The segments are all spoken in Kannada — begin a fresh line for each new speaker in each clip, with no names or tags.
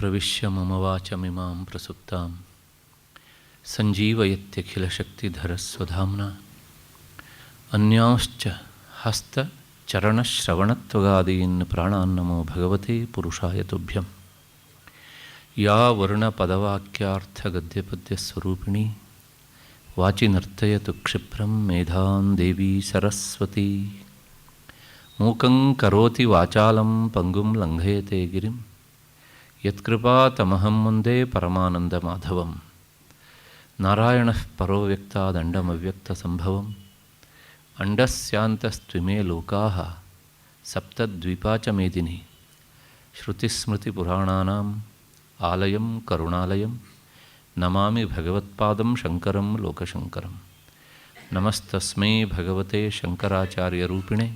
ಪ್ರವಿಶ್ಯ ಮಮ ವಾಚಮಿಮಾಂ ಪ್ರಸುಪ್ತಾಂ ಸಂಜೀವಯತ್ಯಖಿಲಶಕ್ತಿಧರಸ್ವಧಾಮ್ನಾ ಅನ್ಯಾಂಶ್ಚ ಹಸ್ತಚರಣಶ್ರವಣತ್ವಗಾದೀನ್ ಪ್ರಾಣಾನ್ನಮೋ ಭಗವತೆ ಪುರುಷಾಯ ತುಭ್ಯಂ. ಯಾ ವರ್ಣಪದವಾಕ್ಯಾರ್ಥಗದ್ಯಪದ್ಯಸ್ವರೂಪಿಣಿ ವಾಚಿ ನರ್ತಯತು ಕ್ಷಿಪ್ರಂ ಮೇಧಾಂ ದೇವಿ ಸರಸ್ವತಿ. ಮೂಕಂ ಕರೋತಿ ವಾಚಾಲಂ ಪಂಗುಂ ಲಂಘಯತೆ ಗಿರಿಂ ಯತ್ಕೃಪಾತಮಹಂ ವಂದೇ ಪರಮಾನಂದಮಾಧವಂ. ನಾರಾಯಣಃ ಪರೋ ವ್ಯಕ್ತಾದಂಡಮವ್ಯಕ್ತಸಂಭವಂ ಅಂಡಸ್ಯಾಂತಸ್ತ್ವಿಮೇ ಲೋಕಾಃ ಸಪ್ತದ್ವೀಪಾ ಚ ಮೇದಿನಿ. ಶ್ರುತಿಸ್ಮೃತಿಪುರಾಣಾನಾಂ ಆಲಯಂ ಕರುಣಾಲಯಂ ನಮಾಮಿ ಭಗವತ್ಪಾದಂ ಶಂಕರಂ ಲೋಕಶಂಕರಂ. ನಮಸ್ತಸ್ಮೈ ಭಗವತೆ ಶಂಕರಾಚಾರ್ಯರೂಪಿಣೆ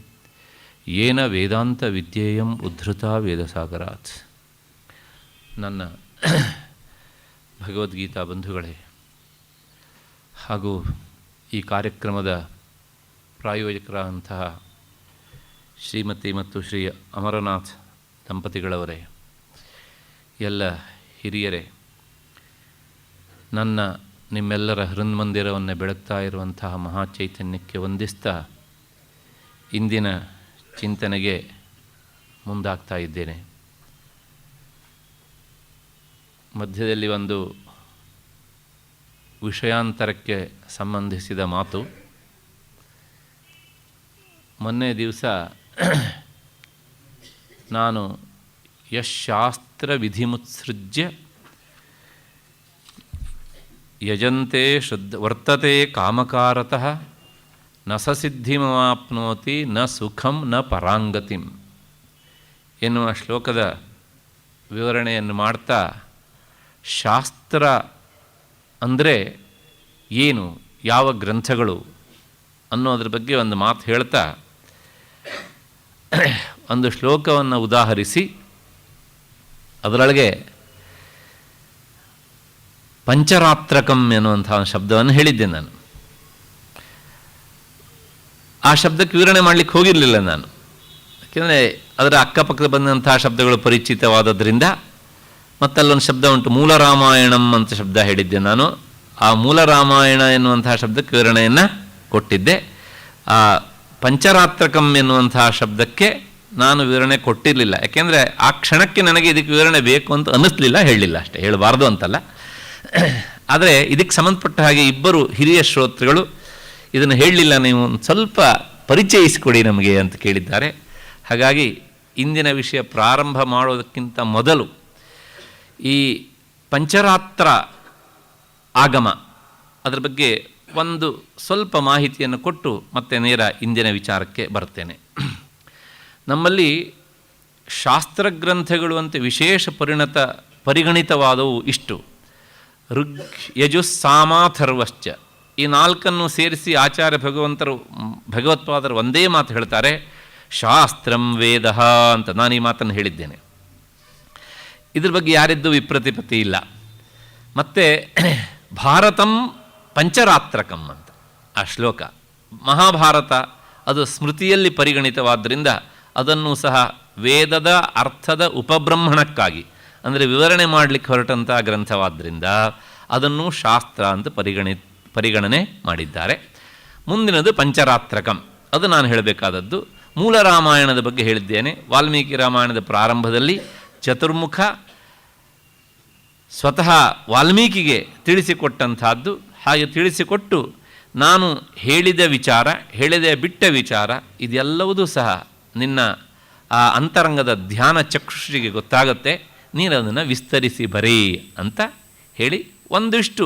ಯೇನ ವೇದಾಂತ ವಿದ್ಯೇಯಂ ಉದ್ಧೃತಾ ವೇದಸಾಗರಾತ್. ನನ್ನ ಭಗವದ್ಗೀತಾ ಬಂಧುಗಳೇ ಹಾಗೂ ಈ ಕಾರ್ಯಕ್ರಮದ ಪ್ರಾಯೋಜಕರಾದಂತಹ ಶ್ರೀಮತಿ ಮತ್ತು ಶ್ರೀ ಅಮರನಾಥ್ ದಂಪತಿಗಳವರೇ, ಎಲ್ಲ ಹಿರಿಯರೇ, ನನ್ನ ನಿಮ್ಮೆಲ್ಲರ ಹೃನ್ಮಂದಿರವನ್ನು ಬೆಳಗ್ತಾ ಇರುವಂತಹ ಮಹಾಚೈತನ್ಯಕ್ಕೆ ವಂದಿಸ್ತಾ ಇಂದಿನ ಚಿಂತನೆಗೆ ಮುಂದಾಗ್ತಾ ಇದ್ದೇನೆ. ಮಧ್ಯದಲ್ಲಿ ಒಂದು ವಿಷಯಾಂತರಕ್ಕೆ ಸಂಬಂಧಿಸಿದ ಮಾತು. ಮೊನ್ನೆ ದಿವಸ ನಾನು ಯಶಾಸ್ತ್ರ ವಿಧಿಮುತ್ಸೃಜ್ಯ ಯಜಂತೆ ವರ್ತತೆ ಕಾಮಕಾರತಃ ನ ಸ ಸಿದ್ಧಿಮಾಪ್ನೋತಿ ನ ಸುಖಂ ನ ಪರಾಂಗತಿಂ ಎನ್ನುವ ಶ್ಲೋಕದ ವಿವರಣೆಯನ್ನು ಮಾಡ್ತಾ, ಶಾಸ್ತ್ರ ಅಂದರೆ ಏನು, ಯಾವ ಗ್ರಂಥಗಳು ಅನ್ನೋದ್ರ ಬಗ್ಗೆ ಒಂದು ಮಾತು ಹೇಳ್ತಾ ಒಂದು ಶ್ಲೋಕವನ್ನು ಉದಾಹರಿಸಿ ಅದರೊಳಗೆ ಪಂಚರಾತ್ರಕಂ ಎನ್ನುವಂಥ ಒಂದು ಶಬ್ದವನ್ನು ಹೇಳಿದ್ದೆ ನಾನು. ಆ ಶಬ್ದಕ್ಕೆ ವಿವರಣೆ ಮಾಡಲಿಕ್ಕೆ ಹೋಗಿರಲಿಲ್ಲ ನಾನು, ಯಾಕೆಂದರೆ ಅದರ ಅಕ್ಕಪಕ್ಕದ ಬಂದಂತಹ ಶಬ್ದಗಳು ಪರಿಚಿತವಾದದ್ರಿಂದ. ಮತ್ತಲ್ಲೊಂದು ಶಬ್ದ ಉಂಟು, ಮೂಲ ರಾಮಾಯಣಂ ಅಂತ ಶಬ್ದ ಹೇಳಿದ್ದೆ ನಾನು. ಆ ಮೂಲ ರಾಮಾಯಣ ಎನ್ನುವಂತಹ ಶಬ್ದಕ್ಕೆ ವಿವರಣೆಯನ್ನು ಕೊಟ್ಟಿದ್ದೆ. ಆ ಪಂಚರಾತ್ರಕಂ ಎನ್ನುವಂತಹ ಶಬ್ದಕ್ಕೆ ನಾನು ವಿವರಣೆ ಕೊಟ್ಟಿರಲಿಲ್ಲ, ಯಾಕೆಂದರೆ ಆ ಕ್ಷಣಕ್ಕೆ ನನಗೆ ಇದಕ್ಕೆ ವಿವರಣೆ ಬೇಕು ಅಂತ ಅನ್ನಿಸ್ಲಿಲ್ಲ, ಹೇಳಲಿಲ್ಲ ಅಷ್ಟೇ, ಹೇಳಬಾರ್ದು ಅಂತಲ್ಲ. ಆದರೆ ಇದಕ್ಕೆ ಸಂಬಂಧಪಟ್ಟ ಹಾಗೆ ಇಬ್ಬರು ಹಿರಿಯ ಶ್ರೋತೃಗಳು ಇದನ್ನು ಹೇಳಲಿಲ್ಲ, ನೀವು ಒಂದು ಸ್ವಲ್ಪ ಪರಿಚಯಿಸಿಕೊಡಿ ನಮಗೆ ಅಂತ ಕೇಳಿದ್ದಾರೆ. ಹಾಗಾಗಿ ಇಂದಿನ ವಿಷಯ ಪ್ರಾರಂಭ ಮಾಡೋದಕ್ಕಿಂತ ಮೊದಲು ಈ ಪಂಚರಾತ್ರ ಆಗಮ ಅದರ ಬಗ್ಗೆ ಒಂದು ಸ್ವಲ್ಪ ಮಾಹಿತಿಯನ್ನು ಕೊಟ್ಟು ಮತ್ತೆ ನೇರ ಇಂದಿನ ವಿಚಾರಕ್ಕೆ ಬರ್ತೇನೆ. ನಮ್ಮಲ್ಲಿ ಶಾಸ್ತ್ರಗ್ರಂಥಗಳು ಅಂತ ವಿಶೇಷ ಪರಿಗಣಿತವಾದವು ಇಷ್ಟು: ಋಗ್ ಯಜುಸ್ ಸಾಮಾಥರ್ವಶ್ಚ. ಈ ನಾಲ್ಕನ್ನು ಸೇರಿಸಿ ಆಚಾರ್ಯ ಭಗವತ್ಪಾದರು ಒಂದೇ ಮಾತು ಹೇಳ್ತಾರೆ, ಶಾಸ್ತ್ರಂ ವೇದ ಅಂತ. ನಾನು ಈ ಮಾತನ್ನು ಹೇಳಿದ್ದೇನೆ, ಇದ್ರ ಬಗ್ಗೆ ಯಾರಿದ್ದು ವಿಪ್ರತಿಪತ್ತಿ ಇಲ್ಲ. ಮತ್ತು ಭಾರತಂ ಪಂಚರಾತ್ರಕಂ ಅಂತ ಆ ಶ್ಲೋಕ. ಮಹಾಭಾರತ ಅದು ಸ್ಮೃತಿಯಲ್ಲಿ ಪರಿಗಣಿತವಾದ್ದರಿಂದ ಅದನ್ನು ಸಹ ವೇದದ ಅರ್ಥದ ಉಪಬ್ರಹ್ಮಣಕ್ಕಾಗಿ, ಅಂದರೆ ವಿವರಣೆ ಮಾಡಲಿಕ್ಕೆ ಹೊರಟಂಥ ಗ್ರಂಥವಾದ್ದರಿಂದ ಅದನ್ನು ಶಾಸ್ತ್ರ ಅಂತ ಪರಿಗಣನೆ ಮಾಡಿದ್ದಾರೆ. ಮುಂದಿನದು ಪಂಚರಾತ್ರಕಂ, ಅದು ನಾನು ಹೇಳಬೇಕಾದದ್ದು. ಮೂಲ ರಾಮಾಯಣದ ಬಗ್ಗೆ ಹೇಳಿದ್ದೇನೆ. ವಾಲ್ಮೀಕಿ ರಾಮಾಯಣದ ಪ್ರಾರಂಭದಲ್ಲಿ ಚತುರ್ಮುಖ ಸ್ವತಃ ವಾಲ್ಮೀಕಿಗೆ ತಿಳಿಸಿಕೊಟ್ಟಂಥದ್ದು. ಹಾಗೆ ತಿಳಿಸಿಕೊಟ್ಟು ನಾನು ಹೇಳಿದ ವಿಚಾರ, ಹೇಳದೆ ಬಿಟ್ಟ ವಿಚಾರ, ಇದೆಲ್ಲವೂ ಸಹ ನಿನ್ನ ಆ ಅಂತರಂಗದ ಧ್ಯಾನ ಚಕ್ಷುಷಿಗೆ ಗೊತ್ತಾಗುತ್ತೆ, ನೀನು ಅದನ್ನು ವಿಸ್ತರಿಸಿ ಬರೀ ಅಂತ ಹೇಳಿ ಒಂದಿಷ್ಟು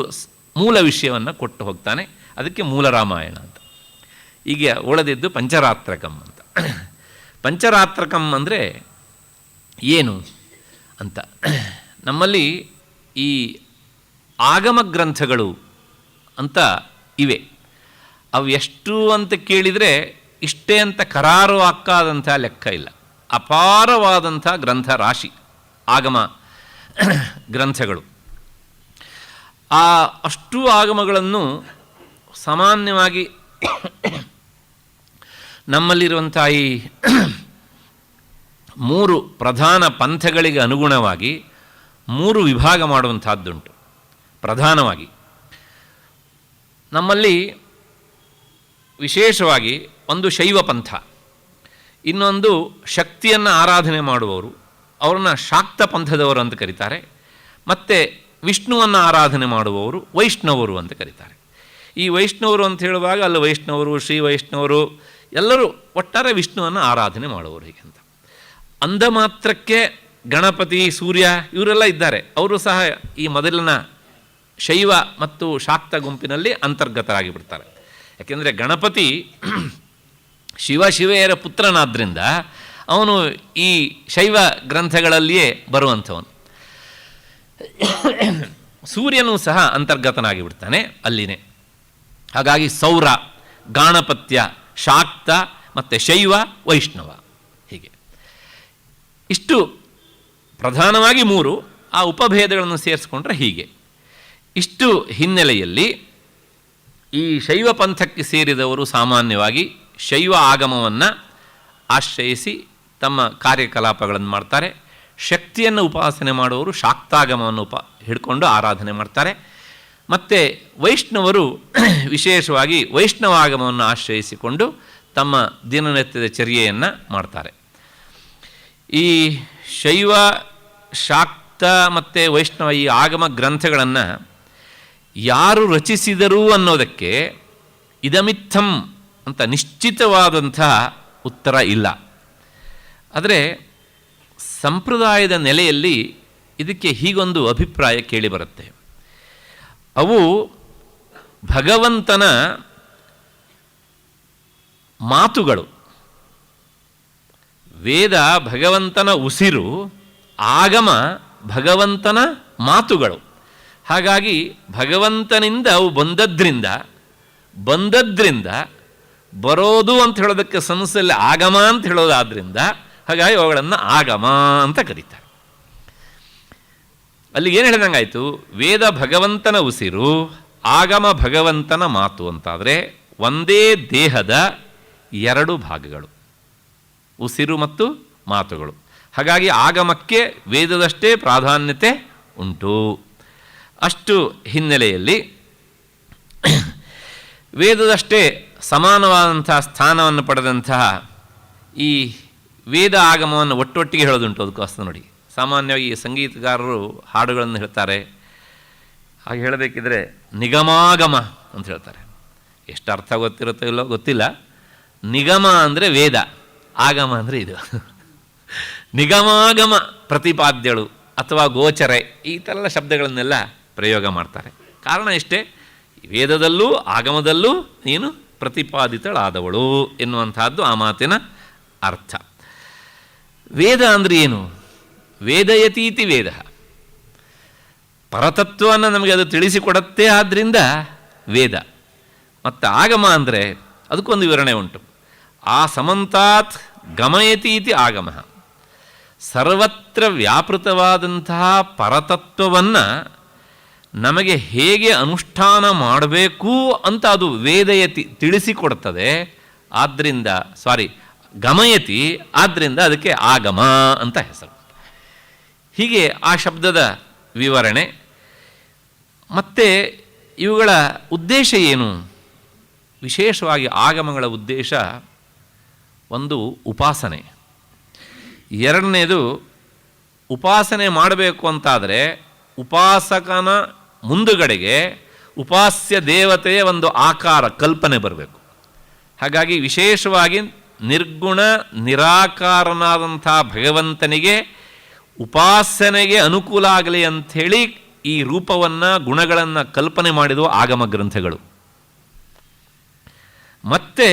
ಮೂಲ ವಿಷಯವನ್ನು ಕೊಟ್ಟು ಹೋಗ್ತಾನೆ. ಅದಕ್ಕೆ ಮೂಲ ರಾಮಾಯಣ ಅಂತ. ಈಗ ಉಳಿದಿದ್ದು ಪಂಚರಾತ್ರಕಂ ಅಂತ. ಪಂಚರಾತ್ರಕಂ ಅಂದರೆ ಏನು ಅಂತ. ನಮ್ಮಲ್ಲಿ ಈ ಆಗಮ ಗ್ರಂಥಗಳು ಅಂತ ಇವೆ. ಅವು ಎಷ್ಟು ಅಂತ ಕೇಳಿದರೆ ಇಷ್ಟೇ ಅಂತ ಕರಾರು ಹಾಕಾದಂಥ ಲೆಕ್ಕ ಇಲ್ಲ. ಅಪಾರವಾದಂಥ ಗ್ರಂಥ ರಾಶಿ ಆಗಮ ಗ್ರಂಥಗಳು. ಆ ಅಷ್ಟು ಆಗಮಗಳನ್ನು ಸಾಮಾನ್ಯವಾಗಿ ನಮ್ಮಲ್ಲಿರುವಂಥ ಈ ಮೂರು ಪ್ರಧಾನ ಪಂಥಗಳಿಗೆ ಅನುಗುಣವಾಗಿ ಮೂರು ವಿಭಾಗ ಮಾಡುವಂಥದ್ದುಂಟು. ಪ್ರಧಾನವಾಗಿ ನಮ್ಮಲ್ಲಿ ವಿಶೇಷವಾಗಿ ಒಂದು ಶೈವ ಪಂಥ, ಇನ್ನೊಂದು ಶಕ್ತಿಯನ್ನು ಆರಾಧನೆ ಮಾಡುವವರು, ಅವ್ರನ್ನ ಶಾಕ್ತ ಪಂಥದವರು ಅಂತ ಕರೀತಾರೆ. ಮತ್ತು ವಿಷ್ಣುವನ್ನು ಆರಾಧನೆ ಮಾಡುವವರು ವೈಷ್ಣವರು ಅಂತ ಕರೀತಾರೆ. ಈ ವೈಷ್ಣವರು ಅಂತ ಹೇಳುವಾಗ ಅಲ್ಲಿ ವೈಷ್ಣವರು, ಶ್ರೀ ವೈಷ್ಣವರು ಎಲ್ಲರೂ ಒಟ್ಟಾರೆ ವಿಷ್ಣುವನ್ನು ಆರಾಧನೆ ಮಾಡುವವರು ಹೀಗೆ ಅಂತ. ಅಂದ ಮಾತ್ರಕ್ಕೆ ಗಣಪತಿ, ಸೂರ್ಯ ಇವರೆಲ್ಲ ಇದ್ದಾರೆ. ಅವರು ಸಹ ಈ ಮೊದಲಿನ ಶೈವ ಮತ್ತು ಶಾಕ್ತ ಗುಂಪಿನಲ್ಲಿ ಅಂತರ್ಗತರಾಗಿ ಬಿಡ್ತಾರೆ. ಯಾಕೆಂದರೆ ಗಣಪತಿ ಶಿವೆಯರ ಪುತ್ರನಾದ್ದರಿಂದ ಅವನು ಈ ಶೈವ ಗ್ರಂಥಗಳಲ್ಲಿಯೇ ಬರುವಂಥವನು. ಸೂರ್ಯನೂ ಸಹ ಅಂತರ್ಗತನಾಗಿ ಬಿಡ್ತಾನೆ ಅಲ್ಲಿನೇ. ಹಾಗಾಗಿ ಸೌರ, ಗಾಣಪತ್ಯ, ಶಾಕ್ತ ಮತ್ತು ಶೈವ, ವೈಷ್ಣವ ಹೀಗೆ ಇಷ್ಟು ಪ್ರಧಾನವಾಗಿ ಮೂರು. ಆ ಉಪಭೇದಗಳನ್ನು ಸೇರಿಸ್ಕೊಂಡ್ರೆ ಹೀಗೆ. ಇಷ್ಟು ಹಿನ್ನೆಲೆಯಲ್ಲಿ ಈ ಶೈವ ಪಂಥಕ್ಕೆ ಸೇರಿದವರು ಸಾಮಾನ್ಯವಾಗಿ ಶೈವ ಆಗಮವನ್ನು ಆಶ್ರಯಿಸಿ ತಮ್ಮ ಕಾರ್ಯಕಲಾಪಗಳನ್ನು ಮಾಡ್ತಾರೆ. ಶಕ್ತಿಯನ್ನು ಉಪಾಸನೆ ಮಾಡುವವರು ಶಾಕ್ತಾಗಮವನ್ನು ಹಿಡ್ಕೊಂಡು ಆರಾಧನೆ ಮಾಡ್ತಾರೆ. ಮತ್ತು ವೈಷ್ಣವರು ವಿಶೇಷವಾಗಿ ವೈಷ್ಣವಾಗಮವನ್ನು ಆಶ್ರಯಿಸಿಕೊಂಡು ತಮ್ಮ ದಿನನಿತ್ಯದ ಚರ್ಯೆಯನ್ನು ಮಾಡ್ತಾರೆ. ಈ ಶೈವ, ಶಾಕ್ತ ಮತ್ತು ವೈಷ್ಣವ ಈ ಆಗಮ ಗ್ರಂಥಗಳನ್ನು ಯಾರು ರಚಿಸಿದರು ಅನ್ನೋದಕ್ಕೆ ಇದಮಿತ್ತಂ ಅಂತ ನಿಶ್ಚಿತವಾದಂಥ ಉತ್ತರ ಇಲ್ಲ. ಆದರೆ ಸಂಪ್ರದಾಯದ ನೆಲೆಯಲ್ಲಿ ಇದಕ್ಕೆ ಹೀಗೊಂದು ಅಭಿಪ್ರಾಯ ಕೇಳಿಬರುತ್ತೆ. ಅವು ಭಗವಂತನ ಮಾತುಗಳು. ವೇದ ಭಗವಂತನ ಉಸಿರು, ಆಗಮ ಭಗವಂತನ ಮಾತುಗಳು. ಹಾಗಾಗಿ ಭಗವಂತನಿಂದ ಅವು ಬಂದದ್ರಿಂದ ಬರೋದು ಅಂತ ಹೇಳೋದಕ್ಕೆ ಸಂಸ್ಥೆಯಲ್ಲಿ ಆಗಮ ಅಂತ ಹೇಳೋದಾದ್ರಿಂದ ಹಾಗಾಗಿ ಅವುಗಳನ್ನು ಆಗಮ ಅಂತ ಕರೀತಾರೆ. ಅಲ್ಲಿ ಏನು ಹೇಳಿದಂಗಾಯಿತು, ವೇದ ಭಗವಂತನ ಉಸಿರು, ಆಗಮ ಭಗವಂತನ ಮಾತು ಅಂತಾದರೆ ಒಂದೇ ದೇಹದ ಎರಡು ಭಾಗಗಳು, ಉಸಿರು ಮತ್ತು ಮಾತುಗಳು. ಹಾಗಾಗಿ ಆಗಮಕ್ಕೆ ವೇದದಷ್ಟೇ ಪ್ರಾಧಾನ್ಯತೆ ಉಂಟು. ಅಷ್ಟು ಹಿನ್ನೆಲೆಯಲ್ಲಿ ವೇದದಷ್ಟೇ ಸಮಾನವಾದಂತಹ ಸ್ಥಾನವನ್ನು ಪಡೆದಂತಹ ಈ ವೇದ ಆಗಮವನ್ನು ಒಟ್ಟೊಟ್ಟಿಗೆ ಹೇಳೋದುಂಟು. ಅದಕ್ಕೋಸ್ಕರ ನೋಡಿ, ಸಾಮಾನ್ಯವಾಗಿ ಸಂಗೀತಗಾರರು ಹಾಡುಗಳನ್ನು ಹೇಳ್ತಾರೆ. ಹಾಗೆ ಹೇಳಬೇಕಿದ್ರೆ ನಿಗಮಾಗಮ ಅಂತ ಹೇಳ್ತಾರೆ. ಎಷ್ಟು ಅರ್ಥ ಗೊತ್ತಿರುತ್ತೋ ಇಲ್ಲೋ ಗೊತ್ತಿಲ್ಲ. ನಿಗಮ ಅಂದರೆ ವೇದ, ಆಗಮ ಅಂದರೆ ಇದು. ನಿಗಮಾಗಮ ಪ್ರತಿಪಾದ್ಯಳು ಅಥವಾ ಗೋಚರೆ ಈ ಥರ ಶಬ್ದಗಳನ್ನೆಲ್ಲ ಪ್ರಯೋಗ ಮಾಡ್ತಾರೆ. ಕಾರಣ ಇಷ್ಟೇ, ವೇದದಲ್ಲೂ ಆಗಮದಲ್ಲೂ ನೀನು ಪ್ರತಿಪಾದಿತಳಾದವಳು ಎನ್ನುವಂತಹದ್ದು ಆ ಮಾತಿನ ಅರ್ಥ. ವೇದ ಅಂದರೆ ಏನು? ವೇದಯತೀತಿ ವೇದ, ಪರತತ್ವವನ್ನು ನಮಗೆ ಅದು ತಿಳಿಸಿಕೊಡತ್ತೆ. ಆದ್ದರಿಂದ ವೇದ. ಮತ್ತು ಆಗಮ ಅಂದರೆ ಅದಕ್ಕೊಂದು ವಿವರಣೆ ಉಂಟು. ಆ ಸಮಂತಾತ್ ಗಮಯತೀತಿ ಆಗಮ, ಸರ್ವತ್ರ ವ್ಯಾಪೃತವಾದಂತಹ ಪರತತ್ವವನ್ನು ನಮಗೆ ಹೇಗೆ ಅನುಷ್ಠಾನ ಮಾಡಬೇಕು ಅಂತ ಅದು ವೇದಯತಿ ತಿಳಿಸಿಕೊಡ್ತದೆ. ಆದ್ದರಿಂದ ಗಮಯತಿ, ಆದ್ದರಿಂದ ಅದಕ್ಕೆ ಆಗಮ ಅಂತ ಹೆಸರು. ಹೀಗೆ ಆ ಶಬ್ದದ ವಿವರಣೆ. ಮತ್ತು ಇವುಗಳ ಉದ್ದೇಶ ಏನು? ವಿಶೇಷವಾಗಿ ಆಗಮಗಳ ಉದ್ದೇಶ ಒಂದು ಉಪಾಸನೆ, ಎರಡನೇದು ಉಪಾಸನೆ ಮಾಡಬೇಕು ಅಂತಾದರೆ ಉಪಾಸಕನ ಮುಂದುಗಡೆಗೆ ಉಪಾಸ್ಯ ದೇವತೆಯ ಒಂದು ಆಕಾರ ಕಲ್ಪನೆ ಬರಬೇಕು. ಹಾಗಾಗಿ ವಿಶೇಷವಾಗಿ ನಿರ್ಗುಣ ನಿರಾಕಾರನಾದಂಥ ಭಗವಂತನಿಗೆ ಉಪಾಸನೆಗೆ ಅನುಕೂಲ ಆಗಲಿ ಅಂಥೇಳಿ ಈ ರೂಪವನ್ನು ಗುಣಗಳನ್ನು ಕಲ್ಪನೆ ಮಾಡಿದವು ಆಗಮ ಗ್ರಂಥಗಳು. ಮತ್ತು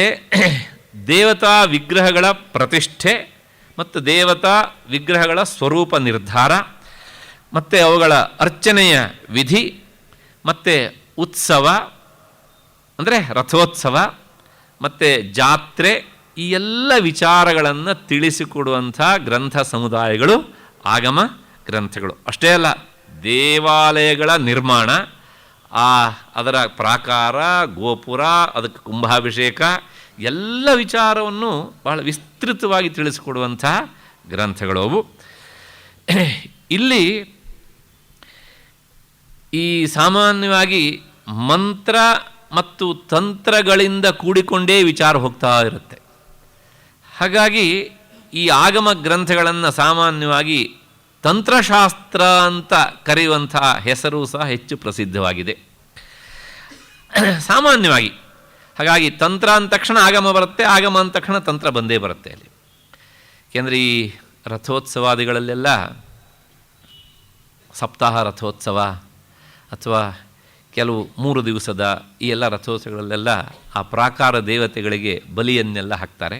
ದೇವತಾ ವಿಗ್ರಹಗಳ ಪ್ರತಿಷ್ಠೆ ಮತ್ತು ದೇವತಾ ವಿಗ್ರಹಗಳ ಸ್ವರೂಪ ನಿರ್ಧಾರ ಮತ್ತು ಅವುಗಳ ಅರ್ಚನೆಯ ವಿಧಿ ಮತ್ತು ಉತ್ಸವ ಅಂದರೆ ರಥೋತ್ಸವ ಮತ್ತು ಜಾತ್ರೆ, ಈ ಎಲ್ಲ ವಿಚಾರಗಳನ್ನು ತಿಳಿಸಿಕೊಡುವಂಥ ಗ್ರಂಥ ಸಮುದಾಯಗಳು ಆಗಮ ಗ್ರಂಥಗಳು. ಅಷ್ಟೇ ಅಲ್ಲ, ದೇವಾಲಯಗಳ ನಿರ್ಮಾಣ, ಅದರ ಪ್ರಾಕಾರ, ಗೋಪುರ, ಅದಕ್ಕೆ ಕುಂಭಾಭಿಷೇಕ, ಎಲ್ಲ ವಿಚಾರವನ್ನು ಬಹಳ ವಿಸ್ತೃತವಾಗಿ ತಿಳಿಸಿಕೊಡುವಂತಹ ಗ್ರಂಥಗಳು ಅವು. ಇಲ್ಲಿ ಈ ಸಾಮಾನ್ಯವಾಗಿ ಮಂತ್ರ ಮತ್ತು ತಂತ್ರಗಳಿಂದ ಕೂಡಿಕೊಂಡೇ ವಿಚಾರ ಹೋಗ್ತಾ ಇರುತ್ತೆ. ಹಾಗಾಗಿ ಈ ಆಗಮ ಗ್ರಂಥಗಳನ್ನು ಸಾಮಾನ್ಯವಾಗಿ ತಂತ್ರಶಾಸ್ತ್ರ ಅಂತ ಕರೆಯುವಂಥ ಹೆಸರು ಸಹ ಹೆಚ್ಚು ಪ್ರಸಿದ್ಧವಾಗಿದೆ ಸಾಮಾನ್ಯವಾಗಿ. ಹಾಗಾಗಿ ತಂತ್ರ ಅಂದ ತಕ್ಷಣ ಆಗಮ ಬರುತ್ತೆ, ಆಗಮ ಅಂದ ತಕ್ಷಣ ತಂತ್ರ ಬಂದೇ ಬರುತ್ತೆ ಅಲ್ಲಿ. ಏಕೆಂದರೆ ಈ ರಥೋತ್ಸವಾದಿಗಳಲ್ಲೆಲ್ಲ ಸಪ್ತಾಹ ರಥೋತ್ಸವ ಅಥವಾ ಕೆಲವು 3 ದಿವಸದ ಈ ಎಲ್ಲ ರಥೋತ್ಸವಗಳಲ್ಲೆಲ್ಲ ಆ ಪ್ರಾಕಾರ ದೇವತೆಗಳಿಗೆ ಬಲಿಯನ್ನೆಲ್ಲ ಹಾಕ್ತಾರೆ.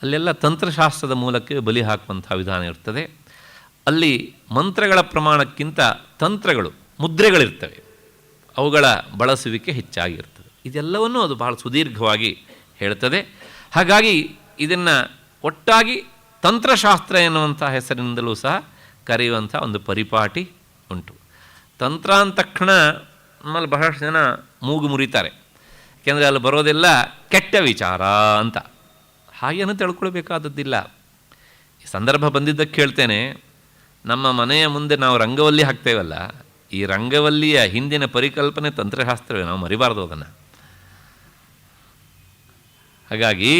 ಅಲ್ಲೆಲ್ಲ ತಂತ್ರಶಾಸ್ತ್ರದ ಮೂಲಕ ಬಲಿ ಹಾಕುವಂಥ ವಿಧಾನ ಇರ್ತದೆ. ಅಲ್ಲಿ ಮಂತ್ರಗಳ ಪ್ರಮಾಣಕ್ಕಿಂತ ತಂತ್ರಗಳು, ಮುದ್ರೆಗಳಿರ್ತವೆ, ಅವುಗಳ ಬಳಸುವಿಕೆ ಹೆಚ್ಚಾಗಿರ್ತದೆ. ಇದೆಲ್ಲವನ್ನೂ ಅದು ಬಹಳ ಸುದೀರ್ಘವಾಗಿ ಹೇಳ್ತದೆ. ಹಾಗಾಗಿ ಇದನ್ನು ಒಟ್ಟಾಗಿ ತಂತ್ರಶಾಸ್ತ್ರ ಎನ್ನುವಂಥ ಹೆಸರಿನಿಂದಲೂ ಸಹ ಕರೆಯುವಂಥ ಒಂದು ಪರಿಪಾಟಿ ಉಂಟು. ತಂತ್ರ ಅಂದ ತಕ್ಷಣ ನಮ್ಮಲ್ಲಿ ಬಹಳಷ್ಟು ಜನ ಮೂಗು ಮುರಿತಾರೆ. ಯಾಕೆಂದರೆ ಅಲ್ಲಿ ಬರೋದೆಲ್ಲ ಕೆಟ್ಟ ವಿಚಾರ ಅಂತ. ಹಾಗೇನು ತಿಳ್ಕೊಳ್ಬೇಕಾದದ್ದಿಲ್ಲ. ಈ ಸಂದರ್ಭ ಬಂದಿದ್ದಕ್ಕೆ ಹೇಳ್ತೇನೆ, ನಮ್ಮ ಮನೆಯ ಮುಂದೆ ನಾವು ರಂಗವಲ್ಲಿ ಹಾಕ್ತೇವಲ್ಲ, ಈ ರಂಗವಲ್ಲಿಯ ಹಿಂದಿನ ಪರಿಕಲ್ಪನೆ ತಂತ್ರಶಾಸ್ತ್ರವೇ, ನಾವು ಮರಿಬಾರ್ದು ಅದನ್ನು. ಹಾಗಾಗಿ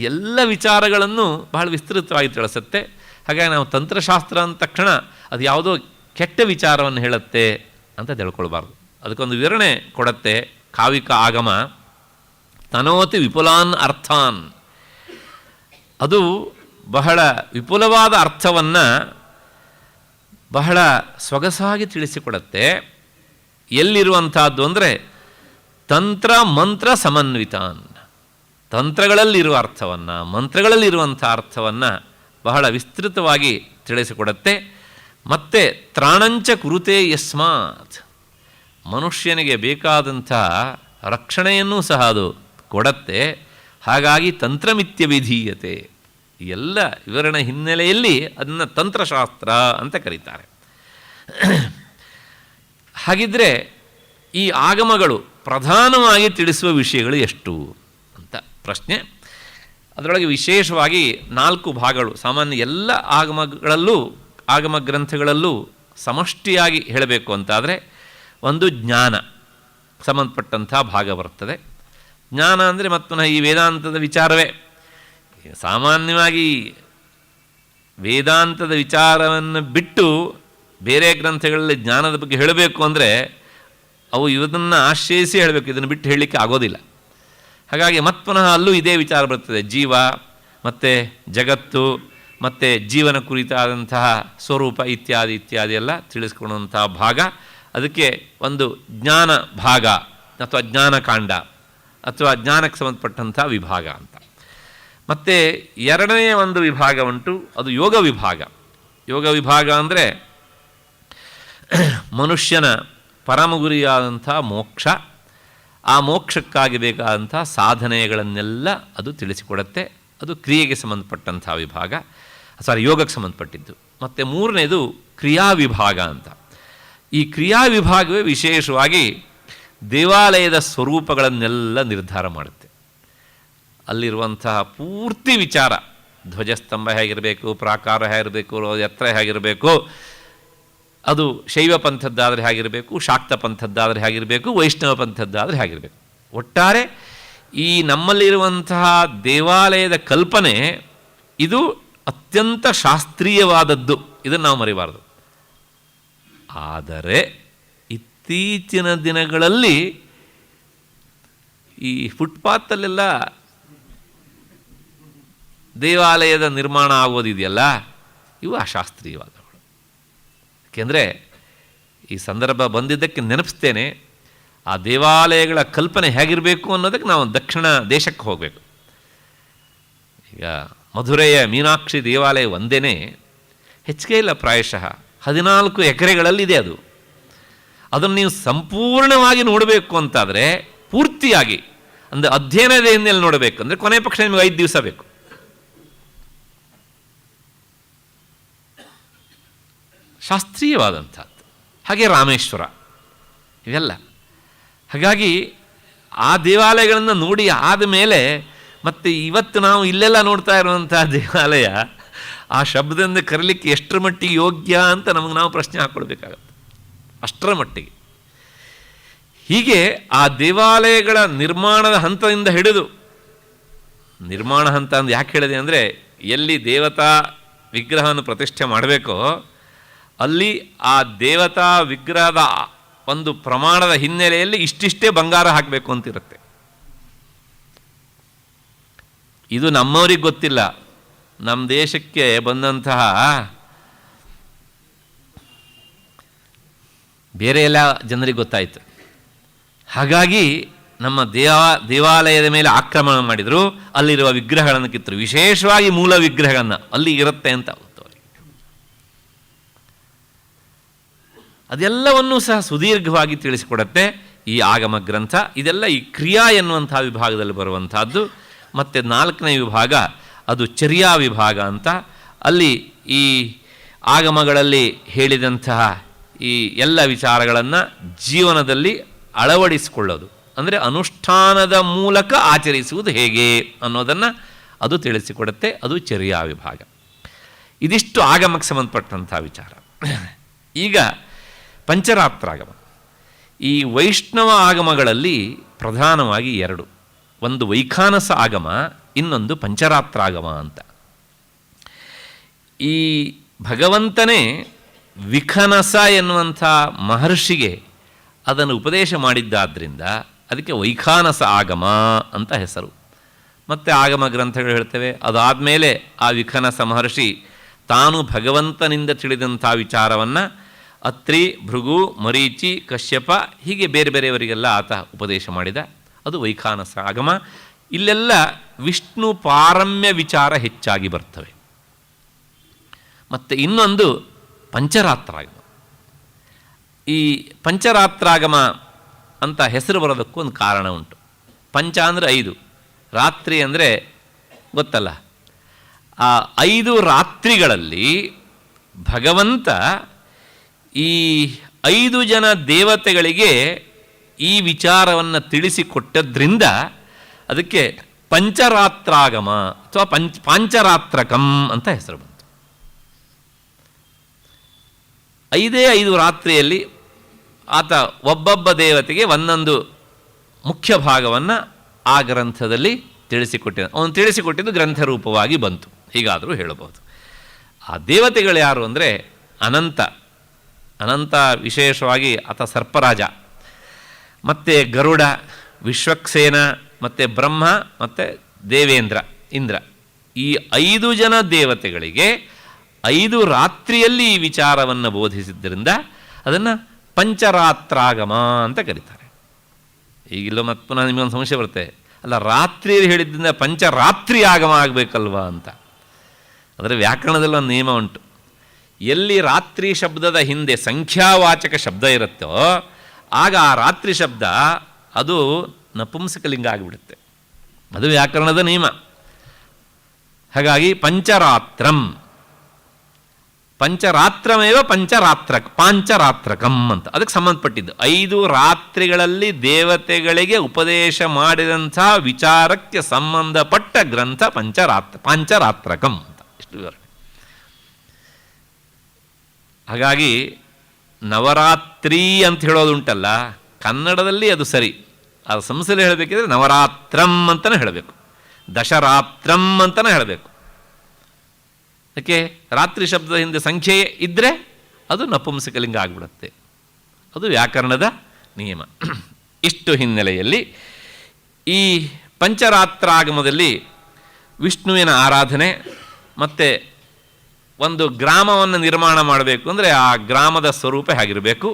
ಎಲ್ಲ ವಿಚಾರಗಳನ್ನು ಬಹಳ ವಿಸ್ತೃತವಾಗಿ ತಿಳಿಸುತ್ತೆ. ಹಾಗಾಗಿ ನಾವು ತಂತ್ರಶಾಸ್ತ್ರ ಅಂದ ತಕ್ಷಣ ಅದು ಯಾವುದೋ ಕೆಟ್ಟ ವಿಚಾರವನ್ನು ಹೇಳುತ್ತೆ ಅಂತ ತಿಳ್ಕೊಳ್ಬಾರ್ದು. ಅದಕ್ಕೊಂದು ವಿವರಣೆ ಕೊಡುತ್ತೆ ಕಾವಿಕ ಆಗಮ. ತನೋತಿ ವಿಪುಲಾನ್ ಅರ್ಥಾನ್, ಅದು ಬಹಳ ವಿಪುಲವಾದ ಅರ್ಥವನ್ನು ಬಹಳ ಸೊಗಸಾಗಿ ತಿಳಿಸಿಕೊಡುತ್ತೆ. ಎಲ್ಲಿರುವಂಥದ್ದು ಅಂದರೆ ತಂತ್ರ ಮಂತ್ರ ಸಮನ್ವಿತಾನ್, ತಂತ್ರಗಳಲ್ಲಿರುವ ಅರ್ಥವನ್ನು, ಮಂತ್ರಗಳಲ್ಲಿರುವಂಥ ಅರ್ಥವನ್ನು ಬಹಳ ವಿಸ್ತೃತವಾಗಿ ತಿಳಿಸಿಕೊಡುತ್ತೆ. ಮತ್ತು ತ್ರಾಣಂಚ ಕುರುತೆ ಯಸ್ಮಾತ್, ಮನುಷ್ಯನಿಗೆ ಬೇಕಾದಂಥ ರಕ್ಷಣೆಯನ್ನೂ ಸಹ ಅದು ಕೊಡುತ್ತೆ. ಹಾಗಾಗಿ ತಂತ್ರಮಿತ್ಯ ವಿಧೀಯತೆ, ಎಲ್ಲ ವಿವರಣೆ ಹಿನ್ನೆಲೆಯಲ್ಲಿ ಅದನ್ನು ತಂತ್ರಶಾಸ್ತ್ರ ಅಂತ ಕರೀತಾರೆ. ಹಾಗಿದ್ದರೆ ಈ ಆಗಮಗಳು ಪ್ರಧಾನವಾಗಿ ತಿಳಿಸುವ ವಿಷಯಗಳು ಎಷ್ಟು ಅಂತ ಪ್ರಶ್ನೆ. ಅದರೊಳಗೆ ವಿಶೇಷವಾಗಿ 4 ಭಾಗಗಳು ಸಾಮಾನ್ಯ ಎಲ್ಲ ಆಗಮಗಳಲ್ಲೂ, ಆಗಮ ಗ್ರಂಥಗಳಲ್ಲೂ ಸಮಷ್ಟಿಯಾಗಿ ಹೇಳಬೇಕು ಅಂತಾದರೆ, ಒಂದು ಜ್ಞಾನ ಸಂಬಂಧಪಟ್ಟಂಥ ಭಾಗ ಬರ್ತದೆ. ಜ್ಞಾನ ಅಂದರೆ ಮತ್ತು ಈ ವೇದಾಂತದ ವಿಚಾರವೇ. ಸಾಮಾನ್ಯವಾಗಿ ವೇದಾಂತದ ವಿಚಾರವನ್ನು ಬಿಟ್ಟು ಬೇರೆ ಗ್ರಂಥಗಳಲ್ಲಿ ಜ್ಞಾನದ ಬಗ್ಗೆ ಹೇಳಬೇಕು ಅಂದರೆ ಅವು ಇದನ್ನು ಆಶ್ರಯಿಸಿ ಹೇಳಬೇಕು, ಇದನ್ನು ಬಿಟ್ಟು ಹೇಳಲಿಕ್ಕೆ ಆಗೋದಿಲ್ಲ. ಹಾಗಾಗಿ ಪುನಃ ಅಲ್ಲೂ ಇದೇ ವಿಚಾರ ಬರ್ತದೆ. ಜೀವ ಮತ್ತು ಜಗತ್ತು ಮತ್ತು ಜೀವನ ಕುರಿತಾದಂತಹ ಸ್ವರೂಪ ಇತ್ಯಾದಿ ಇತ್ಯಾದಿ ಎಲ್ಲ ತಿಳಿಸ್ಕೊಡುವಂತಹ ಭಾಗ. ಅದಕ್ಕೆ ಒಂದು ಜ್ಞಾನ ಭಾಗ ಅಥವಾ ಜ್ಞಾನಕಾಂಡ ಅಥವಾ ಜ್ಞಾನಕ್ಕೆ ಸಂಬಂಧಪಟ್ಟಂಥ ವಿಭಾಗ ಅಂತ. ಮತ್ತು ಎರಡನೆಯ ಒಂದು ವಿಭಾಗ ಉಂಟು, ಅದು ಯೋಗ ವಿಭಾಗ. ಯೋಗ ವಿಭಾಗ ಅಂದರೆ ಮನುಷ್ಯನ ಪರಮ ಗುರಿಯಾದಂಥ ಮೋಕ್ಷ, ಆ ಮೋಕ್ಷಕ್ಕಾಗಿ ಬೇಕಾದಂಥ ಸಾಧನೆಗಳನ್ನೆಲ್ಲ ಅದು ತಿಳಿಸಿಕೊಡುತ್ತೆ. ಅದು ಕ್ರಿಯೆಗೆ ಸಂಬಂಧಪಟ್ಟಂಥ ವಿಭಾಗ, ಯೋಗಕ್ಕೆ ಸಂಬಂಧಪಟ್ಟಿದ್ದು. ಮತ್ತು ಮೂರನೇದು ಕ್ರಿಯಾ ವಿಭಾಗ ಅಂತ. ಈ ಕ್ರಿಯಾ ವಿಭಾಗವೇ ವಿಶೇಷವಾಗಿ ದೇವಾಲಯದ ಸ್ವರೂಪಗಳನ್ನೆಲ್ಲ ನಿರ್ಧಾರ ಮಾಡುತ್ತೆ. ಅಲ್ಲಿರುವಂತಹ ಪೂರ್ತಿ ವಿಚಾರ, ಧ್ವಜಸ್ತಂಭ ಹೇಗಿರಬೇಕು, ಪ್ರಾಕಾರ ಹೇಗಿರಬೇಕು, ಎತ್ತರ ಹೇಗಿರಬೇಕು, ಅದು ಶೈವ ಪಂಥದ್ದಾದರೆ ಹೇಗಿರಬೇಕು, ಶಾಕ್ತ ಪಂಥದ್ದಾದರೆ ಹೇಗಿರಬೇಕು, ವೈಷ್ಣವ ಪಂಥದ್ದಾದರೆ ಹೇಗಿರಬೇಕು. ಒಟ್ಟಾರೆ ಈ ನಮ್ಮಲ್ಲಿರುವಂತಹ ದೇವಾಲಯದ ಕಲ್ಪನೆ ಇದು ಅತ್ಯಂತ ಶಾಸ್ತ್ರೀಯವಾದದ್ದು, ಇದನ್ನು ನಾವು ಮರಿಬಾರ್ದು. ಆದರೆ ಇತ್ತೀಚಿನ ದಿನಗಳಲ್ಲಿ ಈ ಫುಟ್ಪಾತಲ್ಲೆಲ್ಲ ದೇವಾಲಯದ ನಿರ್ಮಾಣ ಆಗೋದಿದೆಯಲ್ಲ, ಇವು ಅಶಾಸ್ತ್ರೀಯವಾದವುಗಳು. ಏಕೆಂದರೆ ಈ ಸಂದರ್ಭ ಬಂದಿದ್ದಕ್ಕೆ ನೆನಪಿಸ್ತೇನೆ, ಆ ದೇವಾಲಯಗಳ ಕಲ್ಪನೆ ಹೇಗಿರಬೇಕು ಅನ್ನೋದಕ್ಕೆ ನಾವು ದಕ್ಷಿಣ ದೇಶಕ್ಕೆ ಹೋಗಬೇಕು. ಈಗ ಮಧುರೆಯ ಮೀನಾಕ್ಷಿ ದೇವಾಲಯ ಒಂದೇ, ಹೆಚ್ಚಿಗೆ ಇಲ್ಲ, ಪ್ರಾಯಶಃ 14 ಎಕರೆಗಳಲ್ಲಿದೆ ಅದು. ಅದನ್ನು ನೀವು ಸಂಪೂರ್ಣವಾಗಿ ನೋಡಬೇಕು ಅಂತಾದರೆ, ಪೂರ್ತಿಯಾಗಿ ಅಂದರೆ ಅಧ್ಯಯನದ ಹಿನ್ನೆಲೆ ನೋಡಬೇಕು ಅಂದರೆ ಕೊನೆ ಪಕ್ಷ ನಿಮಗೆ 5 ದಿವಸ ಬೇಕು. ಶಾಸ್ತ್ರೀಯವಾದಂಥದ್ದು. ಹಾಗೆ ರಾಮೇಶ್ವರ, ಇವೆಲ್ಲ. ಹಾಗಾಗಿ ಆ ದೇವಾಲಯಗಳನ್ನು ನೋಡಿ ಆದ ಮೇಲೆ ಮತ್ತು ಇವತ್ತು ನಾವು ಇಲ್ಲೆಲ್ಲ ನೋಡ್ತಾ ಇರುವಂಥ ದೇವಾಲಯ ಆ ಶಬ್ದದಿಂದ ಕರೀಲಿಕ್ಕೆ ಎಷ್ಟರ ಮಟ್ಟಿಗೆ ಯೋಗ್ಯ ಅಂತ ನಮಗೆ ನಾವು ಪ್ರಶ್ನೆ ಹಾಕ್ಕೊಳ್ಬೇಕಾಗತ್ತೆ. ಅಷ್ಟರ ಮಟ್ಟಿಗೆ ಹೀಗೆ ಆ ದೇವಾಲಯಗಳ ನಿರ್ಮಾಣದ ಹಂತದಿಂದ ಹಿಡಿದು, ನಿರ್ಮಾಣ ಹಂತ ಅಂತ ಯಾಕೆ ಹೇಳಿದೆ ಅಂದರೆ, ಎಲ್ಲಿ ದೇವತಾ ವಿಗ್ರಹವನ್ನು ಪ್ರತಿಷ್ಠೆ ಮಾಡಬೇಕೋ ಅಲ್ಲಿ ಆ ದೇವತಾ ವಿಗ್ರಹದ ಒಂದು ಪ್ರಮಾಣದ ಹಿನ್ನೆಲೆಯಲ್ಲಿ ಇಷ್ಟಿಷ್ಟೇ ಬಂಗಾರ ಹಾಕಬೇಕು ಅಂತಿರುತ್ತೆ. ಇದು ನಮ್ಮವ್ರಿಗೆ ಗೊತ್ತಿಲ್ಲ. ನಮ್ಮ ದೇಶಕ್ಕೆ ಬಂದಂತಹ ಬೇರೆ ಎಲ್ಲ ಜನರಿಗೆ ಗೊತ್ತಾಯಿತು. ಹಾಗಾಗಿ ನಮ್ಮ ದೇವಾಲಯದ ಮೇಲೆ ಆಕ್ರಮಣ ಮಾಡಿದರು, ಅಲ್ಲಿರುವ ವಿಗ್ರಹಗಳನ್ನು ಕಿತ್ತರು, ವಿಶೇಷವಾಗಿ ಮೂಲ ವಿಗ್ರಹಗಳನ್ನು ಅಲ್ಲಿ ಇರುತ್ತೆ ಅಂತ ಗೊತ್ತು. ಅದೆಲ್ಲವನ್ನೂ ಸಹ ಸುದೀರ್ಘವಾಗಿ ತಿಳಿಸಿಕೊಡುತ್ತೆ ಈ ಆಗಮ ಗ್ರಂಥ. ಇದೆಲ್ಲ ಈ ಕ್ರಿಯಾ ಎನ್ನುವಂಥ ವಿಭಾಗದಲ್ಲಿ ಬರುವಂಥದ್ದು. ಮತ್ತು 4ನೇ ವಿಭಾಗ ಅದು ಚರ್ಯಾ ವಿಭಾಗ ಅಂತ. ಅಲ್ಲಿ ಈ ಆಗಮಗಳಲ್ಲಿ ಹೇಳಿದಂತಹ ಈ ಎಲ್ಲ ವಿಚಾರಗಳನ್ನು ಜೀವನದಲ್ಲಿ ಅಳವಡಿಸಿಕೊಳ್ಳೋದು, ಅಂದರೆ ಅನುಷ್ಠಾನದ ಮೂಲಕ ಆಚರಿಸುವುದು ಹೇಗೆ ಅನ್ನೋದನ್ನು ಅದು ತಿಳಿಸಿಕೊಡುತ್ತೆ. ಅದು ಚರ್ಯಾ ವಿಭಾಗ. ಇದಿಷ್ಟು ಆಗಮಕ್ಕೆ ಸಂಬಂಧಪಟ್ಟಂಥ ವಿಚಾರ. ಈಗ ಪಂಚರಾತ್ರಾಗಮ. ಈ ವೈಷ್ಣವ ಆಗಮಗಳಲ್ಲಿ ಪ್ರಧಾನವಾಗಿ 2, ಒಂದು ವೈಖಾನಸ ಆಗಮ, ಇನ್ನೊಂದು ಪಂಚರಾತ್ರಾಗಮ ಅಂತ. ಈ ಭಗವಂತನೇ ವಿಖನಸ ಎನ್ನುವಂಥ ಮಹರ್ಷಿಗೆ ಅದನ್ನು ಉಪದೇಶ ಮಾಡಿದ್ದಾದ್ದರಿಂದ ಅದಕ್ಕೆ ವೈಖಾನಸ ಆಗಮ ಅಂತ ಹೆಸರು. ಮತ್ತು ಆಗಮ ಗ್ರಂಥಗಳು ಹೇಳ್ತೇವೆ, ಅದಾದಮೇಲೆ ಆ ವಿಖನಸ ಮಹರ್ಷಿ ತಾನು ಭಗವಂತನಿಂದ ತಿಳಿದಂಥ ವಿಚಾರವನ್ನು ಅತ್ರಿ, ಭೃಗು, ಮರೀಚಿ, ಕಶ್ಯಪ ಹೀಗೆ ಬೇರೆ ಬೇರೆಯವರಿಗೆಲ್ಲ ಆತ ಉಪದೇಶ ಮಾಡಿದ. ಅದು ವೈಖಾನಸ ಆಗಮ. ಇಲ್ಲೆಲ್ಲ ವಿಷ್ಣು ಪಾರಮ್ಯ ವಿಚಾರ ಹೆಚ್ಚಾಗಿ ಬರ್ತವೆ. ಮತ್ತು ಇನ್ನೊಂದು ಪಂಚರಾತ್ರಾಗಮ. ಈ ಪಂಚರಾತ್ರಾಗಮ ಅಂತ ಹೆಸರು ಬರೋದಕ್ಕೂ ಒಂದು ಕಾರಣ ಉಂಟು. ಪಂಚ ಅಂದರೆ 5, ರಾತ್ರಿ ಅಂದರೆ ಗೊತ್ತಲ್ಲ. ಆ 5 ರಾತ್ರಿಗಳಲ್ಲಿ ಭಗವಂತ ಈ 5 ಜನ ದೇವತೆಗಳಿಗೆ ಈ ವಿಚಾರವನ್ನು ತಿಳಿಸಿಕೊಟ್ಟದ್ರಿಂದ ಅದಕ್ಕೆ ಪಂಚರಾತ್ರಾಗಮ ಅಥವಾ ಪಾಂಚರಾತ್ರಕಂ ಅಂತ ಹೆಸರು ಬಂತು. 5 ರಾತ್ರಿಯಲ್ಲಿ ಆತ ಒಬ್ಬೊಬ್ಬ ದೇವತೆಗೆ ಒಂದೊಂದು ಮುಖ್ಯ ಭಾಗವನ್ನು ಆ ಗ್ರಂಥದಲ್ಲಿ ತಿಳಿಸಿಕೊಟ್ಟಿದ್ದ. ಅವನು ತಿಳಿಸಿಕೊಟ್ಟಿದ್ದು ಗ್ರಂಥ ರೂಪವಾಗಿ ಬಂತು, ಹೀಗಾದರೂ ಹೇಳಬಹುದು. ಆ ದೇವತೆಗಳು ಯಾರು ಅಂದರೆ ಅನಂತ ವಿಶೇಷವಾಗಿ ಆತ ಸರ್ಪರಾಜ, ಮತ್ತು ಗರುಡ, ವಿಶ್ವಕ್ಸೇನ, ಮತ್ತು ಬ್ರಹ್ಮ, ಮತ್ತು ದೇವೇಂದ್ರ, ಇಂದ್ರ. ಈ 5 ಜನ ದೇವತೆಗಳಿಗೆ 5 ರಾತ್ರಿಯಲ್ಲಿ ಈ ವಿಚಾರವನ್ನು ಬೋಧಿಸಿದ್ದರಿಂದ ಅದನ್ನು ಪಂಚರಾತ್ರಾಗಮ ಅಂತ ಕರೀತಾರೆ. ಈಗಿಲ್ಲ ಮತ್ತೆ ಪುನಃ ನಿಮಗೊಂದು ಸಂಶಯ ಬರುತ್ತೆ, ಅಲ್ಲ ರಾತ್ರಿಯಲ್ಲಿ ಹೇಳಿದ್ದರಿಂದ ಪಂಚರಾತ್ರಿ ಆಗಮ ಆಗಬೇಕಲ್ವಾ ಅಂತ. ಅದರ ವ್ಯಾಕರಣದಲ್ಲಿ ಒಂದು ನಿಯಮ ಉಂಟು. ಎಲ್ಲಿ ರಾತ್ರಿ ಶಬ್ದದ ಹಿಂದೆ ಸಂಖ್ಯಾವಾಚಕ ಶಬ್ದ ಇರುತ್ತೋ ಆಗ ಆ ರಾತ್ರಿ ಶಬ್ದ ಅದು ನಪುಂಸಕಲಿಂಗ ಆಗಿಬಿಡುತ್ತೆ. ಅದು ವ್ಯಾಕರಣದ ನಿಯಮ. ಹಾಗಾಗಿ ಪಂಚರಾತ್ರಮೇವ ಪಾಂಚರಾತ್ರಕಂ ಅಂತ ಅದಕ್ಕೆ ಸಂಬಂಧಪಟ್ಟಿದ್ದು. 5 ರಾತ್ರಿಗಳಲ್ಲಿ ದೇವತೆಗಳಿಗೆ ಉಪದೇಶ ಮಾಡಿದಂಥ ವಿಚಾರಕ್ಕೆ ಸಂಬಂಧಪಟ್ಟ ಗ್ರಂಥ ಪಾಂಚರಾತ್ರಕಂ ಅಂತ. ಇಷ್ಟು ವಿವರಣೆ. ಹಾಗಾಗಿ ನವರಾತ್ರಿ ಅಂತ ಹೇಳೋದುಂಟಲ್ಲ, ಕನ್ನಡದಲ್ಲಿ ಅದು ಸರಿ. ಅದು ಸಂಸ್ಥೆಯಲ್ಲಿ ಹೇಳಬೇಕಿದ್ರೆ ನವರಾತ್ರಂ ಅಂತಲೇ ಹೇಳಬೇಕು, ದಶರಾತ್ರಂ ಅಂತಲೇ ಹೇಳಬೇಕು. ಯಾಕೆ? ರಾತ್ರಿ ಶಬ್ದದ ಹಿಂದೆ ಸಂಖ್ಯೆ ಇದ್ದರೆ ಅದು ನಪುಂಸಕಲಿಂಗ ಆಗಿಬಿಡುತ್ತೆ. ಅದು ವ್ಯಾಕರಣದ ನಿಯಮ. ಇಷ್ಟು ಹಿನ್ನೆಲೆಯಲ್ಲಿ ಈ ಪಂಚರಾತ್ರಾಗಮದಲ್ಲಿ ವಿಷ್ಣುವಿನ ಆರಾಧನೆ, ಮತ್ತು ಒಂದು ಗ್ರಾಮವನ್ನು ನಿರ್ಮಾಣ ಮಾಡಬೇಕು ಅಂದರೆ ಆ ಗ್ರಾಮದ ಸ್ವರೂಪ ಹೇಗಿರಬೇಕು,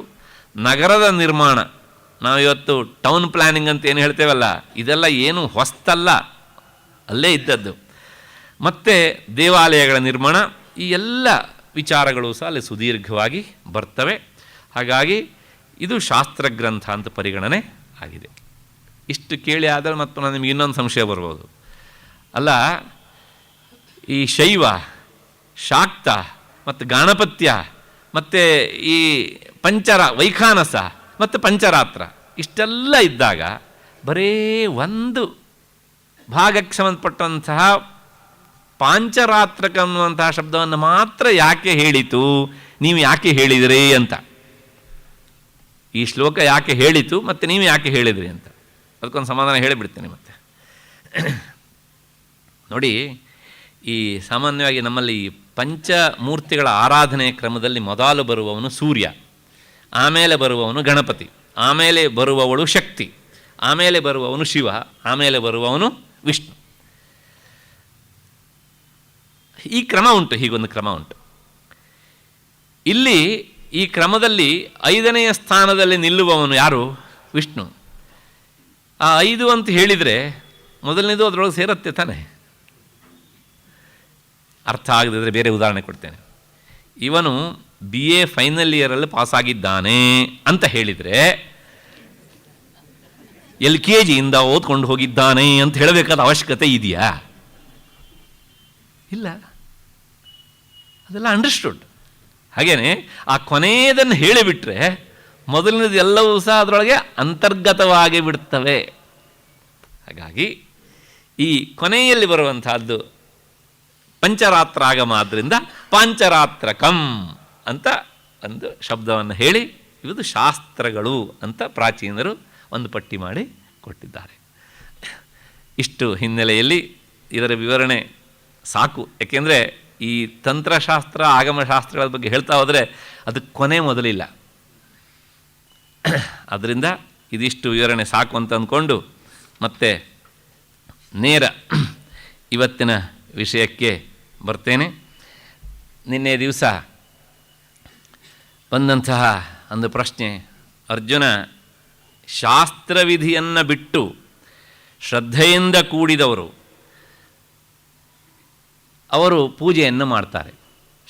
ನಗರದ ನಿರ್ಮಾಣ, ನಾವಿವತ್ತು ಟೌನ್ ಪ್ಲ್ಯಾನಿಂಗ್ ಅಂತ ಏನು ಹೇಳ್ತೇವಲ್ಲ, ಇದೆಲ್ಲ ಏನು ಹೊಸ್ತಲ್ಲ, ಅಲ್ಲೇ ಇದ್ದದ್ದು. ಮತ್ತು ದೇವಾಲಯಗಳ ನಿರ್ಮಾಣ, ಈ ಎಲ್ಲ ವಿಚಾರಗಳು ಸಹ ಅಲ್ಲಿ ಸುದೀರ್ಘವಾಗಿ ಬರ್ತವೆ. ಹಾಗಾಗಿ ಇದು ಶಾಸ್ತ್ರಗ್ರಂಥ ಅಂತ ಪರಿಗಣನೆ ಆಗಿದೆ. ಇಷ್ಟು ಕೇಳಿ ಆದರೆ ಮತ್ತು ನಾನು ನಿಮಗೆ ಇನ್ನೊಂದು ಸಂಶಯ ಬರ್ಬೋದು. ಅಲ್ಲ, ಈ ಶೈವ, ಶಾಕ್ತ ಮತ್ತು ಗಾಣಪತ್ಯ ಮತ್ತು ಈ ವೈಖಾನಸ ಮತ್ತು ಪಂಚರಾತ್ರ ಇಷ್ಟೆಲ್ಲ ಇದ್ದಾಗ ಬರೀ ಒಂದು ಭಾಗಕ್ಕೆ ಸಂಬಂಧಪಟ್ಟಂತಹ ಪಾಂಚರಾತ್ರಕ ಅನ್ನುವಂತಹ ಶಬ್ದವನ್ನು ಮಾತ್ರ ಯಾಕೆ ಹೇಳಿತು, ನೀವು ಯಾಕೆ ಹೇಳಿದಿರಿ ಅಂತ. ಈ ಶ್ಲೋಕ ಯಾಕೆ ಹೇಳಿತು ಮತ್ತು ನೀವು ಯಾಕೆ ಹೇಳಿದ್ರಿ ಅಂತ ಅದಕ್ಕೊಂದು ಸಮಾಧಾನ ಹೇಳಿಬಿಡ್ತೇನೆ. ಮತ್ತೆ ನೋಡಿ, ಈ ಸಾಮಾನ್ಯವಾಗಿ ನಮ್ಮಲ್ಲಿ ಪಂಚಮೂರ್ತಿಗಳ ಆರಾಧನೆಯ ಕ್ರಮದಲ್ಲಿ ಮೊದಲು ಬರುವವನು ಸೂರ್ಯ, ಆಮೇಲೆ ಬರುವವನು ಗಣಪತಿ, ಆಮೇಲೆ ಬರುವವಳು ಶಕ್ತಿ, ಆಮೇಲೆ ಬರುವವನು ಶಿವ, ಆಮೇಲೆ ಬರುವವನು ವಿಷ್ಣು. ಈ ಕ್ರಮ ಉಂಟು, ಹೀಗೊಂದು ಕ್ರಮ ಉಂಟು. ಇಲ್ಲಿ ಈ ಕ್ರಮದಲ್ಲಿ 5ನೆಯ ಸ್ಥಾನದಲ್ಲಿ ನಿಲ್ಲುವವನು ಯಾರು? ವಿಷ್ಣು. ಆ 5 ಅಂತ ಹೇಳಿದರೆ ಮೊದಲನೇದು ಅದರೊಳಗೆ ಸೇರುತ್ತೆ ತಾನೆ. ಅರ್ಥ ಆಗದಿದ್ದರೆ ಬೇರೆ ಉದಾಹರಣೆ ಕೊಡ್ತೇನೆ. ಇವನು BA ಫೈನಲ್ ಇಯರಲ್ಲಿ ಪಾಸಾಗಿದ್ದಾನೆ ಅಂತ ಹೇಳಿದರೆ LKGಯಿಂದ ಓದ್ಕೊಂಡು ಹೋಗಿದ್ದಾನೆ ಅಂತ ಹೇಳಬೇಕಾದ ಅವಶ್ಯಕತೆ ಇದೆಯಾ? ಇಲ್ಲ, ಅದೆಲ್ಲ ಅಂಡರ್ಸ್ಟುಡ್. ಹಾಗೇನೆ ಆ ಕೊನೆಯದನ್ನು ಹೇಳಿಬಿಟ್ರೆ ಮೊದಲನೇದು ಎಲ್ಲವೂ ಸಹ ಅದರೊಳಗೆ ಅಂತರ್ಗತವಾಗಿ ಬಿಡ್ತವೆ. ಹಾಗಾಗಿ ಈ ಕೊನೆಯಲ್ಲಿ ಬರುವಂತಹದ್ದು ಪಂಚರಾತ್ರಾಗಮ ಆದ್ದರಿಂದ ಪಾಂಚರಾತ್ರಕಂ ಅಂತ ಒಂದು ಶಬ್ದವನ್ನು ಹೇಳಿ ಇವುದು ಶಾಸ್ತ್ರಗಳು ಅಂತ ಪ್ರಾಚೀನರು ಒಂದು ಪಟ್ಟಿ ಮಾಡಿ ಕೊಟ್ಟಿದ್ದಾರೆ. ಇಷ್ಟು ಹಿನ್ನೆಲೆಯಲ್ಲಿ ಇದರ ವಿವರಣೆ ಸಾಕು. ಏಕೆಂದರೆ ಈ ತಂತ್ರಶಾಸ್ತ್ರ ಆಗಮಶಾಸ್ತ್ರಗಳ ಬಗ್ಗೆ ಹೇಳ್ತಾ ಹೋದರೆ ಅದಕ್ಕೆ ಕೊನೆ ಮೊದಲಿಲ್ಲ. ಅದರಿಂದ ಇದಿಷ್ಟು ವಿವರಣೆ ಸಾಕು ಅಂತ ಅಂದ್ಕೊಂಡು ಮತ್ತೆ ನೇರ ಇವತ್ತಿನ ವಿಷಯಕ್ಕೆ ಬರ್ತೇನೆ. ನಿನ್ನೆ ದಿವಸ ಬಂದಂತಹ ಒಂದು ಪ್ರಶ್ನೆ, ಅರ್ಜುನ ಶಾಸ್ತ್ರವಿಧಿಯನ್ನು ಬಿಟ್ಟು ಶ್ರದ್ಧೆಯಿಂದ ಕೂಡಿದವರು ಅವರು ಪೂಜೆಯನ್ನು ಮಾಡ್ತಾರೆ.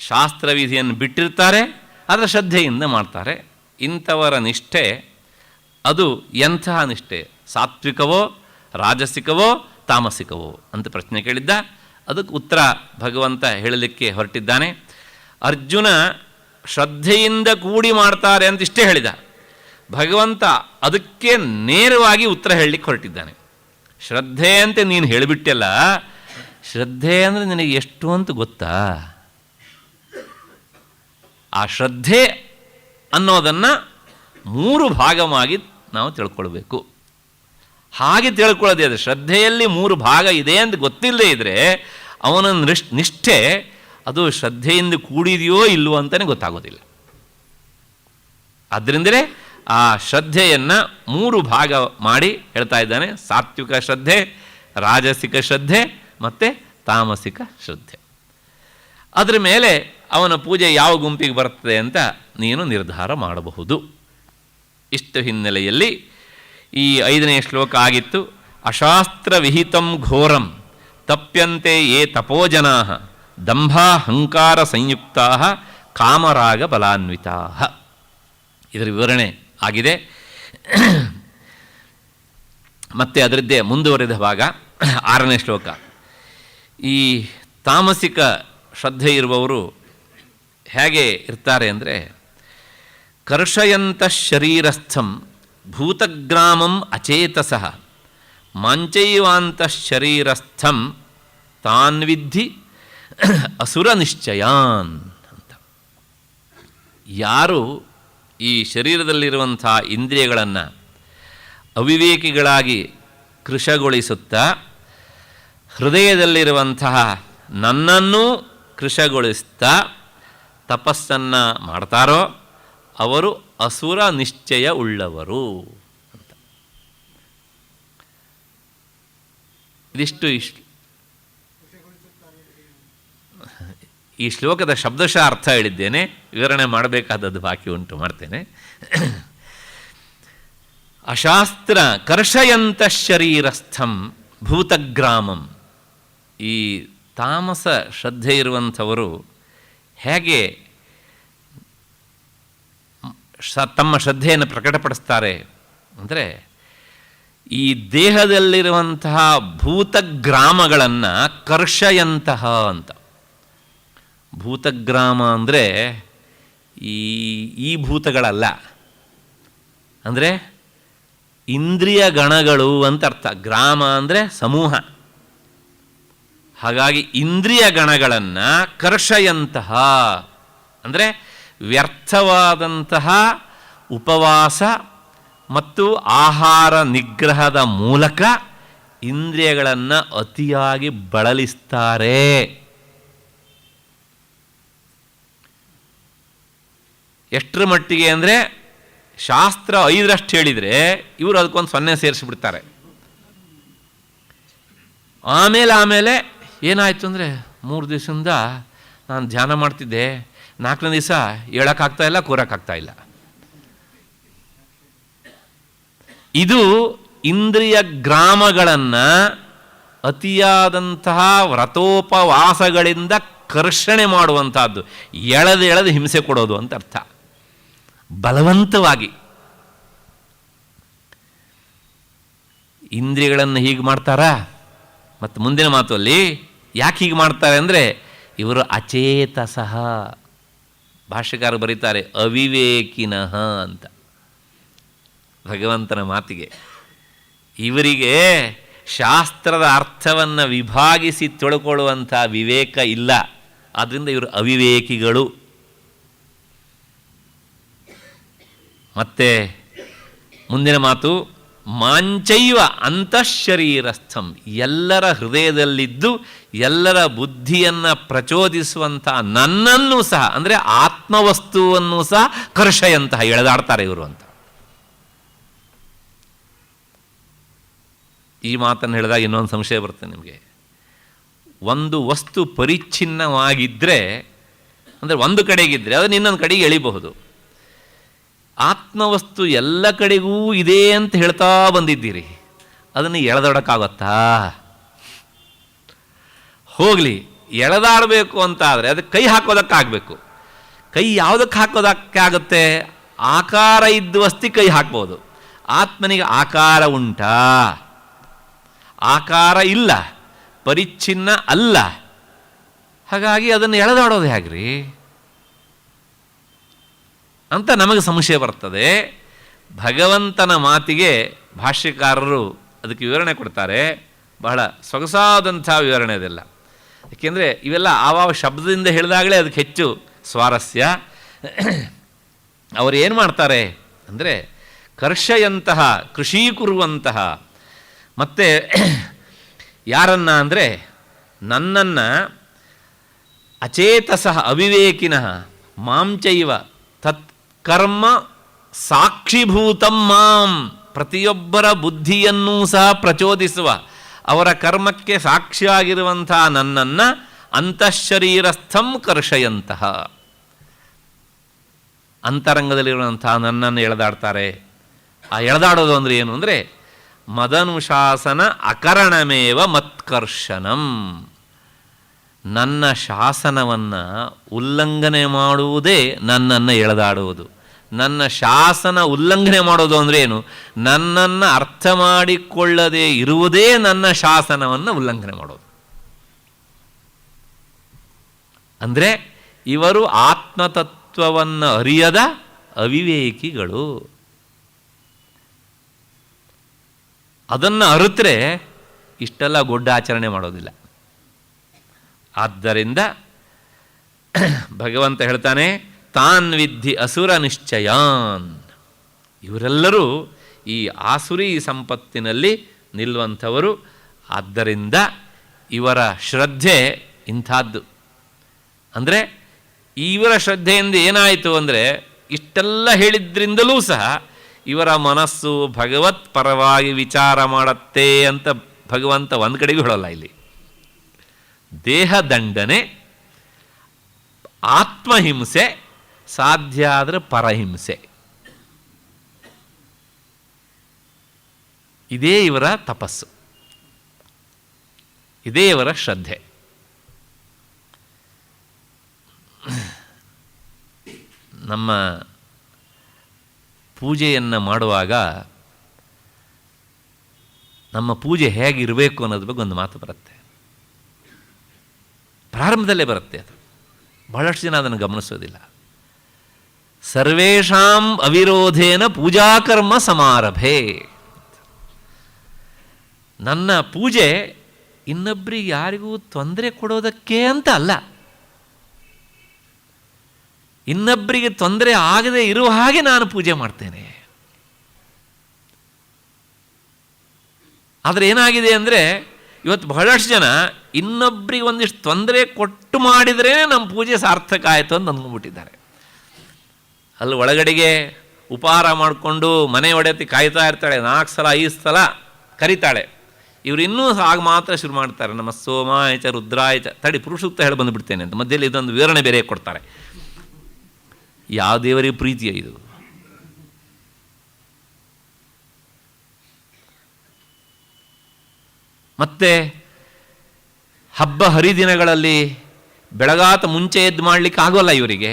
ಶಾಸ್ತ್ರವಿಧಿಯನ್ನು ಬಿಟ್ಟಿರ್ತಾರೆ, ಆದರೆ ಶ್ರದ್ಧೆಯಿಂದ ಮಾಡ್ತಾರೆ. ಇಂಥವರ ನಿಷ್ಠೆ ಅದು ಎಂತಹ ನಿಷ್ಠೆ? ಸಾತ್ವಿಕವೋ, ರಾಜಸಿಕವೋ, ತಾಮಸಿಕವೋ ಅಂತ ಪ್ರಶ್ನೆ ಕೇಳಿದ್ದ. ಅದಕ್ಕೆ ಉತ್ತರ ಭಗವಂತ ಹೇಳಲಿಕ್ಕೆ ಹೊರಟಿದ್ದಾನೆ. ಅರ್ಜುನ ಶ್ರದ್ಧೆಯಿಂದ ಕೂಡಿ ಮಾಡ್ತಾರೆ ಅಂತ ಇಷ್ಟೇ ಹೇಳಿದ. ಭಗವಂತ ಅದಕ್ಕೆ ನೇರವಾಗಿ ಉತ್ತರ ಹೇಳಲಿಕ್ಕೆ ಹೊರಟಿದ್ದಾನೆ. ಶ್ರದ್ಧೆ ಅಂತ ನೀನು ಹೇಳಿಬಿಟ್ಟೆಲ್ಲ, ಶ್ರದ್ಧೆ ಅಂದರೆ ನಿನಗೆ ಎಷ್ಟು ಅಂತ ಗೊತ್ತಾ? ಆ ಶ್ರದ್ಧೆ ಅನ್ನೋದನ್ನು 3 ಭಾಗವಾಗಿ ನಾವು ತಿಳ್ಕೊಳ್ಬೇಕು. ಹಾಗೆ ತಿಳ್ಕೊಳ್ಳೋದೇ ಅದು. ಶ್ರದ್ಧೆಯಲ್ಲಿ 3 ಭಾಗ ಇದೆ ಅಂತ ಗೊತ್ತಿಲ್ಲದೇ ಇದ್ದರೆ ಅವನ ನಿಷ್ಠೆ ಅದು ಶ್ರದ್ಧೆಯಿಂದ ಕೂಡಿದೆಯೋ ಇಲ್ಲವೋ ಅಂತಲೇ ಗೊತ್ತಾಗೋದಿಲ್ಲ. ಆದ್ದರಿಂದಲೇ ಆ ಶ್ರದ್ಧೆಯನ್ನು 3 ಭಾಗ ಮಾಡಿ ಹೇಳ್ತಾ ಇದ್ದಾನೆ. ಸಾತ್ವಿಕ ಶ್ರದ್ಧೆ, ರಾಜಸಿಕ ಶ್ರದ್ಧೆ ಮತ್ತು ತಾಮಸಿಕ ಶ್ರದ್ಧೆ. ಅದರ ಮೇಲೆ ಅವನ ಪೂಜೆ ಯಾವ ಗುಂಪಿಗೆ ಬರ್ತದೆ ಅಂತ ನೀನು ನಿರ್ಧಾರ ಮಾಡಬಹುದು. ಇಷ್ಟು ಹಿನ್ನೆಲೆಯಲ್ಲಿ ಈ 5ನೇ ಶ್ಲೋಕ ಆಗಿತ್ತು. ಅಶಾಸ್ತ್ರವಿಹಿತಂ ಘೋರಂ ತಪ್ಯಂತೆ ಯೇ ತಪೋಜನಾ ದಂಭಾಹಂಕಾರ ಸಂಯುಕ್ತಾ ಕಾಮರಾಗ ಬಲಾನ್ವಿತಾ. ಇದರ ವಿವರಣೆ ಆಗಿದೆ. ಮತ್ತೆ ಅದರದ್ದೇ ಮುಂದುವರೆದ ಭಾಗ 6ನೇ ಶ್ಲೋಕ. ಈ ತಾಮಸಿಕ ಶ್ರದ್ಧೆ ಇರುವವರು ಹೇಗೆ ಇರ್ತಾರೆ ಅಂದರೆ, ಕರ್ಷಯಂತ ಶರೀರಸ್ಥಂ ಭೂತಗ್ರಾಮಂ ಅಚೇತಸಃ ಮಾಂಚೈವಾಂತ ಶರೀರಸ್ಥಂ ತಾನ್ವಿದ್ಧಿ ಅಸುರ ನಿಶ್ಚಯಾನ್ ಅಂತ. ಯಾರು ಈ ಶರೀರದಲ್ಲಿರುವಂಥ ಇಂದ್ರಿಯಗಳನ್ನು ಅವಿವೇಕಿಗಳಾಗಿ ಕೃಶಗೊಳಿಸುತ್ತಾ ಹೃದಯದಲ್ಲಿರುವಂತಹ ನನ್ನನ್ನು ಕೃಶಗೊಳಿಸ್ತಾ ತಪಸ್ಸನ್ನು ಮಾಡ್ತಾರೋ ಅವರು ಅಸುರ ನಿಶ್ಚಯ ಉಳ್ಳವರು ಅಂತ. ಈ ಶ್ಲೋಕದ ಶಬ್ದಶಃ ಅರ್ಥ ಹೇಳಿದ್ದೇನೆ, ವಿವರಣೆ ಮಾಡಬೇಕಾದದ್ದು ಬಾಕಿ ಉಂಟು, ಮಾಡ್ತೇನೆ. ಅಶಾಸ್ತ್ರ ಕರ್ಷಯಂತ ಶರೀರಸ್ಥಂ ಭೂತಗ್ರಾಮಂ. ಈ ತಾಮಸ ಶ್ರದ್ಧೆ ಇರುವಂಥವರು ಹೇಗೆ ತಮ್ಮ ಶ್ರದ್ಧೆಯನ್ನು ಪ್ರಕಟಪಡಿಸ್ತಾರೆ ಅಂದರೆ, ಈ ದೇಹದಲ್ಲಿರುವಂತಹ ಭೂತಗ್ರಾಮಗಳನ್ನು ಕರ್ಷಯಂತಹ ಅಂತ. ಭೂತಗ್ರಾಮ ಅಂದರೆ ಈ ಭೂತಗಳಲ್ಲ, ಅಂದರೆ ಇಂದ್ರಿಯ ಗಣಗಳು ಅಂತ ಅರ್ಥ. ಗ್ರಾಮ ಅಂದರೆ ಸಮೂಹ. ಹಾಗಾಗಿ ಇಂದ್ರಿಯ ಗಣಗಳನ್ನು ಕರ್ಷಯಂತಹ ಅಂದರೆ ವ್ಯರ್ಥವಾದಂತಹ ಉಪವಾಸ ಮತ್ತು ಆಹಾರ ನಿಗ್ರಹದ ಮೂಲಕ ಇಂದ್ರಿಯಗಳನ್ನು ಅತಿಯಾಗಿ ಬಳಲಿಸ್ತಾರೆ. ಎಷ್ಟರ ಮಟ್ಟಿಗೆ ಅಂದರೆ ಶಾಸ್ತ್ರ 5ರಷ್ಟು ಹೇಳಿದರೆ ಇವರು ಅದಕ್ಕೊಂದು 0 ಸೇರಿಸಿಬಿಡ್ತಾರೆ. ಆಮೇಲೆ ಏನಾಯಿತು ಅಂದರೆ 3 ದಿವಸದಿಂದ ನಾನು ಧ್ಯಾನ ಮಾಡ್ತಿದ್ದೆ, 4ನೇ ದಿವಸ ಹೇಳೋಕ್ಕಾಗ್ತಾಯಿಲ್ಲ, ಕೂರೋಕ್ಕಾಗ್ತಾಯಿಲ್ಲ. ಇದು ಇಂದ್ರಿಯ ಗ್ರಾಮಗಳನ್ನು ಅತಿಯಾದಂತಹ ವ್ರತೋಪವಾಸಗಳಿಂದ ಕರ್ಷಣೆ ಮಾಡುವಂತಹದ್ದು, ಎಳೆದು ಹಿಂಸೆ ಕೊಡೋದು ಅಂತ ಅರ್ಥ. ಬಲವಂತವಾಗಿ ಇಂದ್ರಿಯಗಳನ್ನು ಹೀಗೆ ಮಾಡ್ತಾರಾ? ಮತ್ತು ಮುಂದಿನ ಮಾತಲ್ಲಿ ಯಾಕೆ ಹೀಗೆ ಮಾಡ್ತಾರೆ ಅಂದರೆ ಇವರು ಅಚೇತಸಃ. ಭಾಷ್ಯಕಾರ ಬರೀತಾರೆ ಅವಿವೇಕಿನಃ ಅಂತ. ಭಗವಂತನ ಮಾತಿಗೆ ಇವರಿಗೆ ಶಾಸ್ತ್ರದ ಅರ್ಥವನ್ನು ವಿಭಾಗಿಸಿ ತಿಳ್ಕೊಳ್ಳುವಂಥ ವಿವೇಕ ಇಲ್ಲ. ಆದ್ದರಿಂದ ಇವರು ಅವಿವೇಕಿಗಳು. ಮತ್ತೆ ಮುಂದಿನ ಮಾತು ಮಾಂಚೈವ ಅಂತಃಶರೀರಸ್ಥಂ, ಎಲ್ಲರ ಹೃದಯದಲ್ಲಿದ್ದು ಎಲ್ಲರ ಬುದ್ಧಿಯನ್ನು ಪ್ರಚೋದಿಸುವಂಥ ನನ್ನನ್ನು ಸಹ ಅಂದರೆ ಆತ್ಮವಸ್ತುವನ್ನು ಸಹ ಕರ್ಷಯಂತಹ ಎಳೆದಾಡ್ತಾರೆ ಇವರು ಅಂತ. ಈ ಮಾತನ್ನು ಹೇಳಿದಾಗ ಇನ್ನೊಂದು ಸಂಶಯ ಬರುತ್ತೆ ನಿಮಗೆ. ಒಂದು ವಸ್ತು ಪರಿಚ್ಛಿನ್ನವಾಗಿದ್ದರೆ ಅಂದರೆ ಒಂದು ಕಡೆಗಿದ್ದರೆ ಅದನ್ನು ಇನ್ನೊಂದು ಕಡೆಗೆ ಎಳಿಬಹುದು. ಆತ್ಮವಸ್ತು ಎಲ್ಲ ಕಡೆಗೂ ಇದೆ ಅಂತ ಹೇಳ್ತಾ ಬಂದಿದ್ದೀರಿ, ಅದನ್ನು ಎಳೆದಾಡೋಕ್ಕಾಗತ್ತಾ? ಹೋಗಲಿ, ಎಳೆದಾಡಬೇಕು ಅಂತ ಆದರೆ ಅದಕ್ಕೆ ಕೈ ಹಾಕೋದಕ್ಕಾಗಬೇಕು. ಕೈ ಯಾವುದಕ್ಕೆ ಹಾಕೋದಕ್ಕಾಗುತ್ತೆ? ಆಕಾರ ಇದ್ದ ವಸ್ತಿ ಕೈ ಹಾಕ್ಬೋದು. ಆತ್ಮನಿಗೆ ಆಕಾರ ಉಂಟಾ? ಆಕಾರ ಇಲ್ಲ, ಪರಿಚ್ಛಿನ್ನ ಅಲ್ಲ. ಹಾಗಾಗಿ ಅದನ್ನು ಎಳೆದಾಡೋದು ಹೇಗ್ರಿ ಅಂತ ನಮಗೆ ಸಂಶಯ ಬರ್ತದೆ. ಭಗವಂತನ ಮಾತಿಗೆ ಭಾಷ್ಯಕಾರರು ಅದಕ್ಕೆ ವಿವರಣೆ ಕೊಡ್ತಾರೆ. ಬಹಳ ಸೊಗಸಾದಂಥ ವಿವರಣೆ ಅದೆಲ್ಲ. ಏಕೆಂದರೆ ಇವೆಲ್ಲ ಆವಾವ ಶಬ್ದದಿಂದ ಹೇಳಿದಾಗಲೇ ಅದಕ್ಕೆ ಹೆಚ್ಚು ಸ್ವಾರಸ್ಯ. ಅವರು ಏನು ಮಾಡ್ತಾರೆ ಅಂದರೆ ಕರ್ಷಯಂತಹ, ಕೃಷೀಕುರುವಂತಹ, ಮತ್ತು ಯಾರನ್ನ ಅಂದರೆ ನನ್ನನ್ನು ಅಚೇತಸಃ ಅವಿವೇಕಿನಃ ಮಾಂಚೈವ ತತ್ಕರ್ಮ ಸಾಕ್ಷಿಭೂತಂ ಮಾಂ, ಪ್ರತಿಯೊಬ್ಬರ ಬುದ್ಧಿಯನ್ನೂ ಸಹ ಪ್ರಚೋದಿಸುವ, ಅವರ ಕರ್ಮಕ್ಕೆ ಸಾಕ್ಷಿಯಾಗಿರುವಂಥ ನನ್ನನ್ನು ಅಂತಃಶರೀರಸ್ಥಂ ಕರ್ಷಯಂತಹ, ಅಂತರಂಗದಲ್ಲಿರುವಂಥ ನನ್ನನ್ನು ಎಳೆದಾಡ್ತಾರೆ. ಆ ಎಳೆದಾಡೋದು ಅಂದರೆ ಏನು ಅಂದರೆ ಮದನುಶಾಸನ ಅಕರಣಮೇವ ಮತ್ಕರ್ಷಣಂ, ನನ್ನ ಶಾಸನವನ್ನು ಉಲ್ಲಂಘನೆ ಮಾಡುವುದೇ ನನ್ನನ್ನು ಎಳೆದಾಡುವುದು. ನನ್ನ ಶಾಸನ ಉಲ್ಲಂಘನೆ ಮಾಡೋದು ಅಂದರೆ ಏನು? ನನ್ನನ್ನು ಅರ್ಥ ಮಾಡಿಕೊಳ್ಳದೆ ಇರುವುದೇ ನನ್ನ ಶಾಸನವನ್ನು ಉಲ್ಲಂಘನೆ ಮಾಡೋದು. ಅಂದರೆ ಇವರು ಆತ್ಮತತ್ವವನ್ನು ಅರಿಯದ ಅವಿವೇಕಿಗಳು. ಅದನ್ನು ಅರಿತರೆ ಇಷ್ಟೆಲ್ಲ ಗೊಡ್ಡ ಆಚರಣೆ ಮಾಡೋದಿಲ್ಲ. ಆದ್ದರಿಂದ ಭಗವಂತ ಹೇಳ್ತಾನೆ ತಾನ್ ವಿದ್ಧಿ ಅಸುರ ನಿಶ್ಚಯಾನ್. ಇವರೆಲ್ಲರೂ ಈ ಆಸುರಿ ಸಂಪತ್ತಿನಲ್ಲಿ ನಿಲ್ಲುವಂಥವರು. ಆದ್ದರಿಂದ ಇವರ ಶ್ರದ್ಧೆ ಇಂಥದ್ದು. ಅಂದರೆ ಇವರ ಶ್ರದ್ಧೆಯಿಂದ ಏನಾಯಿತು ಅಂದರೆ ಇಷ್ಟೆಲ್ಲ ಹೇಳಿದ್ರಿಂದಲೂ ಸಹ ಇವರ ಮನಸ್ಸು ಭಗವತ್ ಪರವಾಗಿ ವಿಚಾರ ಮಾಡುತ್ತೆ ಅಂತ ಭಗವಂತ ಒಂದು ಕಡೆಗೂ ಹೇಳೋಲ್ಲ. ಇಲ್ಲಿ ದೇಹದಂಡನೆ, ಆತ್ಮಹಿಂಸೆ, ಸಾಧ್ಯ ಆದರೆ ಪರಹಿಂಸೆ, ಇದೇ ಇವರ ತಪಸ್ಸು, ಇದೇ ಇವರ ಶ್ರದ್ಧೆ. ನಮ್ಮ ಪೂಜೆಯನ್ನು ಮಾಡುವಾಗ ನಮ್ಮ ಪೂಜೆ ಹೇಗಿರಬೇಕು ಅನ್ನೋದ್ರ ಬಗ್ಗೆ ಒಂದು ಮಾತು ಬರುತ್ತೆ. ಪ್ರಾರಂಭದಲ್ಲೇ ಬರುತ್ತೆ ಅದು. ಬಹಳಷ್ಟು ಜನ ಅದನ್ನು ಗಮನಿಸೋದಿಲ್ಲ. ಸರ್ವೇಷಾಂ ಅವಿರೋಧೇನ ಪೂಜಾಕರ್ಮ ಸಮಾರಭೆ. ನನ್ನ ಪೂಜೆ ಇನ್ನೊಬ್ಬರಿಗೆ ಯಾರಿಗೂ ತೊಂದರೆ ಕೊಡೋದಕ್ಕೆ ಅಂತ ಅಲ್ಲ. ಇನ್ನೊಬ್ಬರಿಗೆ ತೊಂದರೆ ಆಗದೆ ಇರುವ ಹಾಗೆ ನಾನು ಪೂಜೆ ಮಾಡ್ತೇನೆ. ಆದರೆ ಏನಾಗಿದೆ ಅಂದರೆ ಇವತ್ತು ಬಹಳಷ್ಟು ಜನ ಇನ್ನೊಬ್ಬರಿಗೆ ಒಂದಿಷ್ಟು ತೊಂದರೆ ಕೊಟ್ಟು ಮಾಡಿದ್ರೇ ನಮ್ಮ ಪೂಜೆ ಸಾರ್ಥಕ ಆಯಿತು ಅಂತ ಅಂದ್ಕೊಂಡ್ಬಿಟ್ಟಿದ್ದಾರೆ. ಅಲ್ಲಿ ಒಳಗಡೆಗೆ ಉಪಹಾರ ಮಾಡಿಕೊಂಡು ಮನೆ ಒಡೆತಿ ಕಾಯ್ತಾ ಇರ್ತಾಳೆ, 4 ಸಲ 5 ಸಲ ಕರಿತಾಳೆ. ಇವರು ಇನ್ನೂ ಆಗ ಮಾತ್ರ ಶುರು ಮಾಡ್ತಾರೆ, ನಮ್ಮ ಸೋಮಾಯಚ ರುದ್ರಾಯಚ ತಡಿ ಪುರುಷೂಕ್ತ ಹೇಳಿ ಬಂದುಬಿಡ್ತೇನೆ ಅಂತ ಮಧ್ಯದಲ್ಲಿ ಇದೊಂದು ವಿವರಣೆ ಬೇರೆ ಕೊಡ್ತಾರೆ. ಯಾವ ದೇವರಿಗೆ ಪ್ರೀತಿಯ ಇದು? ಮತ್ತು ಹಬ್ಬ ಹರಿದಿನಗಳಲ್ಲಿ ಬೆಳಗಾತ ಮುಂಚೆ ಎದ್ದು ಮಾಡಲಿಕ್ಕೆ ಆಗೋಲ್ಲ ಇವರಿಗೆ.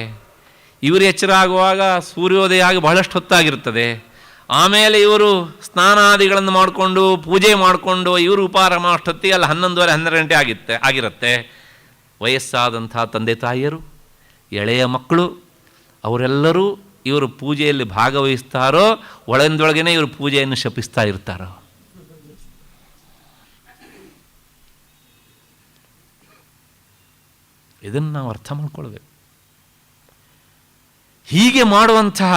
ಇವರು ಎಚ್ಚರ ಆಗುವಾಗ ಸೂರ್ಯೋದಯ ಆಗಿ ಬಹಳಷ್ಟು ಹೊತ್ತಾಗಿರ್ತದೆ. ಆಮೇಲೆ ಇವರು ಸ್ನಾನಾದಿಗಳನ್ನು ಮಾಡಿಕೊಂಡು ಪೂಜೆ ಮಾಡಿಕೊಂಡು ಇವರು ಉಪಹಾರ ಮಾಡೋಷ್ಟೊತ್ತಿಗೆ ಅಲ್ಲಿ 11:30 12 ಗಂಟೆ ಆಗಿರುತ್ತೆ. ವಯಸ್ಸಾದಂಥ ತಂದೆ ತಾಯಿಯರು, ಎಳೆಯ ಮಕ್ಕಳು ಅವರೆಲ್ಲರೂ ಇವರು ಪೂಜೆಯಲ್ಲಿ ಭಾಗವಹಿಸ್ತಾರೋ ಒಳಗಿನೊಳಗೇ ಇವರು ಪೂಜೆಯನ್ನು ಶಪಿಸ್ತಾ ಇರ್ತಾರೋ. ಇದನ್ನು ನಾವು ಅರ್ಥ ಮಾಡ್ಕೊಳ್ಬೇಕು. ಹೀಗೆ ಮಾಡುವಂತಹ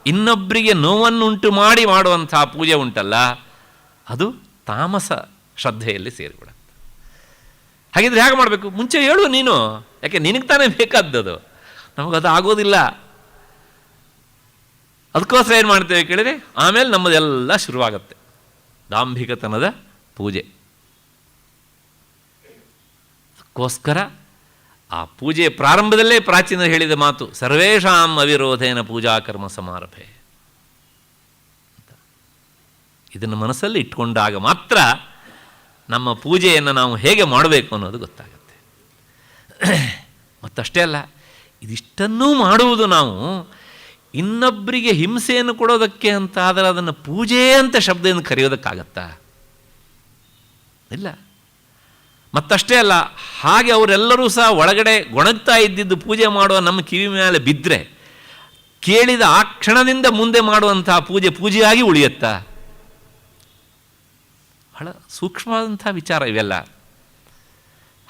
ಇನ್ನೊಬ್ಬರಿಗೆ ನೋವನ್ನುಂಟು ಮಾಡಿ ಮಾಡುವಂತಹ ಪೂಜೆ ಉಂಟಲ್ಲ, ಅದು ತಾಮಸ ಶ್ರದ್ಧೆಯಲ್ಲಿ ಸೇರಿಬಿಡುತ್ತೆ. ಹಾಗಿದ್ರೆ ಹೇಗೆ ಮಾಡಬೇಕು? ಮುಂಚೆ ಹೇಳು ನೀನು, ಯಾಕೆ ನಿನಗೆ ತಾನೇ ಬೇಕಾದದ್ದು, ನಮಗದು ಆಗೋದಿಲ್ಲ. ಅದಕ್ಕೋಸ್ಕರ ಏನು ಮಾಡ್ತೇವೆ ಕೇಳಿದ್ರೆ ಆಮೇಲೆ ನಮ್ಮದೆಲ್ಲ ಶುರುವಾಗತ್ತೆ ದಾಂಭಿಕತನದ ಪೂಜೆ. ಅದಕ್ಕೋಸ್ಕರ ಆ ಪೂಜೆ ಪ್ರಾರಂಭದಲ್ಲೇ ಪ್ರಾಚೀನ ಹೇಳಿದ ಮಾತು, ಸರ್ವೇಷಾಂ ಅವಿರೋಧೇನ ಪೂಜಾ ಕರ್ಮ ಸಮಾರಭೆ. ಇದನ್ನು ಮನಸ್ಸಲ್ಲಿ ಇಟ್ಕೊಂಡಾಗ ಮಾತ್ರ ನಮ್ಮ ಪೂಜೆಯನ್ನು ನಾವು ಹೇಗೆ ಮಾಡಬೇಕು ಅನ್ನೋದು ಗೊತ್ತಾಗುತ್ತೆ. ಮತ್ತಷ್ಟೇ ಅಲ್ಲ, ಇದಿಷ್ಟನ್ನೂ ಮಾಡುವುದು ನಾವು ಇನ್ನೊಬ್ಬರಿಗೆ ಹಿಂಸೆಯನ್ನು ಕೊಡೋದಕ್ಕೆ ಅಂತ ಆದರೆ ಅದನ್ನು ಪೂಜೆ ಅಂತ ಶಬ್ದದಿಂದ ಕರೆಯೋದಕ್ಕಾಗತ್ತಾ? ಇಲ್ಲ. ಮತ್ತಷ್ಟೇ ಅಲ್ಲ, ಹಾಗೆ ಅವರೆಲ್ಲರೂ ಸಹ ಒಳಗಡೆ ಗೊಣಗ್ತಾ ಇದ್ದಿದ್ದು ಪೂಜೆ ಮಾಡುವ ನಮ್ಮ ಕಿವಿ ಮೇಲೆ ಬಿದ್ದರೆ ಕೇಳಿದ ಆ ಕ್ಷಣದಿಂದ ಮುಂದೆ ಮಾಡುವಂತಹ ಪೂಜೆ ಪೂಜೆಯಾಗಿ ಉಳಿಯುತ್ತಾ? ಬಹಳ ಸೂಕ್ಷ್ಮವಾದಂಥ ವಿಚಾರ ಇವೆಲ್ಲ.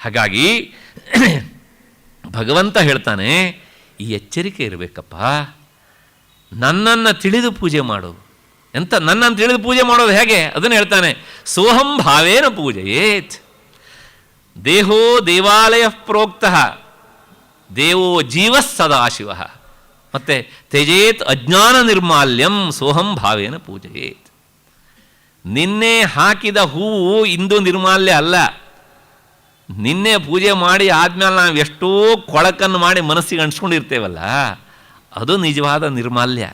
ಹಾಗಾಗಿ ಭಗವಂತ ಹೇಳ್ತಾನೆ, ಈ ಎಚ್ಚರಿಕೆ ಇರಬೇಕಪ್ಪ, ನನ್ನನ್ನು ತಿಳಿದು ಪೂಜೆ ಮಾಡು. ಎಂತ ನನ್ನನ್ನು ತಿಳಿದು ಪೂಜೆ ಮಾಡೋದು ಹೇಗೆ ಅದನ್ನು ಹೇಳ್ತಾನೆ. ಸೋಹಂ ಭಾವೇನ ಪೂಜೆಯೇತ್, ದೇಹೋ ದೇವಾಲಯ ಪ್ರೋಕ್ತ ದೇವೋ ಜೀವ ಸದಾಶಿವ, ಮತ್ತು ತ್ಯಜೇತ್ ಅಜ್ಞಾನ ನಿರ್ಮಾಲ್ಯಂ ಸೋಹಂ ಭಾವೇನ ಪೂಜೆಯೇತ್. ನಿನ್ನೆ ಹಾಕಿದ ಹೂವು ಇಂದು ನಿರ್ಮಾಲ್ಯ ಅಲ್ಲ. ನಿನ್ನೆ ಪೂಜೆ ಮಾಡಿ ಆದಮೇಲೆ ನಾವು ಎಷ್ಟೋ ಕೊಳಕನ್ನು ಮಾಡಿ ಮನಸ್ಸಿಗೆ ಅಂಟಿಸ್ಕೊಂಡಿರ್ತೇವಲ್ಲ, ಅದು ನಿಜವಾದ ನಿರ್ಮಾಲ್ಯ.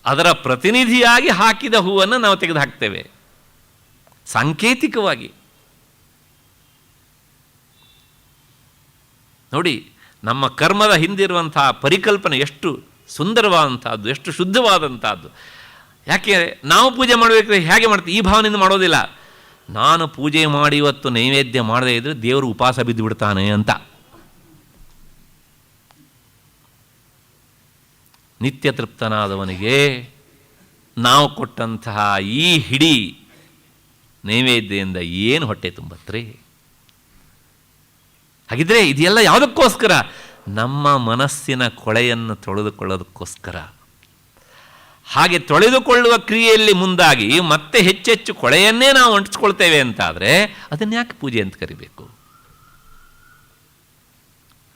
ಅದರ ಪ್ರತಿನಿಧಿಯಾಗಿ ಹಾಕಿದ ಹೂವನ್ನು ನಾವು ತೆಗೆದು ಹಾಕ್ತೇವೆ ಸಾಂಕೇತಿಕವಾಗಿ. ನೋಡಿ, ನಮ್ಮ ಕರ್ಮದ ಹಿಂದಿರುವಂತಹ ಪರಿಕಲ್ಪನೆ ಎಷ್ಟು ಸುಂದರವಾದಂಥದ್ದು, ಎಷ್ಟು ಶುದ್ಧವಾದಂಥದ್ದು. ಯಾಕೆ ನಾವು ಪೂಜೆ ಮಾಡಬೇಕಾದ್ರೆ ಹೇಗೆ ಮಾಡ್ತೀವಿ? ಈ ಭಾವನೆಯಿಂದ ಮಾಡೋದಿಲ್ಲ. ನಾನು ಪೂಜೆ ಮಾಡಿ ಇವತ್ತು ನೈವೇದ್ಯ ಮಾಡದೇ ಇದ್ದರೆ ದೇವರು ಉಪವಾಸ ಬಿದ್ದು ಬಿಡ್ತಾನೆ ಅಂತ. ನಿತ್ಯ ತೃಪ್ತನಾದವನಿಗೆ ನಾವು ಕೊಟ್ಟಂತಹ ಈ ಹಿಡಿ ನೈವೇದ್ಯದಿಂದ ಏನು ಹೊಟ್ಟೆ ತುಂಬತ್ರಿ? ಹಾಗಿದ್ರೆ ಇದೆಲ್ಲ ಯಾವುದಕ್ಕೋಸ್ಕರ? ನಮ್ಮ ಮನಸ್ಸಿನ ಕೊಳೆಯನ್ನು ತೊಳೆದುಕೊಳ್ಳೋದಕ್ಕೋಸ್ಕರ. ಹಾಗೆ ತೊಳೆದುಕೊಳ್ಳುವ ಕ್ರಿಯೆಯಲ್ಲಿ ಮುಂದಾಗಿ ಮತ್ತೆ ಹೆಚ್ಚೆಚ್ಚು ಕೊಳೆಯನ್ನೇ ನಾವು ಅಂಟಿಸ್ಕೊಳ್ತೇವೆ ಅಂತಾದರೆ ಅದನ್ನು ಯಾಕೆ ಪೂಜೆ ಅಂತ ಕರಿಬೇಕು?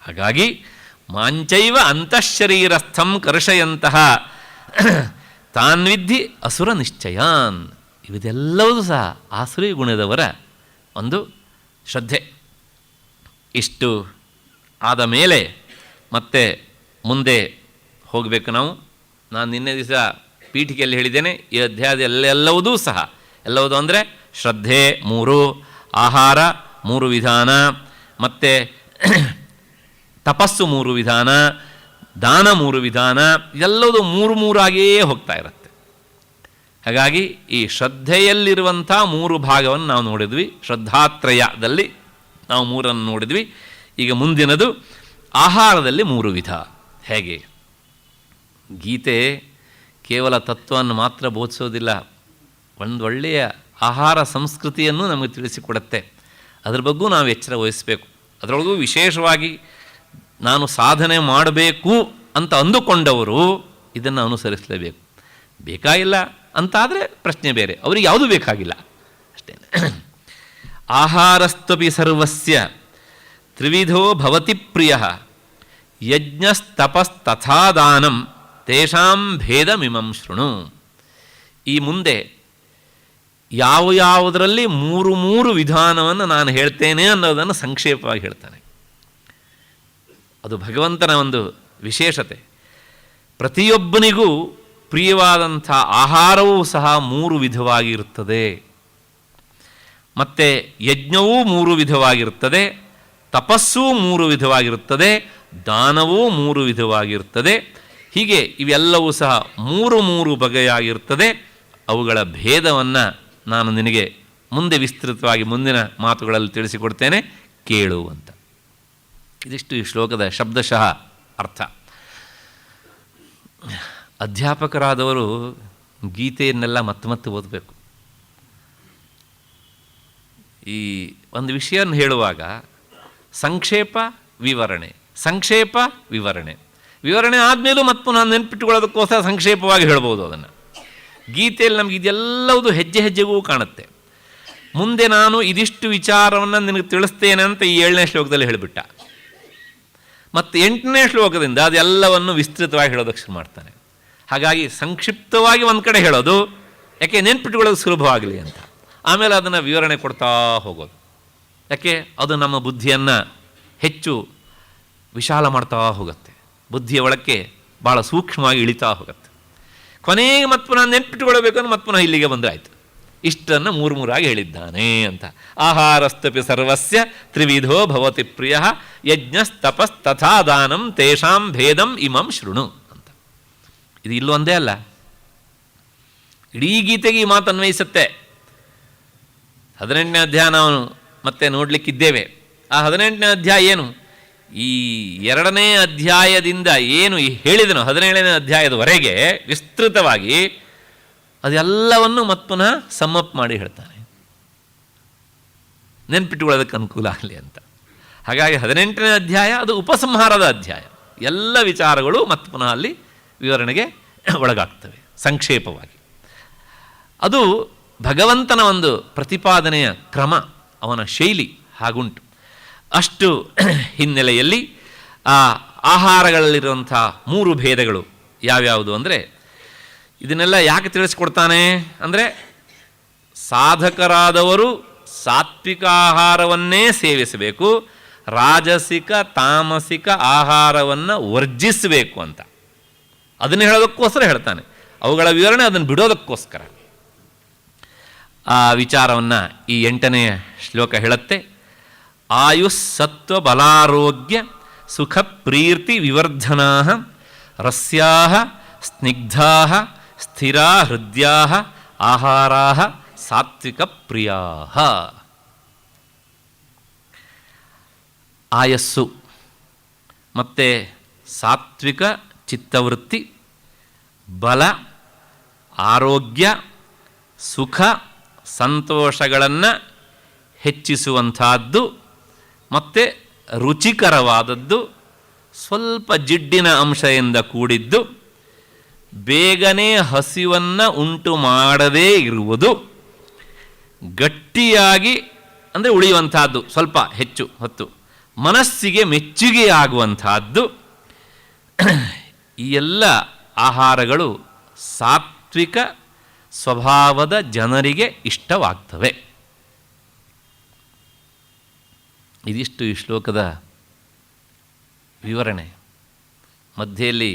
ಹಾಗಾಗಿ ಮಾಂಚೈವ ಅಂತಃಶರೀರಸ್ಥಂ ಕರ್ಷಯಂತಹ ತಾನ್ವಿದ್ಧಿ ಅಸುರ ನಿಶ್ಚಯಾನ್. ಇವೆಲ್ಲವೂ ಸಹ ಆಸುರಿ ಗುಣದವರ ಒಂದು ಶ್ರದ್ಧೆ. ಇಷ್ಟು ಆದ ಮೇಲೆ ಮತ್ತೆ ಮುಂದೆ ಹೋಗಬೇಕು ನಾವು. ನಾನು ನಿನ್ನೆ ದಿವಸ ಪೀಠಿಕೆಯಲ್ಲಿ ಹೇಳಿದ್ದೇನೆ, ಈ ಅಧ್ಯಾಯದಲ್ಲೆಲ್ಲವುದೂ ಸಹ, ಎಲ್ಲವುದು ಅಂದರೆ ಶ್ರದ್ಧೆ 3, ಆಹಾರ 3 ವಿಧಾನ, ಮತ್ತು ತಪಸ್ಸು 3 ವಿಧಾನ, ದಾನ 3 ವಿಧಾನ, ಎಲ್ಲವುದು 3 ಆಗಿಯೇ ಹೋಗ್ತಾ ಇರುತ್ತೆ. ಹಾಗಾಗಿ ಈ ಶ್ರದ್ಧೆಯಲ್ಲಿರುವಂಥ 3 ಭಾಗವನ್ನು ನಾವು ನೋಡಿದ್ವಿ. ಶ್ರದ್ಧಾತ್ರಯದಲ್ಲಿ ನಾವು 3 ನೋಡಿದ್ವಿ. ಈಗ ಮುಂದಿನದು ಆಹಾರದಲ್ಲಿ 3 ವಿಧ. ಹೇಗೆ? ಗೀತೆ ಕೇವಲ ತತ್ವವನ್ನು ಮಾತ್ರ ಬೋಧಿಸೋದಿಲ್ಲ, ಒಂದು ಒಳ್ಳೆಯ ಆಹಾರ ಸಂಸ್ಕೃತಿಯನ್ನು ನಮಗೆ ತಿಳಿಸಿಕೊಡುತ್ತೆ. ಅದ್ರ ಬಗ್ಗೂ ನಾವು ಎಚ್ಚರ ವಹಿಸಬೇಕು. ಅದರೊಳಗೂ ವಿಶೇಷವಾಗಿ ನಾನು ಸಾಧನೆ ಮಾಡಬೇಕು ಅಂತ ಅಂದುಕೊಂಡವರು ಇದನ್ನು ಅನುಸರಿಸಲೇಬೇಕು. ಬೇಕಾಗಿಲ್ಲ ಅಂತಾದರೆ ಪ್ರಶ್ನೆ ಬೇರೆ, ಅವರಿಗೆ ಯಾವುದೂ ಬೇಕಾಗಿಲ್ಲ ಅಷ್ಟೇ. ಆಹಾರಸ್ತ್ವಪಿ ಸರ್ವಸ್ಯ ತ್ರಿವಿಧೋ ಭವತಿ ಪ್ರಿಯ ಯಜ್ಞಸ್ತಪಸ್ತಥಾ ದಾನಂ ತೇಷಾಂ ಭೇದಮಿಮಂ ಶೃಣು. ಈ ಮುಂದೆ ಯಾವುದರಲ್ಲಿ ಮೂರು ವಿಧಾನವನ್ನು ನಾನು ಹೇಳ್ತೇನೆ ಅನ್ನೋದನ್ನು ಸಂಕ್ಷೇಪವಾಗಿ ಹೇಳ್ತಾನೆ. ಅದು ಭಗವಂತನ ಒಂದು ವಿಶೇಷತೆ. ಪ್ರತಿಯೊಬ್ಬನಿಗೂ ಪ್ರಿಯವಾದಂಥ ಆಹಾರವೂ ಸಹ 3 ವಿಧವಾಗಿರುತ್ತದೆ. ಮತ್ತು ಯಜ್ಞವೂ 3 ವಿಧವಾಗಿರುತ್ತದೆ, ತಪಸ್ಸೂ 3 ವಿಧವಾಗಿರುತ್ತದೆ, ದಾನವೂ 3 ವಿಧವಾಗಿರುತ್ತದೆ. ಹೀಗೆ ಇವೆಲ್ಲವೂ ಸಹ 3 ಬಗೆಯಾಗಿರುತ್ತದೆ. ಅವುಗಳ ಭೇದವನ್ನು ನಾನು ನಿನಗೆ ಮುಂದೆ ವಿಸ್ತೃತವಾಗಿ ಮುಂದಿನ ಮಾತುಗಳಲ್ಲಿ ತಿಳಿಸಿಕೊಡ್ತೇನೆ, ಕೇಳು ಅಂತ. ಇದಿಷ್ಟು ಈ ಶ್ಲೋಕದ ಶಬ್ದಶಃ ಅರ್ಥ. ಅಧ್ಯಾಪಕರಾದವರು ಗೀತೆಯನ್ನೆಲ್ಲ ಮತ್ತೆ ಓದಬೇಕು. ಈ ಒಂದು ವಿಷಯವನ್ನು ಹೇಳುವಾಗ ಸಂಕ್ಷೇಪ ವಿವರಣೆ, ಸಂಕ್ಷೇಪ ವಿವರಣೆ, ವಿವರಣೆ ಆದಮೇಲೂ ಮತ್ತು ನಾನು ನೆನಪಿಟ್ಟುಕೊಳ್ಳೋದಕ್ಕೋಸ್ಕರ ಸಂಕ್ಷೇಪವಾಗಿ ಹೇಳ್ಬೋದು ಅದನ್ನು. ಗೀತೆಯಲ್ಲಿ ನಮಗೆ ಇದೆಲ್ಲವುದು ಹೆಜ್ಜೆ ಹೆಜ್ಜೆಗೂ ಕಾಣುತ್ತೆ. ಮುಂದೆ ನಾನು ಇದಿಷ್ಟು ವಿಚಾರವನ್ನು ನಿನಗೆ ತಿಳಿಸ್ತೇನೆ ಅಂತ ಈ 7ನೇ ಶ್ಲೋಕದಲ್ಲಿ ಹೇಳಿಬಿಟ್ಟ. ಮತ್ತು 8ನೇ ಶ್ಲೋಕದಿಂದ ಅದೆಲ್ಲವನ್ನು ವಿಸ್ತೃತವಾಗಿ ಹೇಳೋದಕ್ಕೆ ಶುರು ಮಾಡ್ತಾನೆ. ಹಾಗಾಗಿ ಸಂಕ್ಷಿಪ್ತವಾಗಿ ಒಂದು ಕಡೆ ಹೇಳೋದು, ಯಾಕೆ ನೆನ್ಪಿಟ್ಟುಕೊಳ್ಳೋದು ಸುಲಭವಾಗಲಿ ಅಂತ. ಆಮೇಲೆ ಅದನ್ನು ವಿವರಣೆ ಕೊಡ್ತಾ ಹೋಗೋದು, ಯಾಕೆ ಅದು ನಮ್ಮ ಬುದ್ಧಿಯನ್ನು ಹೆಚ್ಚು ವಿಶಾಲ ಮಾಡ್ತಾ ಹೋಗುತ್ತೆ, ಬುದ್ಧಿಯ ಒಳಕ್ಕೆ ಭಾಳ ಸೂಕ್ಷ್ಮವಾಗಿ ಇಳಿತಾ ಹೋಗುತ್ತೆ. ಕೊನೆಗೆ ಮತ್ತೆ ಪುನಃ ನೆನ್ಪಿಟ್ಟುಕೊಳ್ಬೇಕಂದ್ರೆ ಮತ್ತೆ ಪುನಃ ಇಲ್ಲಿಗೆ ಬಂದರೆ ಆಯಿತು. ಇಷ್ಟನ್ನು 3 ಹೇಳಿದ್ದಾನೆ ಅಂತ. ಆಹಾರಸ್ತಪಿ ಸರ್ವಸ್ಯ ತ್ರಿವಿಧೋ ಭವತಿ ಪ್ರಿಯ ಯಜ್ಞಸ್ತಪಸ್ತಥಾ ದಾನಂ ತೇಷಾಂ ಭೇದಂ ಇಮಂ ಶೃಣು ಅಂತ. ಇದು ಇಲ್ಲೂ ಒಂದೇ ಅಲ್ಲ, ಇಡೀ ಗೀತೆಗೆ ಈ ಮಾತು ಅನ್ವಯಿಸುತ್ತೆ. 18ನೇ ಅಧ್ಯಾಯ ನಾವು ಮತ್ತೆ ನೋಡಲಿಕ್ಕಿದ್ದೇವೆ. ಆ 18ನೇ ಅಧ್ಯಾಯ ಏನು? ಈ 2ನೇ ಅಧ್ಯಾಯದಿಂದ ಏನು ಹೇಳಿದನು 17ನೇ ಅಧ್ಯಾಯದವರೆಗೆ ವಿಸ್ತೃತವಾಗಿ ಅದೆಲ್ಲವನ್ನು ಮತ್ತೆ ಪುನಃ ಸಮ್ಮಪ್ ಮಾಡಿ ಹೇಳ್ತಾನೆ, ನೆನ್ಪಿಟ್ಟುಕೊಳ್ಳೋದಕ್ಕೆ ಅನುಕೂಲ ಆಗಲಿ ಅಂತ. ಹಾಗಾಗಿ 18ನೇ ಅಧ್ಯಾಯ ಅದು ಉಪಸಂಹಾರದ ಅಧ್ಯಾಯ. ಎಲ್ಲ ವಿಚಾರಗಳು ಮತ್ತೆ ಪುನಃ ಅಲ್ಲಿ ವಿವರಣೆಗೆ ಒಳಗಾಗ್ತವೆ ಸಂಕ್ಷೇಪವಾಗಿ. ಅದು ಭಗವಂತನ ಒಂದು ಪ್ರತಿಪಾದನೆಯ ಕ್ರಮ, ಅವನ ಶೈಲಿ ಹಾಗುಂಟು. ಅಷ್ಟು ಹಿನ್ನೆಲೆಯಲ್ಲಿ ಆ ಆಹಾರಗಳಲ್ಲಿರುವಂಥ 3 ಭೇದಗಳು ಯಾವ್ಯಾವುದು ಅಂದರೆ, ಇದನ್ನೆಲ್ಲ ಯಾಕೆ ತಿಳಿಸ್ಕೊಡ್ತಾನೆ ಅಂದರೆ, ಸಾಧಕರಾದವರು ಸಾತ್ವಿಕ ಆಹಾರವನ್ನೇ ಸೇವಿಸಬೇಕು, ರಾಜಸಿಕ ತಾಮಸಿಕ ಆಹಾರವನ್ನು ವರ್ಜಿಸಬೇಕು ಅಂತ. ಅದನ್ನು ಹೇಳೋದಕ್ಕೋಸ್ಕರ ಹೇಳ್ತಾನೆ. ಅವುಗಳ ವಿವರಣೆ ಅದನ್ನು ಬಿಡೋದಕ್ಕೋಸ್ಕರ. ಆ ವಿಚಾರವನ್ನು ಈ 8ನೇ ಶ್ಲೋಕ ಹೇಳುತ್ತೆ. ಆಯುಸ್ಸತ್ವ ಬಲಾರೋಗ್ಯ ಸುಖ ಪ್ರೀತಿ ವಿವರ್ಧನಾ ರಸ್ಯಾ ಸ್ನಿಗ್ಧಾ ಸ್ಥಿರಾ ಹೃದಯಾ ಆಹಾರಾ ಸಾತ್ವಿಕ ಪ್ರಿಯಾ. ಆಯಸ್ಸು ಮತ್ತು ಸಾತ್ವಿಕ ಚಿತ್ತವೃತ್ತಿ, ಬಲ, ಆರೋಗ್ಯ, ಸುಖ, ಸಂತೋಷಗಳನ್ನು ಹೆಚ್ಚಿಸುವಂಥದ್ದು ಮತ್ತು ರುಚಿಕರವಾದದ್ದು, ಸ್ವಲ್ಪ ಜಿಡ್ಡಿನ ಅಂಶದಿಂದ ಕೂಡಿದ್ದು, ಬೇಗನೆ ಹಸಿವನ್ನು ಉಂಟು ಮಾಡದೇ ಇರುವುದು, ಗಟ್ಟಿಯಾಗಿ ಅಂದರೆ ಉಳಿಯುವಂತಹದ್ದು, ಸ್ವಲ್ಪ ಹೆಚ್ಚು ಹೊತ್ತು ಮನಸ್ಸಿಗೆ ಮೆಚ್ಚುಗೆಯಾಗುವಂತಹದ್ದು. ಈ ಎಲ್ಲ ಆಹಾರಗಳು ಸಾತ್ವಿಕ ಸ್ವಭಾವದ ಜನರಿಗೆ ಇಷ್ಟವಾಗ್ತವೆ. ಇದಿಷ್ಟು ಈ ಶ್ಲೋಕದ ವಿವರಣೆ. ಮಧ್ಯೆಯಲ್ಲಿ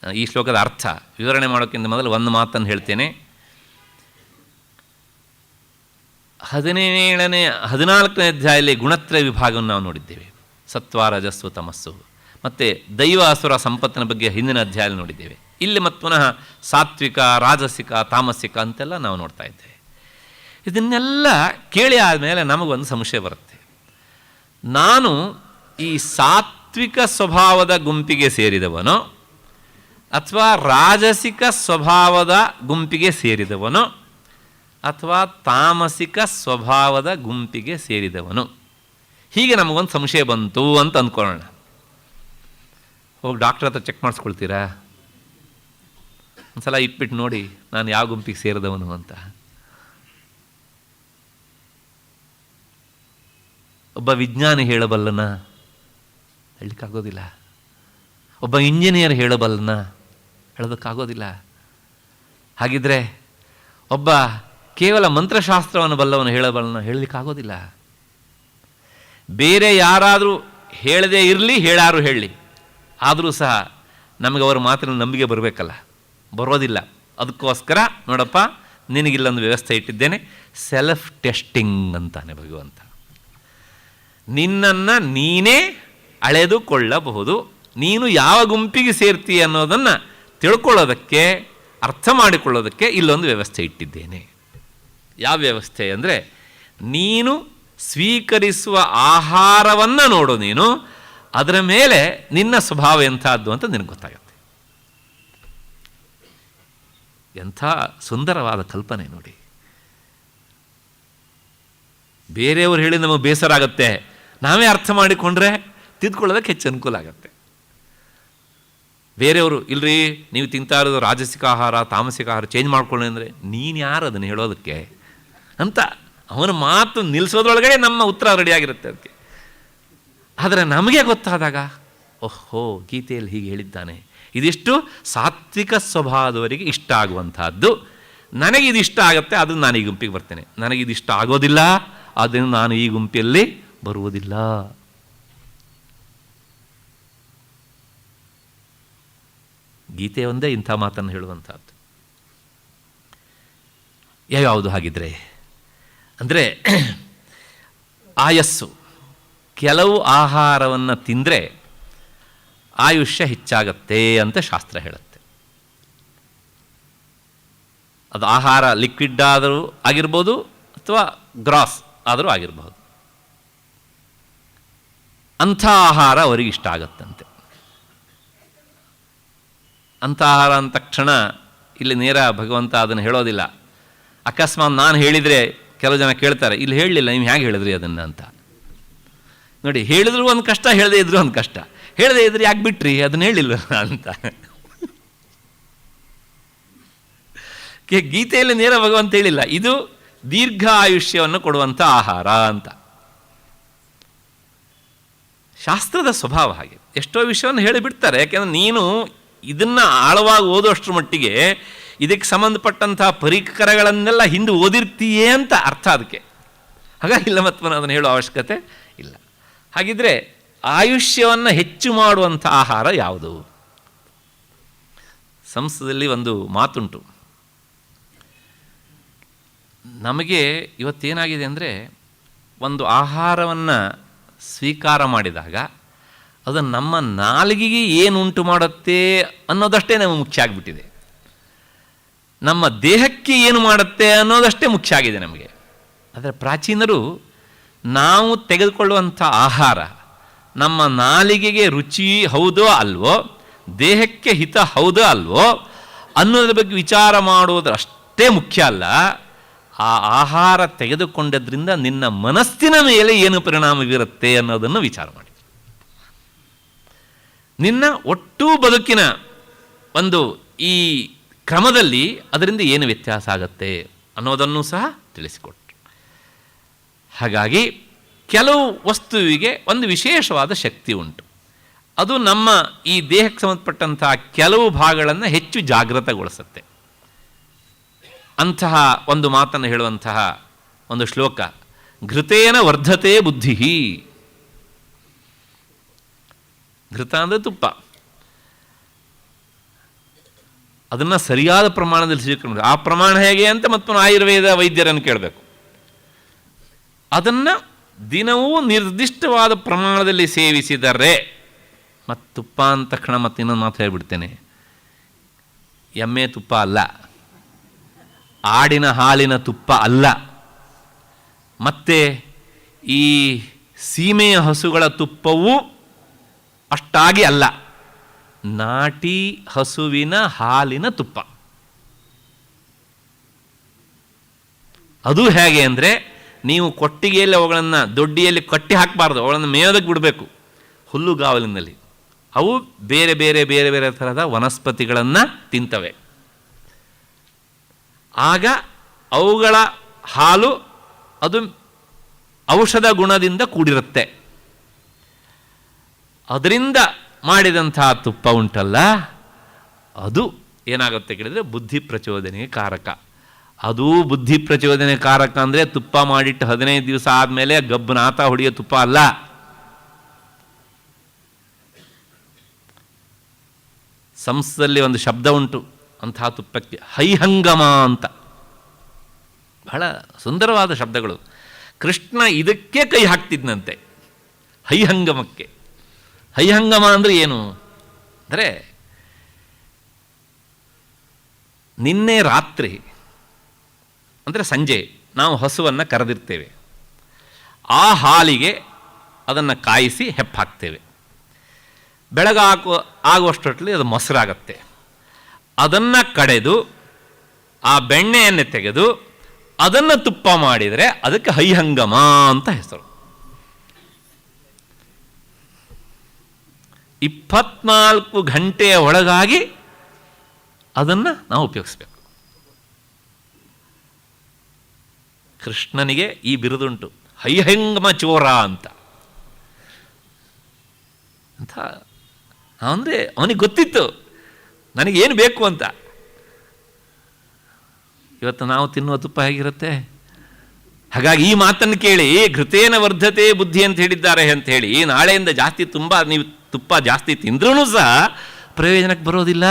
ಈ ಶ್ಲೋಕದ ಅರ್ಥ ವಿವರಣೆ ಮಾಡೋಕ್ಕಿಂತ ಮೊದಲು ಒಂದು ಮಾತನ್ನು ಹೇಳ್ತೇನೆ. 14ನೇ ಅಧ್ಯಾಯದಲ್ಲಿ ಗುಣತ್ರಯ ವಿಭಾಗವನ್ನು ನಾವು ನೋಡಿದ್ದೇವೆ. ಸತ್ವ, ರಜಸ್ಸು, ತಮಸ್ಸು, ಮತ್ತು ದೈವ ಅಸುರ ಸಂಪತ್ತಿನ ಬಗ್ಗೆ ಹಿಂದಿನ ಅಧ್ಯಾಯ ನೋಡಿದ್ದೇವೆ. ಇಲ್ಲಿ ಮತ್ತು ಪುನಃ ಸಾತ್ವಿಕ, ರಾಜಸಿಕ, ತಾಮಸಿಕ ಅಂತೆಲ್ಲ ನಾವು ನೋಡ್ತಾ ಇದ್ದೇವೆ. ಇದನ್ನೆಲ್ಲ ಕೇಳಿ ಆದಮೇಲೆ ನಮಗೊಂದು ಸಂಶಯ ಬರುತ್ತೆ. ನಾನು ಈ ಸಾತ್ವಿಕ ಸ್ವಭಾವದ ಗುಂಪಿಗೆ ಸೇರಿದವನೋ ಅಥವಾ ರಾಜಸಿಕ ಸ್ವಭಾವದ ಗುಂಪಿಗೆ ಸೇರಿದವನೋ ಅಥವಾ ತಾಮಸಿಕ ಸ್ವಭಾವದ ಗುಂಪಿಗೆ ಸೇರಿದವನು? ಹೀಗೆ ನಮಗೊಂದು ಸಂಶಯ ಬಂತು ಅಂತ ಅಂದ್ಕೊಳ್ಳೋಣ. ಹೋಗಿ ಡಾಕ್ಟ್ರ್ ಹತ್ರ ಚೆಕ್ ಮಾಡಿಸ್ಕೊಳ್ತೀರಾ? ಒಂದು ಸಲ ಇಟ್ಬಿಟ್ಟು ನೋಡಿ ನಾನು ಯಾವ ಗುಂಪಿಗೆ ಸೇರಿದವನು ಅಂತ. ಒಬ್ಬ ವಿಜ್ಞಾನಿ ಹೇಳಬಲ್ಲನ? ಹೇಳಲಿಕ್ಕಾಗೋದಿಲ್ಲ. ಒಬ್ಬ ಇಂಜಿನಿಯರ್ ಹೇಳಬಲ್ಲನ? ಹೇಳೋದಕ್ಕಾಗೋದಿಲ್ಲ. ಹಾಗಿದ್ರೆ ಒಬ್ಬ ಕೇವಲ ಮಂತ್ರಶಾಸ್ತ್ರವನ್ನು ಬಲ್ಲವನು ಹೇಳಬಲ್ಲನ? ಹೇಳಲಿಕ್ಕಾಗೋದಿಲ್ಲ. ಬೇರೆ ಯಾರಾದರೂ ಹೇಳದೇ ಇರಲಿ, ಹೇಳಾರು ಹೇಳಲಿ, ಆದರೂ ಸಹ ನಮಗೆ ಅವರ ಮಾತಿನ ನಂಬಿಕೆ ಬರಬೇಕಲ್ಲ, ಬರೋದಿಲ್ಲ. ಅದಕ್ಕೋಸ್ಕರ ನೋಡಪ್ಪ, ನಿನಗಿಲ್ಲೊಂದು ವ್ಯವಸ್ಥೆ ಇಟ್ಟಿದ್ದೇನೆ, ಸೆಲ್ಫ್ ಟೆಸ್ಟಿಂಗ್ ಅಂತಾನೆ ಭಗವಂತ. ನಿನ್ನನ್ನು ನೀನೇ ಅಳೆದುಕೊಳ್ಳಬಹುದು. ನೀನು ಯಾವ ಗುಂಪಿಗೆ ಸೇರ್ತೀಯ ಅನ್ನೋದನ್ನು ತಿಳ್ಕೊಳ್ಳೋದಕ್ಕೆ, ಅರ್ಥ ಮಾಡಿಕೊಳ್ಳೋದಕ್ಕೆ ಇಲ್ಲೊಂದು ವ್ಯವಸ್ಥೆ ಇಟ್ಟಿದ್ದೇನೆ. ಯಾವ ವ್ಯವಸ್ಥೆ ಅಂದರೆ, ನೀನು ಸ್ವೀಕರಿಸುವ ಆಹಾರವನ್ನು ನೋಡು, ನೀನು ಅದರ ಮೇಲೆ ನಿನ್ನ ಸ್ವಭಾವ ಎಂಥದ್ದು ಅಂತ ನಿನಗೆ ಗೊತ್ತಾಗುತ್ತೆ. ಎಂಥ ಸುಂದರವಾದ ಕಲ್ಪನೆ ನೋಡಿ. ಬೇರೆಯವರು ಹೇಳಿ ನಮಗೆ ಬೇಸರ ಆಗುತ್ತೆ, ನಾವೇ ಅರ್ಥ ಮಾಡಿಕೊಂಡ್ರೆ ತಿದ್ಕೊಳ್ಳೋದಕ್ಕೆ ಹೆಚ್ಚು ಅನುಕೂಲ ಆಗುತ್ತೆ. ಬೇರೆಯವರು ಇಲ್ರಿ ನೀವು ತಿಂತಾ ಇರೋದು ರಾಜಸಿಕ ಆಹಾರ, ತಾಮಸಿಕ ಆಹಾರ, ಚೇಂಜ್ ಮಾಡ್ಕೊಳ್ಳಿ ಅಂದರೆ ನೀನು ಯಾರು ಅದನ್ನು ಹೇಳೋದಕ್ಕೆ ಅಂತ ಅವನ ಮಾತು ನಿಲ್ಲಿಸೋದ್ರೊಳಗಡೆ ನಮ್ಮ ಉತ್ತರ ರೆಡಿಯಾಗಿರುತ್ತೆ ಅದಕ್ಕೆ. ಆದರೆ ನಮಗೆ ಗೊತ್ತಾದಾಗ, ಓಹೋ ಗೀತೆಯಲ್ಲಿ ಹೀಗೆ ಹೇಳಿದ್ದಾನೆ, ಇದಿಷ್ಟು ಸಾತ್ವಿಕ ಸ್ವಭಾವದವರಿಗೆ ಇಷ್ಟ ಆಗುವಂತಹದ್ದು, ನನಗಿದು ಇಷ್ಟ ಆಗುತ್ತೆ, ಅದು ನಾನು ಈ ಗುಂಪಿಗೆ ಬರ್ತೇನೆ. ನನಗಿದಿಷ್ಟ ಆಗೋದಿಲ್ಲ, ಅದನ್ನು ನಾನು ಈ ಗುಂಪಿಯಲ್ಲಿ ಬರುವುದಿಲ್ಲ. ಗೀತೆ ಒಂದೇ ಇಂಥ ಮಾತನ್ನು ಹೇಳುವಂಥದ್ದು. ಯಾವುದು ಹಾಗಿದ್ರೆ ಅಂದರೆ, ಆಯಸ್ಸು. ಕೆಲವು ಆಹಾರವನ್ನು ತಿಂದರೆ ಆಯುಷ್ಯ ಹೆಚ್ಚಾಗತ್ತೆ ಅಂತ ಶಾಸ್ತ್ರ ಹೇಳುತ್ತೆ. ಅದು ಆಹಾರ ಲಿಕ್ವಿಡ್ ಆದರೂ ಆಗಿರ್ಬೋದು ಅಥವಾ ಗ್ರಾಸ್ ಆದರೂ ಆಗಿರ್ಬೋದು. ಅಂಥ ಆಹಾರ ಅವರಿಗೆ ಇಷ್ಟ ಆಗತ್ತಂತೆ. ಅಂಥ ಆಹಾರ ಅಂದ ತಕ್ಷಣ ಇಲ್ಲಿ ನೇರ ಭಗವಂತ ಅದನ್ನು ಹೇಳೋದಿಲ್ಲ. ಅಕಸ್ಮಾತ್ ನಾನು ಹೇಳಿದರೆ ಕೆಲವು ಜನ ಕೇಳ್ತಾರೆ, ಇಲ್ಲಿ ಹೇಳಲಿಲ್ಲ, ನೀವು ಹೇಗೆ ಹೇಳಿದ್ರಿ ಅದನ್ನು ಅಂತ. ನೋಡಿ, ಹೇಳಿದ್ರು ಒಂದು ಕಷ್ಟ, ಹೇಳದೇ ಇದ್ರು ಒಂದು ಕಷ್ಟ. ಹೇಳದೇ ಇದ್ರೆ ಯಾಕೆ ಬಿಟ್ರಿ, ಅದನ್ನ ಹೇಳಿಲ್ಲ ಅಂತ. ಗೀತೆಯಲ್ಲಿ ನೇರ ಭಗವಂತ ಹೇಳಿಲ್ಲ, ಇದು ದೀರ್ಘ ಆಯುಷ್ಯವನ್ನು ಕೊಡುವಂಥ ಆಹಾರ ಅಂತ. ಶಾಸ್ತ್ರದ ಸ್ವಭಾವ ಹಾಗೆ. ಎಷ್ಟೋ ವಿಷಯವನ್ನು ಹೇಳಿಬಿಡ್ತಾರೆ, ಯಾಕೆಂದರೆ ನೀನು ಇದನ್ನು ಆಳವಾಗಿ ಓದೋಷ್ಟ್ರ ಮಟ್ಟಿಗೆ ಇದಕ್ಕೆ ಸಂಬಂಧಪಟ್ಟಂಥ ಪರಿಕರಗಳನ್ನೆಲ್ಲ ಹಿಂದೆ ಓದಿರ್ತೀಯೇ ಅಂತ ಅರ್ಥ ಅದಕ್ಕೆ. ಹಾಗಾಗಿ ಇಲ್ಲ ಮತ್ತವನ ಅದನ್ನು ಹೇಳೋ ಅವಶ್ಯಕತೆ ಇಲ್ಲ. ಹಾಗಿದ್ರೆ ಆಯುಷ್ಯವನ್ನು ಹೆಚ್ಚು ಮಾಡುವಂಥ ಆಹಾರ ಯಾವುದು? ಸಂಸ್ಕೃತದಲ್ಲಿ ಒಂದು ಮಾತುಂಟು. ನಮಗೆ ಇವತ್ತೇನಾಗಿದೆ ಅಂದರೆ, ಒಂದು ಆಹಾರವನ್ನು ಸ್ವೀಕಾರ ಮಾಡಿದಾಗ ಅದು ನಮ್ಮ ನಾಲಿಗೆಗೆ ಏನು ಉಂಟು ಮಾಡುತ್ತೆ ಅನ್ನೋದಷ್ಟೇ ನಮಗೆ ಮುಖ್ಯ ಆಗಿಬಿಟ್ಟಿದೆ. ನಮ್ಮ ದೇಹಕ್ಕೆ ಏನು ಮಾಡುತ್ತೆ ಅನ್ನೋದಷ್ಟೇ ಮುಖ್ಯ ಆಗಿದೆ ನಮಗೆ. ಆದರೆ ಪ್ರಾಚೀನರು, ನಾವು ತೆಗೆದುಕೊಳ್ಳುವಂಥ ಆಹಾರ ನಮ್ಮ ನಾಲಿಗೆಗೆ ರುಚಿ ಹೌದೋ ಅಲ್ವೋ, ದೇಹಕ್ಕೆ ಹಿತ ಹೌದೋ ಅಲ್ವೋ ಅನ್ನೋದ್ರ ಬಗ್ಗೆ ವಿಚಾರ ಮಾಡೋದು ಅಷ್ಟೇ ಮುಖ್ಯ ಅಲ್ಲ, ಆ ಆಹಾರ ತೆಗೆದುಕೊಂಡದ್ರಿಂದ ನಿನ್ನ ಮನಸ್ಸಿನ ಮೇಲೆ ಏನು ಪರಿಣಾಮ ಬೀರುತ್ತೆ ಅನ್ನೋದನ್ನು ವಿಚಾರ ಮಾಡಿ. ನಿನ್ನ ಒಟ್ಟು ಬದುಕಿನ ಒಂದು ಈ ಕ್ರಮದಲ್ಲಿ ಅದರಿಂದ ಏನು ವ್ಯತ್ಯಾಸ ಆಗತ್ತೆ ಅನ್ನೋದನ್ನು ಸಹ ತಿಳಿಸಿಕೊಟ್ರು. ಹಾಗಾಗಿ ಕೆಲವು ವಸ್ತುವಿಗೆ ಒಂದು ವಿಶೇಷವಾದ ಶಕ್ತಿ ಉಂಟು. ಅದು ನಮ್ಮ ಈ ದೇಹಕ್ಕೆ ಸಂಬಂಧಪಟ್ಟಂತಹ ಕೆಲವು ಭಾಗಗಳನ್ನು ಹೆಚ್ಚು ಜಾಗೃತಗೊಳಿಸುತ್ತೆ. ಅಂತಹ ಒಂದು ಮಾತನ್ನು ಹೇಳುವಂತಹ ಒಂದು ಶ್ಲೋಕ, ಘೃತೇನ ವರ್ಧತೆ ಬುದ್ಧಿ. ಘೃತ ಅಂದರೆ ತುಪ್ಪ. ಅದನ್ನು ಸರಿಯಾದ ಪ್ರಮಾಣದಲ್ಲಿ ಸ್ವೀಕರಿಸಬೇಕು. ಆ ಪ್ರಮಾಣ ಹೇಗೆ ಅಂತ ಮತ್ತು ಆಯುರ್ವೇದ ವೈದ್ಯರನ್ನು ಕೇಳಬೇಕು. ಅದನ್ನು ದಿನವೂ ನಿರ್ದಿಷ್ಟವಾದ ಪ್ರಮಾಣದಲ್ಲಿ ಸೇವಿಸಿದರೆ, ಮತ್ತು ತುಪ್ಪ ಅಂದ ತಕ್ಷಣ ಮತ್ತೆ ಇನ್ನೊಂದು ಮಾತು ಹೇಳಿಬಿಡ್ತೇನೆ, ಎಮ್ಮೆ ತುಪ್ಪ ಅಲ್ಲ, ಆಡಿನ ಹಾಲಿನ ತುಪ್ಪ ಅಲ್ಲ, ಮತ್ತು ಈ ಸೀಮೆಯ ಹಸುಗಳ ತುಪ್ಪವೂ ಅಷ್ಟಾಗಿ ಅಲ್ಲ, ನಾಟಿ ಹಸುವಿನ ಹಾಲಿನ ತುಪ್ಪ. ಅದು ಹೇಗೆ ಅಂದರೆ, ನೀವು ಕೊಟ್ಟಿಗೆಯಲ್ಲಿ ಅವುಗಳನ್ನು ದೊಡ್ಡಿಯಲ್ಲಿ ಕಟ್ಟಿ ಹಾಕಬಾರ್ದು, ಅವುಗಳನ್ನು ಮೇಯೋದಕ್ಕೆ ಬಿಡಬೇಕು ಹುಲ್ಲುಗಾವಲಿನಲ್ಲಿ. ಅವು ಬೇರೆ ಬೇರೆ ಬೇರೆ ಬೇರೆ ಥರದ ವನಸ್ಪತಿಗಳನ್ನು ತಿಂತವೆ. ಆಗ ಅವುಗಳ ಹಾಲು ಅದು ಔಷಧ ಗುಣದಿಂದ ಕೂಡಿರುತ್ತೆ. ಅದರಿಂದ ಮಾಡಿದಂತಹ ತುಪ್ಪ ಉಂಟಲ್ಲ, ಅದು ಏನಾಗುತ್ತೆ ಕೇಳಿದರೆ ಬುದ್ಧಿ ಪ್ರಚೋದನೆಗೆ ಕಾರಕ. ಅದು ಬುದ್ಧಿ ಪ್ರಚೋದನೆ ಕಾರಕ ಅಂದರೆ ತುಪ್ಪ ಮಾಡಿಟ್ಟು 15 ದಿವಸ ಆದಮೇಲೆ ಗಬ್ಬನಾಥ ಹೊಡೆಯೋ ತುಪ್ಪ ಅಲ್ಲ. ಸಂಸ್ಕೃತದಲ್ಲಿ ಒಂದು ಶಬ್ದ ಉಂಟು ಅಂತಹ ತುಪ್ಪಕ್ಕೆ, ಹೈಹಂಗಮ ಅಂತ. ಬಹಳ ಸುಂದರವಾದ ಶಬ್ದಗಳು. ಕೃಷ್ಣ ಇದಕ್ಕೆ ಕೈ ಹಾಕ್ತಿದ್ನಂತೆ, ಹೈಹಂಗಮಕ್ಕೆ. ಹೈಹಂಗಮ ಅಂದರೆ ಏನು ಅಂದರೆ, ನಿನ್ನೆ ರಾತ್ರಿ ಅಂದರೆ ಸಂಜೆ ನಾವು ಹಸುವನ್ನು ಕರೆದಿರ್ತೇವೆ. ಆ ಹಾಲಿಗೆ ಅದನ್ನು ಕಾಯಿಸಿ ಹೆಪ್ಪಾಕ್ತೇವೆ. ಆಗುವಷ್ಟರಲ್ಲಿ ಅದು ಮೊಸರಾಗತ್ತೆ. ಅದನ್ನು ಕಡೆದು ಆ ಬೆಣ್ಣೆಯನ್ನು ತೆಗೆದು ಅದನ್ನು ತುಪ್ಪ ಮಾಡಿದರೆ ಅದಕ್ಕೆ ಹೈಹಂಗಮ ಅಂತ ಹೆಸರು. 24 ಗಂಟೆಯ ಒಳಗಾಗಿ ಅದನ್ನು ನಾವು ಉಪಯೋಗಿಸ್ಬೇಕು. ಕೃಷ್ಣನಿಗೆ ಈ ಬಿರುದುಂಟು, ಹೈಹಂಗಮ ಚೋರ ಅಂತ. ಅಂದರೆ ಅವನಿಗೆ ಗೊತ್ತಿತ್ತು ನನಗೇನು ಬೇಕು ಅಂತ. ಇವತ್ತು ನಾವು ತಿನ್ನುವ ತುಪ್ಪ ಹೇಗಿರುತ್ತೆ? ಹಾಗಾಗಿ ಈ ಮಾತನ್ನು ಕೇಳಿ ಘೃತೇನ ವರ್ಧತೆ ಬುದ್ಧಿ ಅಂತ ಹೇಳಿದ್ದಾರೆ ಅಂತ ಹೇಳಿ ನಾಳೆಯಿಂದ ಜಾಸ್ತಿ ನೀವು ತುಪ್ಪ ಜಾಸ್ತಿ ತಿಂದ್ರೂ ಸಹ ಪ್ರಯೋಜನಕ್ಕೆ ಬರೋದಿಲ್ಲ.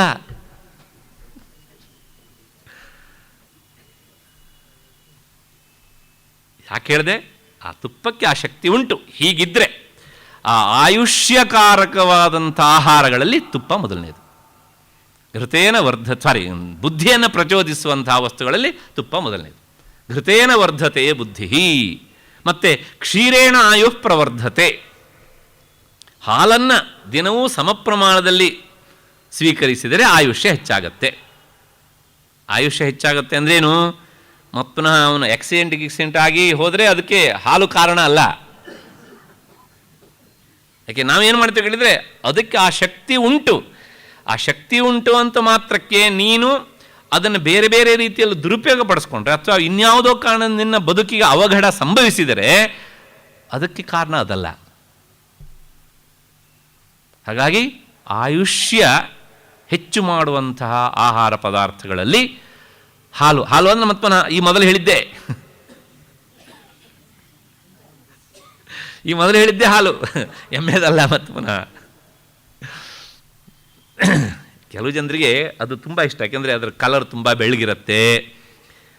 ಯಾಕೆ ಹೇಳಿದೆ? ಆ ತುಪ್ಪಕ್ಕೆ ಆ ಶಕ್ತಿ ಉಂಟು. ಹೀಗಿದ್ದರೆ ಆ ಆಯುಷ್ಯಕಾರಕವಾದಂಥ ಆಹಾರಗಳಲ್ಲಿ ತುಪ್ಪ ಮೊದಲನೇದು. ಘೃತೇನ ಬುದ್ಧಿಯನ್ನು ಪ್ರಚೋದಿಸುವಂತಹ ವಸ್ತುಗಳಲ್ಲಿ ತುಪ್ಪ ಮೊದಲನೇದು. ಘೃತೇನ ವರ್ಧತೆ ಬುದ್ಧಿ. ಮತ್ತು ಕ್ಷೀರೇಣ ಆಯು ಪ್ರವರ್ಧತೆ. ಹಾಲನ್ನು ದಿನವೂ ಸಮಪ್ರಮಾಣದಲ್ಲಿ ಸ್ವೀಕರಿಸಿದರೆ ಆಯುಷ್ಯ ಹೆಚ್ಚಾಗತ್ತೆ. ಆಯುಷ್ಯ ಹೆಚ್ಚಾಗತ್ತೆ ಅಂದ್ರೇನು? ಮತ್ತು ಅವನು ಆಕ್ಸಿಡೆಂಟ್ ಆಗಿ ಹೋದರೆ ಅದಕ್ಕೆ ಹಾಲು ಕಾರಣ ಅಲ್ಲ. ಯಾಕೆ ನಾವೇನು ಮಾಡ್ತೇವೆ ಹೇಳಿದರೆ, ಅದಕ್ಕೆ ಆ ಶಕ್ತಿ ಉಂಟು. ಆ ಶಕ್ತಿ ಉಂಟು ಅಂತ ಮಾತ್ರಕ್ಕೆ ನೀನು ಅದನ್ನು ಬೇರೆ ಬೇರೆ ರೀತಿಯಲ್ಲಿ ದುರುಪಯೋಗ ಪಡಿಸ್ಕೊಂಡ್ರೆ ಅಥವಾ ಇನ್ಯಾವುದೋ ಕಾರಣ ನಿನ್ನ ಬದುಕಿಗೆ ಅವಘಡ ಸಂಭವಿಸಿದರೆ ಅದಕ್ಕೆ ಕಾರಣ ಅದಲ್ಲ. ಹಾಗಾಗಿ ಆಯುಷ್ಯ ಹೆಚ್ಚು ಮಾಡುವಂತಹ ಆಹಾರ ಪದಾರ್ಥಗಳಲ್ಲಿ ಹಾಲು ಅಂದರೆ ಮತ್ತೆ ಈ ಮೊದಲು ಹೇಳಿದ್ದೆ ಹಾಲು, ಎಮ್ಮೆದಲ್ಲ. ಮತ್ತು ಪುನಃ ಕೆಲವು ಜನರಿಗೆ ಅದು ತುಂಬ ಇಷ್ಟ, ಯಾಕೆಂದರೆ ಅದರ ಕಲರ್ ತುಂಬ ಬೆಳ್ಳಗಿರುತ್ತೆ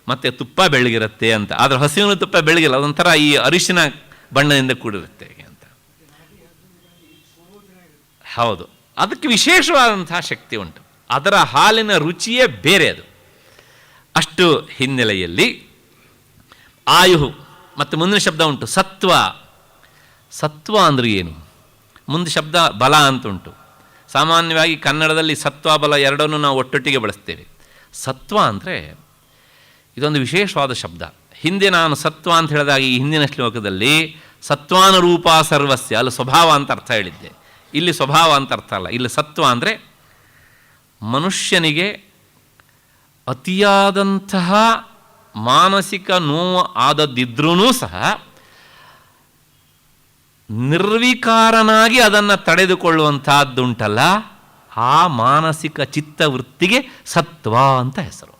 ಮತ್ತು ತುಪ್ಪ ಬೆಳ್ಳಗಿರುತ್ತೆ ಅಂತ. ಆದರೆ ಹಸಿವಿನ ತುಪ್ಪ ಬೆಳ್ಳಗಿಲ್ಲ, ಅದೊಂಥರ ಈ ಅರಿಶಿನ ಬಣ್ಣದಿಂದ ಕೂಡಿರುತ್ತೆ ಅಂತ. ಹೌದು, ಅದಕ್ಕೆ ವಿಶೇಷವಾದಂತಹ ಶಕ್ತಿ ಉಂಟು. ಅದರ ಹಾಲಿನ ರುಚಿಯೇ ಬೇರೆ. ಅದು ಅಷ್ಟು ಹಿನ್ನೆಲೆಯಲ್ಲಿ ಆಯು ಮತ್ತು ಮುಂದಿನ ಶಬ್ದ ಉಂಟು ಸತ್ವ. ಸತ್ವ ಅಂದರೆ ಏನು? ಮುಂದೆ ಶಬ್ದ ಬಲ ಅಂತ ಉಂಟು. ಸಾಮಾನ್ಯವಾಗಿ ಕನ್ನಡದಲ್ಲಿ ಸತ್ವ ಬಲ ಎರಡನ್ನೂ ನಾವು ಒಟ್ಟೊಟ್ಟಿಗೆ ಬಳಸ್ತೇವೆ. ಸತ್ವ ಅಂದರೆ ಇದೊಂದು ವಿಶೇಷವಾದ ಶಬ್ದ. ಹಿಂದೆ ನಾನು ಸತ್ವ ಅಂತ ಹೇಳಿದಾಗ ಈ ಹಿಂದಿನ ಶ್ಲೋಕದಲ್ಲಿ ಸತ್ವಾನುರೂಪ ಸರ್ವಸ್ಯ, ಅಲ್ಲಿ ಸ್ವಭಾವ ಅಂತ ಅರ್ಥ ಹೇಳಿದ್ದೆ. ಇಲ್ಲಿ ಸ್ವಭಾವ ಅಂತ ಅರ್ಥ ಅಲ್ಲ. ಇಲ್ಲಿ ಸತ್ವ ಅಂದರೆ ಮನುಷ್ಯನಿಗೆ ಅತಿಯಾದಂತಹ ಮಾನಸಿಕ ನೋವು ಆದದ್ದಿದ್ರೂ ಸಹ ನಿರ್ವಿಕಾರನಾಗಿ ಅದನ್ನು ತಡೆದುಕೊಳ್ಳುವಂತಹದ್ದುಂಟಲ್ಲ, ಆ ಮಾನಸಿಕ ಚಿತ್ತವೃತ್ತಿಗೆ ಸತ್ವ ಅಂತ ಹೆಸರು.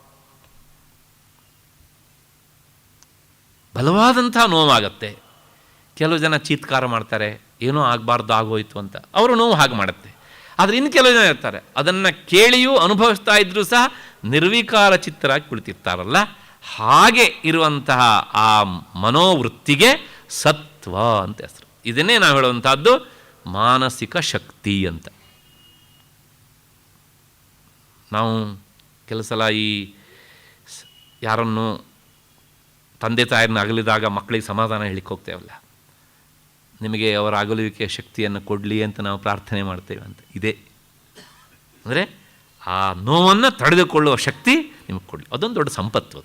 ಬಲವಾದಂಥ ನೋವಾಗತ್ತೆ. ಕೆಲವು ಜನ ಚೀತ್ಕಾರ ಮಾಡ್ತಾರೆ, ಏನೋ ಆಗಬಾರ್ದು ಆಗೋಯ್ತು ಅಂತ. ಅವರು ನೋವು ಹಾಗೆ ಮಾಡುತ್ತೆ. ಆದರೆ ಇನ್ನು ಕೆಲವು ಜನ ಇರ್ತಾರೆ, ಅದನ್ನು ಕೇಳಿಯೂ ಅನುಭವಿಸ್ತಾ ಇದ್ರೂ ಸಹ ನಿರ್ವಿಕಾರ ಚಿತ್ತರಾಗಿ ಕುಳಿತಿರ್ತಾರಲ್ಲ, ಹಾಗೆ ಇರುವಂತಹ ಆ ಮನೋವೃತ್ತಿಗೆ ಸತ್ವ ಅಂತ ಹೆಸರು. ಇದನ್ನೇ ನಾವು ಹೇಳುವಂತಹದ್ದು ಮಾನಸಿಕ ಶಕ್ತಿ ಅಂತ. ನಾವು ಕೆಲವು ಸಲ ಈ ಯಾರನ್ನು ತಂದೆ ತಾಯಿರನ್ನ ಅಗಲಿದಾಗ ಮಕ್ಕಳಿಗೆ ಸಮಾಧಾನ ಹೇಳಿಕ್ಕೆ ಹೋಗ್ತೇವಲ್ಲ, ನಿಮಗೆ ಅವರ ಅಗಲುವಿಕೆಯ ಶಕ್ತಿಯನ್ನು ಕೊಡಲಿ ಅಂತ ನಾವು ಪ್ರಾರ್ಥನೆ ಮಾಡ್ತೇವೆ ಅಂತ. ಇದೆ ಅಂದರೆ ಆ ನೋವನ್ನು ತಡೆದುಕೊಳ್ಳುವ ಶಕ್ತಿ ನಿಮಗೆ ಕೊಡಲಿ. ಅದೊಂದು ದೊಡ್ಡ ಸಂಪತ್ತು.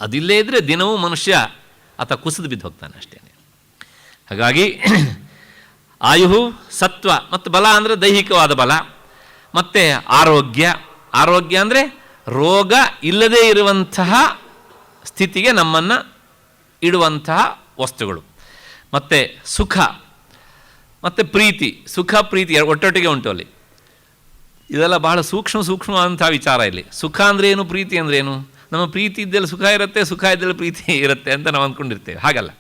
ಅದಿಲ್ಲೇ ಇದ್ದರೆ ದಿನವೂ ಮನುಷ್ಯ ಆತ ಕುಸಿದು ಬಿದ್ದು ಹೋಗ್ತಾನೆ ಅಷ್ಟೇ. ಹಾಗಾಗಿ ಆಯು ಸತ್ವ, ಮತ್ತು ಬಲ ಅಂದರೆ ದೈಹಿಕವಾದ ಬಲ, ಮತ್ತು ಆರೋಗ್ಯ. ಆರೋಗ್ಯ ಅಂದರೆ ರೋಗ ಇಲ್ಲದೇ ಇರುವಂತಹ ಸ್ಥಿತಿಗೆ ನಮ್ಮನ್ನು ಇಡುವಂತಹ ವಸ್ತುಗಳು. ಮತ್ತು ಸುಖ ಮತ್ತು ಪ್ರೀತಿ. ಸುಖ ಪ್ರೀತಿ ಒಟ್ಟೊಟ್ಟಿಗೆ ಉಂಟು ಅಲ್ಲಿ. ಇದೆಲ್ಲ ಬಹಳ ಸೂಕ್ಷ್ಮವಾದಂಥ ವಿಚಾರ ಇಲ್ಲಿ. ಸುಖ ಅಂದರೆ ಏನು, ಪ್ರೀತಿ ಅಂದರೆ ಏನು? ನಮ್ಮ ಪ್ರೀತಿ ಇದ್ದಲ್ಲಿ ಸುಖ ಇರುತ್ತೆ, ಸುಖ ಇದ್ದಲ್ಲಿ ಪ್ರೀತಿ ಇರುತ್ತೆ ಅಂತ ನಾವು ಅಂದ್ಕೊಂಡಿರ್ತೇವೆ. ಹಾಗಲ್ಲ.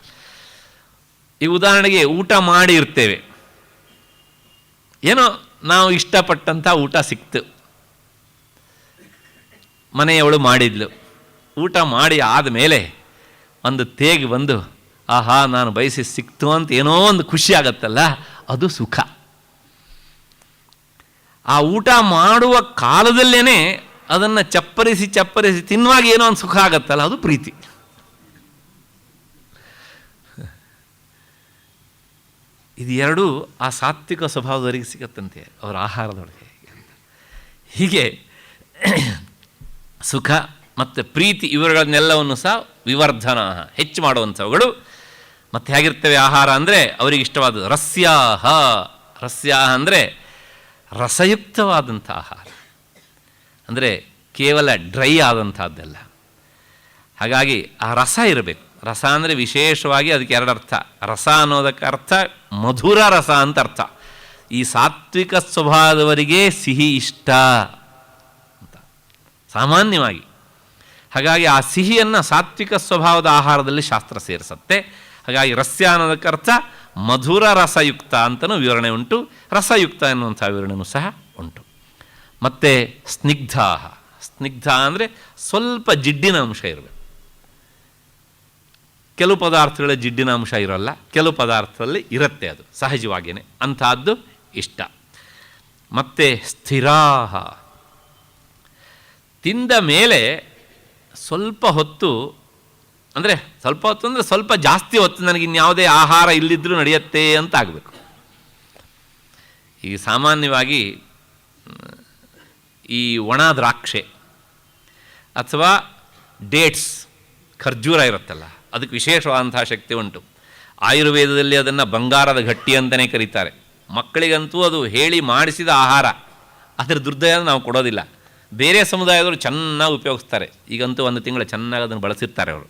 ಈ ಉದಾಹರಣೆಗೆ ಊಟ ಮಾಡಿ ಇರ್ತೇವೆ, ಏನೋ ನಾವು ಇಷ್ಟಪಟ್ಟಂಥ ಊಟ ಸಿಕ್ತು, ಮನೆಯವಳು ಮಾಡಿದ್ಲು. ಊಟ ಮಾಡಿ ಆದಮೇಲೆ ಒಂದು ತೇಗಿ ಬಂದು ಆಹಾ ನಾನು ಬಯಸಿ ಸಿಕ್ತು ಅಂತ ಏನೋ ಒಂದು ಖುಷಿ ಆಗತ್ತಲ್ಲ, ಅದು ಸುಖ. ಆ ಊಟ ಮಾಡುವ ಕಾಲದಲ್ಲೇ ಅದನ್ನು ಚಪ್ಪರಿಸಿ ತಿನ್ನುವಾಗ ಏನೋ ಒಂದು ಸುಖ ಆಗತ್ತಲ್ಲ, ಅದು ಪ್ರೀತಿ. ಇದು ಎರಡೂ ಆ ಸಾತ್ವಿಕ ಸ್ವಭಾವದವರಿಗೆ ಸಿಗತ್ತಂತೆ ಅವರ ಆಹಾರದೊಳಗೆ. ಹೀಗೆ ಸುಖ ಮತ್ತು ಪ್ರೀತಿ ಇವುಗಳನ್ನೆಲ್ಲವನ್ನು ಸಹ ವಿವರ್ಧನ ಹೆಚ್ಚು ಮಾಡುವಂಥವುಗಳು. ಮತ್ತು ಹೇಗಿರ್ತವೆ ಆಹಾರ ಅಂದರೆ ಅವರಿಗೆ ಇಷ್ಟವಾದದ್ದು ರಸ್ಯಾಹ. ರಸ್ಯಾಹ ಅಂದರೆ ರಸಯುಕ್ತವಾದಂಥ ಆಹಾರ, ಅಂದರೆ ಕೇವಲ ಡ್ರೈ ಆದಂಥದ್ದೆಲ್ಲ. ಹಾಗಾಗಿ ಆ ರಸ ಇರಬೇಕು. ರಸ ಅಂದರೆ ವಿಶೇಷವಾಗಿ ಅದಕ್ಕೆ ಎರಡು ಅರ್ಥ. ರಸ ಅನ್ನೋದಕ್ಕೆ ಅರ್ಥ ಮಧುರ ರಸ ಅಂತ ಅರ್ಥ. ಈ ಸಾತ್ವಿಕ ಸ್ವಭಾವದವರಿಗೆ ಸಿಹಿ ಇಷ್ಟ ಅಂತ ಸಾಮಾನ್ಯವಾಗಿ. ಹಾಗಾಗಿ ಆ ಸಿಹಿಯನ್ನು ಸಾತ್ವಿಕ ಸ್ವಭಾವದ ಆಹಾರದಲ್ಲಿ ಶಾಸ್ತ್ರ ಸೇರಿಸುತ್ತೆ. ಹಾಗಾಗಿ ರಸ್ಯ ಅನ್ನೋದಕ್ಕೆ ಅರ್ಥ ಮಧುರ ರಸಯುಕ್ತ ಅಂತಲೂ ವಿವರಣೆ ಉಂಟು, ರಸಯುಕ್ತ ಎನ್ನುವಂಥ ವಿವರಣೆಯೂ ಸಹ ಉಂಟು. ಮತ್ತು ಸ್ನಿಗ್ಧ. ಸ್ನಿಗ್ಧ ಅಂದರೆ ಸ್ವಲ್ಪ ಜಿಡ್ಡಿನ ಅಂಶ ಇರಬೇಕು. ಕೆಲವು ಪದಾರ್ಥಗಳ ಜಿಡ್ಡಿನ ಅಂಶ ಇರೋಲ್ಲ, ಕೆಲವು ಪದಾರ್ಥದಲ್ಲಿ ಇರುತ್ತೆ, ಅದು ಸಹಜವಾಗಿಯೇ. ಅಂಥದ್ದು ಇಷ್ಟ. ಮತ್ತು ಸ್ಥಿರಾಹ. ತಿಂದ ಮೇಲೆ ಸ್ವಲ್ಪ ಹೊತ್ತು ಅಂದರೆ ಸ್ವಲ್ಪ ಜಾಸ್ತಿ ಹೊತ್ತು ನನಗೆ ಇನ್ಯಾವುದೇ ಆಹಾರ ಇಲ್ಲಿದ್ದರೂ ನಡೆಯುತ್ತೆ ಅಂತ ಆಗಬೇಕು. ಈಗ ಸಾಮಾನ್ಯವಾಗಿ ಈ ಒಣ ದ್ರಾಕ್ಷೆ ಅಥವಾ ಡೇಟ್ಸ್, ಖರ್ಜೂರ ಇರುತ್ತಲ್ಲ, ಅದಕ್ಕೆ ವಿಶೇಷವಾದಂತಹ ಶಕ್ತಿ ಉಂಟು. ಆಯುರ್ವೇದದಲ್ಲಿ ಅದನ್ನು ಬಂಗಾರದ ಗಟ್ಟಿ ಅಂತಲೇ ಕರೀತಾರೆ. ಮಕ್ಕಳಿಗಂತೂ ಅದು ಹೇಳಿ ಮಾಡಿಸಿದ ಆಹಾರ. ಅದರ ದುರ್ದಯ ನಾವು ಕೊಡೋದಿಲ್ಲ. ಬೇರೆ ಸಮುದಾಯದವರು ಚೆನ್ನಾಗಿ ಉಪಯೋಗಿಸ್ತಾರೆ. ಈಗಂತೂ ಒಂದು ತಿಂಗಳು ಚೆನ್ನಾಗಿ ಅದನ್ನು ಬಳಸಿರ್ತಾರೆ ಅವರು.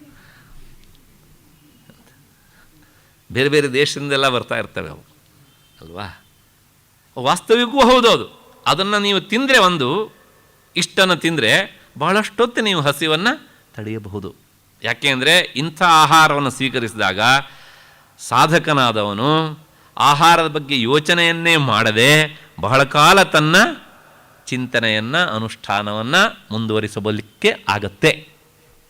ಬೇರೆ ಬೇರೆ ದೇಶದಿಂದೆಲ್ಲ ಬರ್ತಾ ಇರ್ತವೆ ಅವು, ಅಲ್ವಾ? ವಾಸ್ತವಿಕವೂ ಹೌದು ಅದು. ಅದನ್ನು ನೀವು ತಿಂದರೆ, ಒಂದು ಇಷ್ಟನ್ನು ತಿಂದರೆ ಬಹಳಷ್ಟೊತ್ತು ನೀವು ಹಸಿವನ್ನು ತಡೆಯಬಹುದು. ಯಾಕೆಂದರೆ ಇಂಥ ಆಹಾರವನ್ನು ಸ್ವೀಕರಿಸಿದಾಗ ಸಾಧಕನಾದವನು ಆಹಾರದ ಬಗ್ಗೆ ಯೋಚನೆಯನ್ನೇ ಮಾಡದೆ ಬಹಳ ಕಾಲ ತನ್ನ ಚಿಂತನೆಯನ್ನು, ಅನುಷ್ಠಾನವನ್ನು ಮುಂದುವರಿಸಬಲಿಕ್ಕೆ ಆಗತ್ತೆ.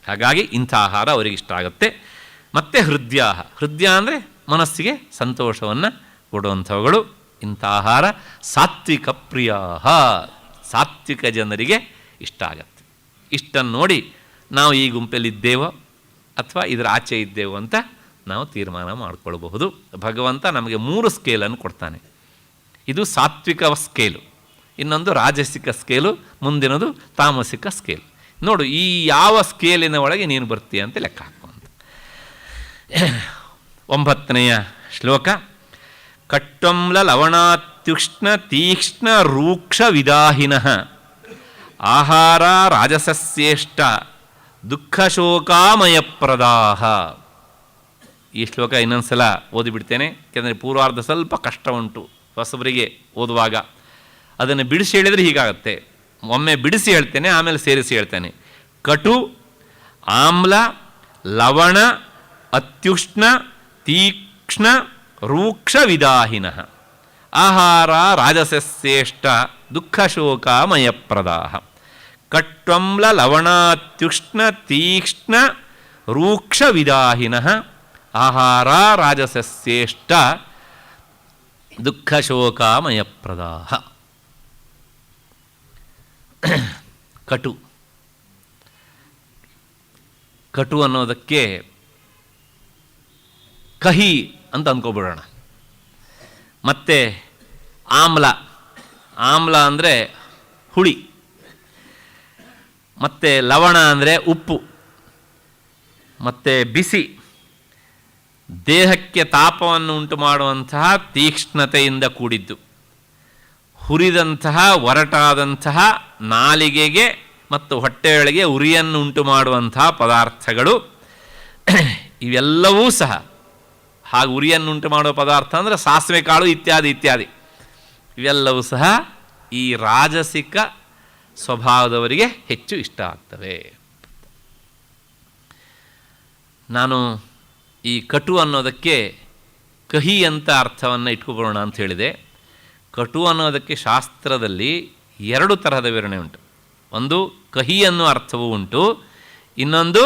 ಹಾಗಾಗಿ ಇಂಥ ಆಹಾರ ಅವರಿಗೆ ಇಷ್ಟ ಆಗುತ್ತೆ. ಮತ್ತು ಹೃದಯಾಹ. ಹೃದಯ ಅಂದರೆ ಮನಸ್ಸಿಗೆ ಸಂತೋಷವನ್ನು ಕೊಡುವಂಥವುಗಳು. ಇಂಥ ಆಹಾರ ಸಾತ್ವಿಕ ಪ್ರಿಯ, ಸಾತ್ವಿಕ ಜನರಿಗೆ ಇಷ್ಟ ಆಗತ್ತೆ. ಇಷ್ಟನ್ನು ನೋಡಿ ನಾವು ಈ ಗುಂಪಲ್ಲಿದ್ದೇವೋ ಅಥವಾ ಇದರ ಆಚೆ ಇದ್ದೇವೋ ಅಂತ ನಾವು ತೀರ್ಮಾನ ಮಾಡಿಕೊಳ್ಬಹುದು. ಭಗವಂತ ನಮಗೆ 3 ಸ್ಕೇಲನ್ನು ಕೊಡ್ತಾನೆ. ಇದು ಸಾತ್ವಿಕ ಸ್ಕೇಲು, ಇನ್ನೊಂದು ರಾಜಸಿಕ ಸ್ಕೇಲು, ಮುಂದಿನದು ತಾಮಸಿಕ ಸ್ಕೇಲ್. ನೋಡು ಈ ಯಾವ ಸ್ಕೇಲಿನ ಒಳಗೆ ನೀನು ಬರ್ತೀಯ ಅಂತ ಲೆಕ್ಕ ಹಾಕುವಂತ. 9ನೆಯ ಶ್ಲೋಕ. ಕಟ್ವಂಲ ಲವಣಾತ್ಯುಷ್ಣ ತೀಕ್ಷ್ಣ ರೂಕ್ಷ ವಿದಾಹಿನಃ ಆಹಾರ ರಾಜಸಸ್ಯೇಷ್ಟ ದುಃಖಶೋಕಾಮಯಪ್ರದಾಹ. ಈ ಶ್ಲೋಕ ಇನ್ನೊಂದು ಸಲ ಓದಿಬಿಡ್ತೇನೆ, ಯಾಕೆಂದರೆ ಪೂರ್ವಾರ್ಧ ಸ್ವಲ್ಪ ಕಷ್ಟ ಉಂಟು ಹೊಸಬರಿಗೆ ಓದುವಾಗ. ಅದನ್ನು ಬಿಡಿಸಿ ಹೇಳಿದರೆ ಹೀಗಾಗತ್ತೆ. ಒಮ್ಮೆ ಬಿಡಿಸಿ ಹೇಳ್ತೇನೆ, ಆಮೇಲೆ ಸೇರಿಸಿ ಹೇಳ್ತೇನೆ. ಕಟು, ಆಮ್ಲ, ಲವಣ, ಅತ್ಯುಷ್ಣ, ತೀಕ್ಷ್ಣ, ರೂಕ್ಷ ವಿದಾಹಿನಃ ಆಹಾರ ರಾಜಸಸ್ಯೇಷ್ಟ ದುಃಖಶೋಕಾಮಯಪ್ರದಾಹ. ಕಟ್ವಂಲ ಲವಣಾತ್ಯುಷ್ಣ ತೀಕ್ಷ್ಣ ರೂಕ್ಷ ವಿದಾಹಿನಃ ಆಹಾರ ರಾಜಸಸ್ಯೇಷ್ಟ ದುಃಖಶೋಕಾಮಯಪ್ರದಾಹ. ಕಟು. ಕಟು ಅನ್ನೋದಕ್ಕೆ ಕಹಿ ಅಂತ ಅಂದ್ಕೊಬಿಡೋಣ. ಮತ್ತು ಆಮ್ಲ. ಆಮ್ಲ ಅಂದರೆ ಹುಳಿ. ಮತ್ತು ಲವಣ ಅಂದರೆ ಉಪ್ಪು. ಮತ್ತು ಬಿಸಿ. ದೇಹಕ್ಕೆ ತಾಪವನ್ನು ಉಂಟು ಮಾಡುವಂತಹ ತೀಕ್ಷ್ಣತೆಯಿಂದ ಕೂಡಿದ್ದು, ಹುರಿದಂತಹ ಒರಟಾದಂತಹ ನಾಲಿಗೆಗೆ ಮತ್ತು ಹೊಟ್ಟೆಯೊಳಗೆ ಉರಿಯನ್ನು ಉಂಟು ಮಾಡುವಂತಹ ಪದಾರ್ಥಗಳು ಇವೆಲ್ಲವೂ ಸಹ, ಹಾಗೆ ಉರಿಯನ್ನು ಉಂಟು ಮಾಡುವ ಪದಾರ್ಥ ಅಂದರೆ ಸಾಸಿವೆ ಕಾಳು ಇತ್ಯಾದಿ ಇತ್ಯಾದಿ, ಇವೆಲ್ಲವೂ ಸಹ ಈ ರಾಜಸಿಕ ಸ್ವಭಾವದವರಿಗೆ ಹೆಚ್ಚು ಇಷ್ಟ ಆಗ್ತವೆ. ನಾನು ಈ ಕಟು ಅನ್ನೋದಕ್ಕೆ ಕಹಿ ಅಂತ ಅರ್ಥವನ್ನು ಇಟ್ಕೊಬೋಣ ಅಂತ ಹೇಳಿದೆ. ಕಟು ಅನ್ನೋದಕ್ಕೆ ಶಾಸ್ತ್ರದಲ್ಲಿ 2 ತರಹದ ವಿವರಣೆ ಉಂಟು. ಒಂದು ಕಹಿ ಅನ್ನುವ ಅರ್ಥವೂ ಉಂಟು, ಇನ್ನೊಂದು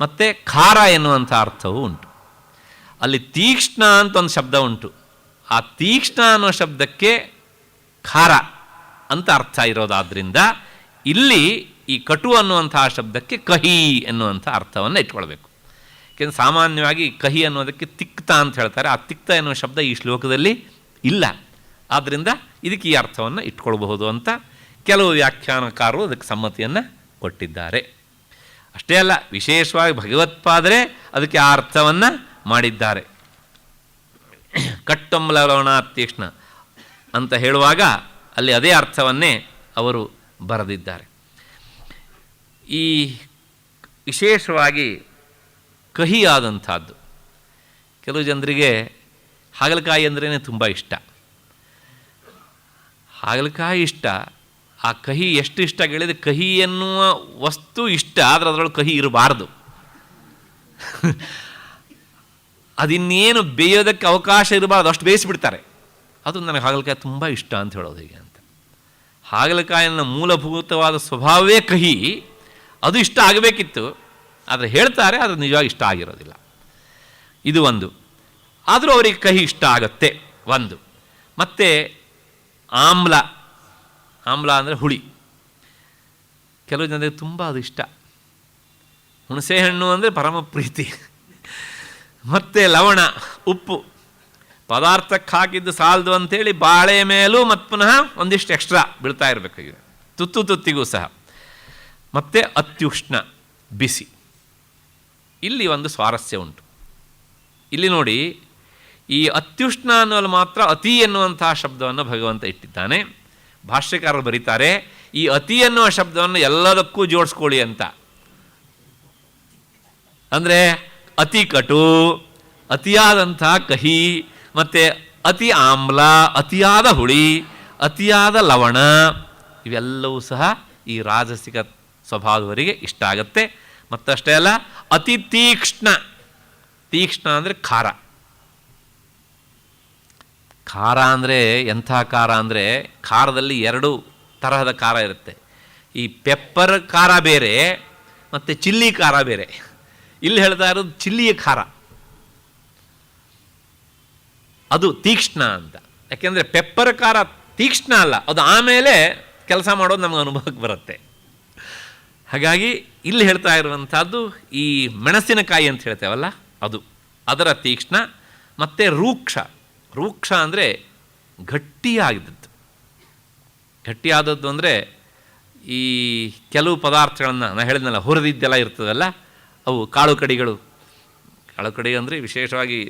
ಮತ್ತು ಖಾರ ಎನ್ನುವಂಥ ಅರ್ಥವೂ ಉಂಟು. ಅಲ್ಲಿ ತೀಕ್ಷ್ಣ ಅಂತ ಒಂದು ಶಬ್ದ ಉಂಟು. ಆ ತೀಕ್ಷ್ಣ ಅನ್ನೋ ಶಬ್ದಕ್ಕೆ ಖಾರ ಅಂತ ಅರ್ಥ ಇರೋದಾದ್ದರಿಂದ ಇಲ್ಲಿ ಈ ಕಟು ಅನ್ನುವಂತಹ ಶಬ್ದಕ್ಕೆ ಕಹಿ ಎನ್ನುವಂಥ ಅರ್ಥವನ್ನು ಇಟ್ಕೊಳ್ಬೇಕು. ಯಾಕೆಂದರೆ ಸಾಮಾನ್ಯವಾಗಿ ಕಹಿ ಅನ್ನೋದಕ್ಕೆ ತಿಕ್ತ ಅಂತ ಹೇಳ್ತಾರೆ. ಆ ತಿಕ್ತ ಎನ್ನುವ ಶಬ್ದ ಈ ಶ್ಲೋಕದಲ್ಲಿ ಇಲ್ಲ. ಆದ್ದರಿಂದ ಇದಕ್ಕೆ ಈ ಅರ್ಥವನ್ನು ಇಟ್ಕೊಳ್ಬಹುದು ಅಂತ ಕೆಲವು ವ್ಯಾಖ್ಯಾನಕಾರರು ಅದಕ್ಕೆ ಸಮ್ಮತಿಯನ್ನು ಕೊಟ್ಟಿದ್ದಾರೆ. ಅಷ್ಟೇ ಅಲ್ಲ, ವಿಶೇಷವಾಗಿ ಭಗವತ್ಪಾದರೆ ಅದಕ್ಕೆ ಆ ಅರ್ಥವನ್ನು ಮಾಡಿದ್ದಾರೆ. ಕಟ್ಟೊಂಬಲವಣ ತೀಕ್ಷ್ಣ ಅಂತ ಹೇಳುವಾಗ ಅಲ್ಲಿ ಅದೇ ಅರ್ಥವನ್ನೇ ಅವರು ಬರೆದಿದ್ದಾರೆ. ಈ ವಿಶೇಷವಾಗಿ ಕಹಿಯಾದಂಥದ್ದು, ಕೆಲವು ಜನರಿಗೆ ಹಾಗಲಕಾಯಿ ಅಂದ್ರೇ ತುಂಬ ಇಷ್ಟ. ಹಾಗಲಕಾಯಿ ಇಷ್ಟ, ಆ ಕಹಿ ಎಷ್ಟು ಇಷ್ಟ ಕೇಳಿದರೆ ಕಹಿ ಎನ್ನುವ ವಸ್ತು ಇಷ್ಟ, ಆದರೆ ಅದರೊಳಗೆ ಕಹಿ ಇರಬಾರ್ದು. ಅದಿನ್ನೇನು ಬೇಯೋದಕ್ಕೆ ಅವಕಾಶ ಇರಬಾರ್ದು, ಅಷ್ಟು ಬೇಯಿಸಿಬಿಡ್ತಾರೆ. ಅದು ನನಗೆ ಹಾಗಲಕಾಯಿ ತುಂಬ ಇಷ್ಟ ಅಂತ ಹೇಳೋದು ಹೀಗೆ ಅಂತ. ಹಾಗಲಕಾಯಿನ ಮೂಲಭೂತವಾದ ಸ್ವಭಾವವೇ ಕಹಿ, ಅದು ಇಷ್ಟ ಆಗಬೇಕಿತ್ತು, ಆದರೆ ಹೇಳ್ತಾರೆ, ಅದು ನಿಜವಾಗಿ ಇಷ್ಟ ಆಗಿರೋದಿಲ್ಲ. ಇದು ಒಂದು. ಆದರೂ ಅವರಿಗೆ ಕಹಿ ಇಷ್ಟ ಆಗತ್ತೆ ಒಂದು. ಮತ್ತು ಆಮ್ಲ, ಆಮ್ಲ ಅಂದರೆ ಹುಳಿ, ಕೆಲವು ಜನರಿಗೆ ತುಂಬ ಅದು ಇಷ್ಟ. ಹುಣಸೆಹಣ್ಣು ಅಂದರೆ ಪರಮ ಪ್ರೀತಿ. ಮತ್ತು ಲವಣ, ಉಪ್ಪು ಪದಾರ್ಥಕ್ಕೆ ಹಾಕಿದ್ದು ಸಾಲದು ಅಂಥೇಳಿ ಬಾಳೆ ಮೇಲೂ ಮತ್ತು ಪುನಃ ಒಂದಿಷ್ಟು ಎಕ್ಸ್ಟ್ರಾ ಬೀಳ್ತಾ ಇರಬೇಕಾಗಿದೆ, ತುತ್ತಿಗೂ ಸಹ. ಮತ್ತು ಅತ್ಯುಷ್ಣ, ಬಿಸಿ. ಇಲ್ಲಿ ಒಂದು ಸ್ವಾರಸ್ಯ ಉಂಟು. ಇಲ್ಲಿ ನೋಡಿ, ಈ ಅತ್ಯುಷ್ಣ ಅನ್ನೋಲ್ಲಿ ಮಾತ್ರ ಅತಿ ಎನ್ನುವಂತಹ ಶಬ್ದವನ್ನು ಭಗವಂತ ಇಟ್ಟಿದ್ದಾನೆ. ಭಾಷ್ಯಕಾರರು ಬರೀತಾರೆ, ಈ ಅತಿ ಎನ್ನುವ ಶಬ್ದವನ್ನು ಎಲ್ಲದಕ್ಕೂ ಜೋಡಿಸ್ಕೊಳ್ಳಿ ಅಂತ. ಅಂದರೆ ಅತಿ ಕಟು, ಅತಿಯಾದಂಥ ಕಹಿ, ಮತ್ತು ಅತಿ ಆಮ್ಲ, ಅತಿಯಾದ ಹುಳಿ, ಅತಿಯಾದ ಲವಣ, ಇವೆಲ್ಲವೂ ಸಹ ಈ ರಾಜಸಿಕ ಸ್ವಭಾವದವರಿಗೆ ಇಷ್ಟ ಆಗತ್ತೆ. ಮತ್ತಷ್ಟೇ ಅಲ್ಲ, ಅತಿ ತೀಕ್ಷ್ಣ. ತೀಕ್ಷ್ಣ ಅಂದರೆ ಖಾರ. ಖಾರ ಅಂದರೆ ಎಂಥ ಖಾರ ಅಂದರೆ, ಖಾರದಲ್ಲಿ 2 ತರಹದ ಖಾರ ಇರುತ್ತೆ. ಈ ಪೆಪ್ಪರ್ ಖಾರ ಬೇರೆ ಮತ್ತು ಚಿಲ್ಲಿ ಖಾರ ಬೇರೆ. ಇಲ್ಲಿ ಹೇಳ್ತಾ ಇರೋದು ಚಿಲ್ಲಿಯ ಖಾರ, ಅದು ತೀಕ್ಷ್ಣ ಅಂತ. ಯಾಕೆಂದರೆ ಪೆಪ್ಪರ್ ಖಾರ ತೀಕ್ಷ್ಣ ಅಲ್ಲ, ಅದು ಆಮೇಲೆ ಕೆಲಸ ಮಾಡೋದು ನಮಗೆ ಅನುಭವಕ್ಕೆ ಬರುತ್ತೆ. ಹಾಗಾಗಿ ಇಲ್ಲಿ ಹೇಳ್ತಾ ಇರುವಂಥದ್ದು ಈ ಮೆಣಸಿನಕಾಯಿ ಅಂತ ಹೇಳ್ತೇವಲ್ಲ, ಅದು, ಅದರ ತೀಕ್ಷ್ಣ. ಮತ್ತು ರೂಕ್ಷ. ರೂಕ್ಷ ಅಂದರೆ ಗಟ್ಟಿಯಾಗಿದ್ದದ್ದು. ಗಟ್ಟಿಯಾದದ್ದು ಅಂದರೆ ಈ ಕೆಲವು ಪದಾರ್ಥಗಳನ್ನು ನಾನು ಹೇಳಿದ್ನಲ್ಲ, ಹುರಿದಿದ್ದೆಲ್ಲ ಇರ್ತದಲ್ಲ, ಅವು ಕಾಳು ಕಡಿಗಳು. ಕಾಳು ಕಡಿ ಅಂದರೆ ವಿಶೇಷವಾಗಿ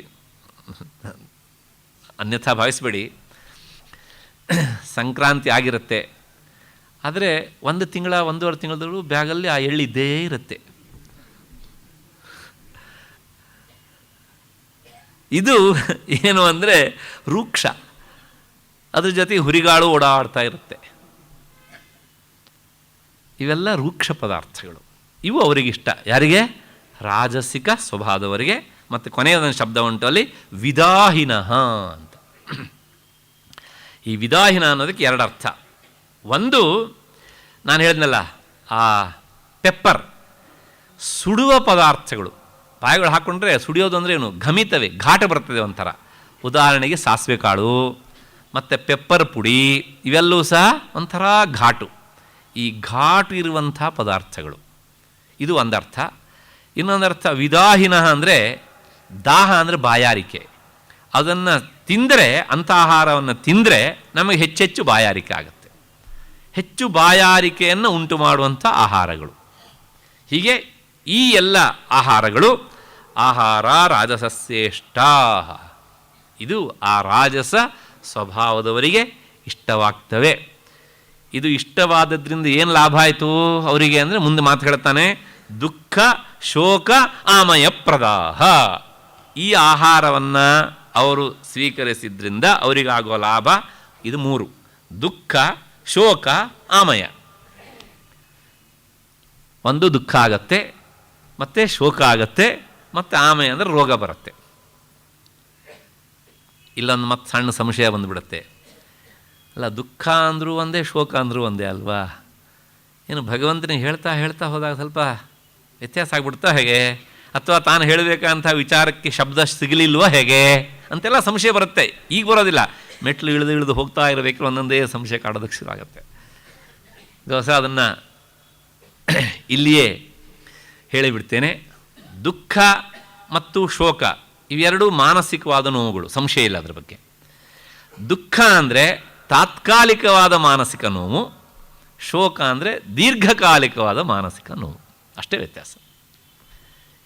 ಅನ್ಯಥಾ ಭಾವಿಸಬೇಡಿ, ಸಂಕ್ರಾಂತಿ ಆಗಿರುತ್ತೆ, ಆದರೆ 1 ತಿಂಗಳ 1.5 ತಿಂಗಳಲ್ಲೂ ಬ್ಯಾಗಲ್ಲಿ ಆ ಎಳ್ಳಿದ್ದೇ ಇರುತ್ತೆ. ಇದು ಏನು ಅಂದರೆ ರೂಕ್ಷ. ಅದ್ರ ಜೊತೆ ಹುರಿಗಾಳು ಓಡಾಡ್ತಾ ಇರುತ್ತೆ. ಇವೆಲ್ಲ ರೂಕ್ಷ ಪದಾರ್ಥಗಳು. ಇವು ಅವರಿಗಿಷ್ಟ. ಯಾರಿಗೆ? ರಾಜಸಿಕ ಸ್ವಭಾವದವರಿಗೆ. ಮತ್ತು ಕೊನೆಯದೊಂದು ಶಬ್ದ ಉಂಟು ಅಲ್ಲಿ, ವಿದಾಹಿನಃ ಅಂತ. ಈ ವಿದಾಹಿನ ಅನ್ನೋದಕ್ಕೆ 2 ಅರ್ಥ. ಒಂದು, ನಾನು ಹೇಳಿದ್ನಲ್ಲ, ಆ ಪೆಪ್ಪರ್, ಸುಡುವ ಪದಾರ್ಥಗಳು, ಬಾಯಿಗಳು ಹಾಕ್ಕೊಂಡ್ರೆ ಸುಡಿಯೋದು ಅಂದರೆ ಏನು, ಘಮಿತವೆ, ಘಾಟ ಬರ್ತದೆ ಒಂಥರ. ಉದಾಹರಣೆಗೆ ಸಾಸಿವೆ ಕಾಳು ಮತ್ತು ಪೆಪ್ಪರ್ ಪುಡಿ, ಇವೆಲ್ಲವೂ ಸಹ ಒಂಥರ ಘಾಟು. ಈ ಘಾಟು ಇರುವಂಥ ಪದಾರ್ಥಗಳು, ಇದು ಒಂದರ್ಥ. ಇನ್ನೊಂದರ್ಥ ವಿದಾಹಿನ ಅಂದರೆ, ದಾಹ ಅಂದರೆ ಬಾಯಾರಿಕೆ. ಅದನ್ನು ತಿಂದರೆ, ಅಂಥ ಆಹಾರವನ್ನು ತಿಂದರೆ ನಮಗೆ ಹೆಚ್ಚೆಚ್ಚು ಬಾಯಾರಿಕೆ ಆಗುತ್ತೆ. ಹೆಚ್ಚು ಬಾಯಾರಿಕೆಯನ್ನು ಉಂಟು ಮಾಡುವಂಥ ಆಹಾರಗಳು. ಹೀಗೆ ಈ ಎಲ್ಲ ಆಹಾರಗಳು ಆಹಾರ ರಾಜಸಸ್ಯೇಷ್ಟಾ. ಇದು ಆ ರಾಜಸ ಸ್ವಭಾವದವರಿಗೆ ಇಷ್ಟವಾಗ್ತವೆ. ಇದು ಇಷ್ಟವಾದದ್ರಿಂದ ಏನು ಲಾಭ ಆಯಿತು ಅವರಿಗೆ ಅಂದರೆ ಮುಂದೆ ಮಾತು ಹೇಳ್ತಾನೆ, ದುಃಖ ಶೋಕ ಆಮಯಪ್ರದಾಹ. ಈ ಆಹಾರವನ್ನು ಅವರು ಸ್ವೀಕರಿಸಿದ್ರಿಂದ ಅವರಿಗಾಗುವ ಲಾಭ ಇದು 3: ದುಃಖ, ಶೋಕ, ಆಮಯ. ಒಂದು ದುಃಖ ಆಗತ್ತೆ, ಮತ್ತು ಶೋಕ ಆಗತ್ತೆ, ಮತ್ತು ಆಮಯ ಅಂದರೆ ರೋಗ ಬರುತ್ತೆ. ಇಲ್ಲೊಂದು ಮತ್ತೆ ಸಣ್ಣ ಸಂಶಯ ಬಂದುಬಿಡುತ್ತೆ, ಅಲ್ಲ ದುಃಖ ಅಂದರೂ ಒಂದೇ, ಶೋಕ ಅಂದರೂ ಒಂದೇ ಅಲ್ವಾ? ಏನು ಭಗವಂತನಿಗೆ ಹೇಳ್ತಾ ಹೋದಾಗ ಸ್ವಲ್ಪ ವ್ಯತ್ಯಾಸ ಆಗ್ಬಿಡ್ತಾ ಹೇಗೆ? ಅಥವಾ ತಾನು ಹೇಳಬೇಕಂಥ ವಿಚಾರಕ್ಕೆ ಶಬ್ದ ಸಿಗಲಿಲ್ವ ಹೇಗೆ ಅಂತೆಲ್ಲ ಸಂಶಯ ಬರುತ್ತೆ. ಈಗ ಬರೋದಿಲ್ಲ, ಮೆಟ್ಲು ಇಳಿದು ಹೋಗ್ತಾ ಇರಬೇಕು, ಒಂದೊಂದೇ ಸಂಶಯ ಕಾಡೋದಕ್ಕೆ ಶುರು ಆಗುತ್ತೆ. ದಿವಸ ಅದನ್ನು ಇಲ್ಲಿಯೇ ಹೇಳಿಬಿಡ್ತೇನೆ. ದುಃಖ ಮತ್ತು ಶೋಕ ಇವೆರಡೂ ಮಾನಸಿಕವಾದ ನೋವುಗಳು, ಸಂಶಯ ಇಲ್ಲ ಅದರ ಬಗ್ಗೆ. ದುಃಖ ಅಂದರೆ ತಾತ್ಕಾಲಿಕವಾದ ಮಾನಸಿಕ ನೋವು, ಶೋಕ ಅಂದರೆ ದೀರ್ಘಕಾಲಿಕವಾದ ಮಾನಸಿಕ ನೋವು, ಅಷ್ಟೇ ವ್ಯತ್ಯಾಸ.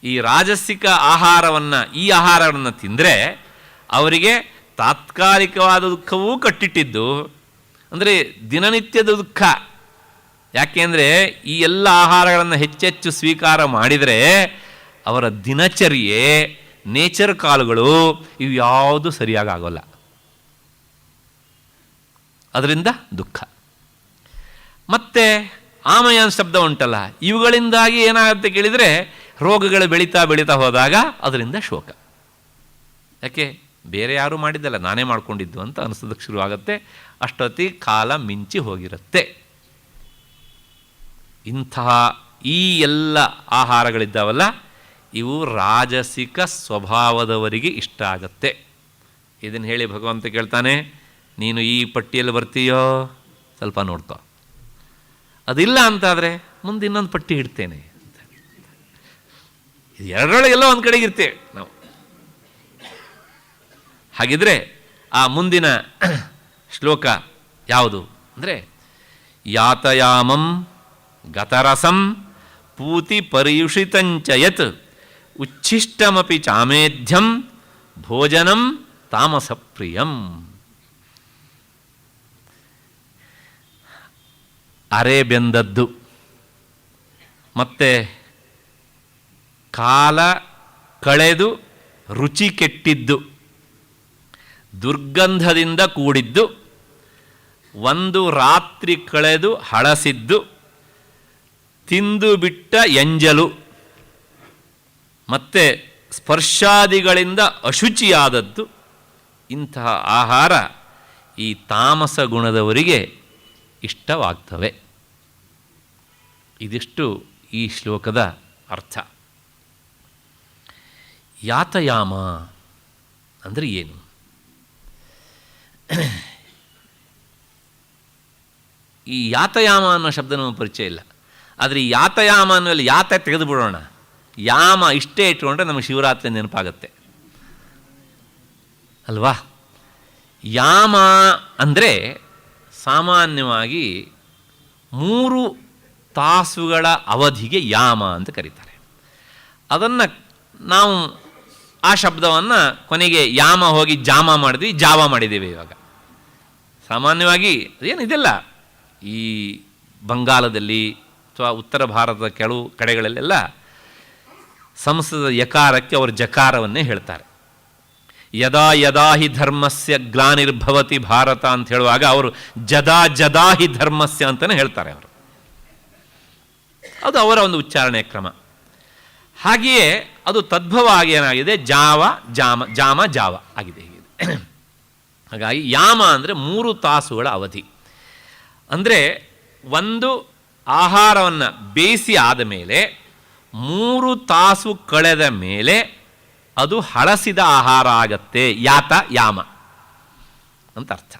ಈ ರಾಜಸಿಕ ಆಹಾರವನ್ನು, ಈ ಆಹಾರವನ್ನು ತಿಂದರೆ ಅವರಿಗೆ ತಾತ್ಕಾಲಿಕವಾದ ದುಃಖವೂ ಕಟ್ಟಿಟ್ಟಿದ್ದು, ಅಂದರೆ ದಿನನಿತ್ಯದ ದುಃಖ. ಯಾಕೆಂದರೆ ಈ ಎಲ್ಲ ಆಹಾರಗಳನ್ನು ಹೆಚ್ಚೆಚ್ಚು ಸ್ವೀಕಾರ ಮಾಡಿದರೆ ಅವರ ದಿನಚರ್ಯೆ, ನೇಚರ್ ಕಾಲುಗಳು ಇವು ಯಾವುದು ಸರಿಯಾಗಿ ಆಗೋಲ್ಲ. ಅದರಿಂದ ದುಃಖ. ಮತ್ತು ಆಮಯ ಶಬ್ದ ಉಂಟಲ್ಲ, ಇವುಗಳಿಂದಾಗಿ ಏನಾಗುತ್ತೆ ಕೇಳಿದರೆ ರೋಗಗಳು ಬೆಳೀತಾ ಹೋದಾಗ ಅದರಿಂದ ಶೋಕ. ಯಾಕೆ ಬೇರೆ ಯಾರೂ ಮಾಡಿದ್ದಲ್ಲ, ನಾನೇ ಮಾಡಿಕೊಂಡಿದ್ದು ಅಂತ ಅನಿಸೋದಕ್ಕೆ ಶುರುವಾಗುತ್ತೆ. ಅಷ್ಟೊತ್ತಿಗೆ ಕಾಲ ಮಿಂಚಿ ಹೋಗಿರುತ್ತೆ. ಇಂತಹ ಈ ಎಲ್ಲ ಆಹಾರಗಳಿದ್ದಾವಲ್ಲ, ಇವು ರಾಜಸಿಕ ಸ್ವಭಾವದವರಿಗೆ ಇಷ್ಟ ಆಗತ್ತೆ. ಇದನ್ನು ಹೇಳಿ ಭಗವಂತ ಕೇಳ್ತಾನೆ, ನೀನು ಈ ಪಟ್ಟಿಯಲ್ಲಿ ಬರ್ತೀಯೋ ಸ್ವಲ್ಪ ನೋಡ್ಕೋ, ಅದಿಲ್ಲ ಅಂತಾದರೆ ಮುಂದೆ ಇನ್ನೊಂದು ಪಟ್ಟಿ ಇಡ್ತೇನೆ. ಎರಡರೊಳಗೆಲ್ಲ ಒಂದು ಕಡೆಗೆ ಇರ್ತೇವೆ ನಾವು. ಹಾಗಿದ್ರೆ ಆ ಮುಂದಿನ ಶ್ಲೋಕ ಯಾವುದು ಅಂದರೆ, ಯಾತಯಾಮಂ ಗತರಸಂ ಪೂತಿ ಪರ್ಯುಷಿತಂಚ ಯತ್ ಉಚ್ಛಿಷ್ಟಮಪಿ ಚಾಮೇಧ್ಯಂ ಭೋಜನಂ ತಾಮಸಪ್ರಿಯಂ. ಅರೆ ಬೆಂದದ್ದು ಮತ್ತು ಕಾಲ ಕಳೆದು ರುಚಿ ಕೆಟ್ಟಿದ್ದು, ದುರ್ಗಂಧದಿಂದ ಕೂಡಿದ್ದು, ಒಂದು ರಾತ್ರಿ ಕಳೆದು ಹಳಸಿದ್ದು, ತಿಂದು ಬಿಟ್ಟ ಎಂಜಲು ಮತ್ತು ಸ್ಪರ್ಶಾದಿಗಳಿಂದ ಅಶುಚಿಯಾದದ್ದು, ಇಂತಹ ಆಹಾರ ಈ ತಾಮಸ ಗುಣದವರಿಗೆ ಇಷ್ಟವಾಗ್ತವೆ. ಇದಿಷ್ಟು ಈ ಶ್ಲೋಕದ ಅರ್ಥ. ಯಾತಯಾಮ ಅಂದರೆ ಏನು? ಈ ಯಾತಯಾಮ ಅನ್ನೋ ಶಬ್ದ ನಮಗೆ ಪರಿಚಯ ಇಲ್ಲ. ಆದರೆ ಈ ಯಾತಯಾಮ ಅನ್ನೋಲ್ಲಿ ಯಾತ ತೆಗೆದು ಬಿಡೋಣ, ಯಾಮ ಇಷ್ಟೇ ಇಟ್ಕೊಂಡ್ರೆ ನಮಗೆ ಶಿವರಾತ್ರಿ ನೆನಪಾಗತ್ತೆ ಅಲ್ವಾ? ಯಾಮ ಅಂದರೆ ಸಾಮಾನ್ಯವಾಗಿ 3 ತಾಸುಗಳ ಅವಧಿಗೆ ಯಾಮ ಅಂತ ಕರೀತಾರೆ. ಅದನ್ನು ನಾವು ಆ ಶಬ್ದವನ್ನು ಕೊನೆಗೆ ಯಾಮ ಹೋಗಿ ಜಾಮ ಮಾಡಿದ್ವಿ, ಜಾವ ಮಾಡಿದ್ದೇವೆ. ಇವಾಗ ಸಾಮಾನ್ಯವಾಗಿ ಏನಿದೆಲ್ಲ ಈ ಬಂಗಾಲದಲ್ಲಿ ಅಥವಾ ಉತ್ತರ ಭಾರತದ ಕೆಲವು ಕಡೆಗಳಲ್ಲೆಲ್ಲ ಸಂಸ್ಕೃತದ ಯಕಾರಕ್ಕೆ ಅವರು ಜಕಾರವನ್ನೇ ಹೇಳ್ತಾರೆ. ಯದಾ ಯದಾ ಹಿ ಧರ್ಮಸ್ಯ ಗ್ಲಾನಿರ್ಭವತಿ ಭಾರತ ಅಂತ ಹೇಳುವಾಗ ಅವರು ಜದಾ ಜದಾ ಹಿ ಧರ್ಮಸ್ಯ ಅಂತಲೇ ಹೇಳ್ತಾರೆ ಅವರು. ಅದು ಅವರ ಒಂದು ಉಚ್ಚಾರಣೆ ಕ್ರಮ. ಹಾಗೆಯೇ ಅದು ತದ್ಭವವಾಗಿ ಏನಾಗಿದೆ, ಜಾವ ಜಾಮ, ಜಾಮ ಜಾವ ಆಗಿದೆ ಹೀಗಿದೆ. ಹಾಗಾಗಿ ಯಾಮ ಅಂದರೆ 3 ತಾಸುಗಳ ಅವಧಿ. ಅಂದರೆ ಒಂದು ಆಹಾರವನ್ನು ಬೇಯಿಸಿ ಆದ ಮೇಲೆ 3 ತಾಸು ಕಳೆದ ಮೇಲೆ ಅದು ಹಳಸಿದ ಆಹಾರ ಆಗತ್ತೆ. ಯಾಮ ಅಂತ ಅರ್ಥ.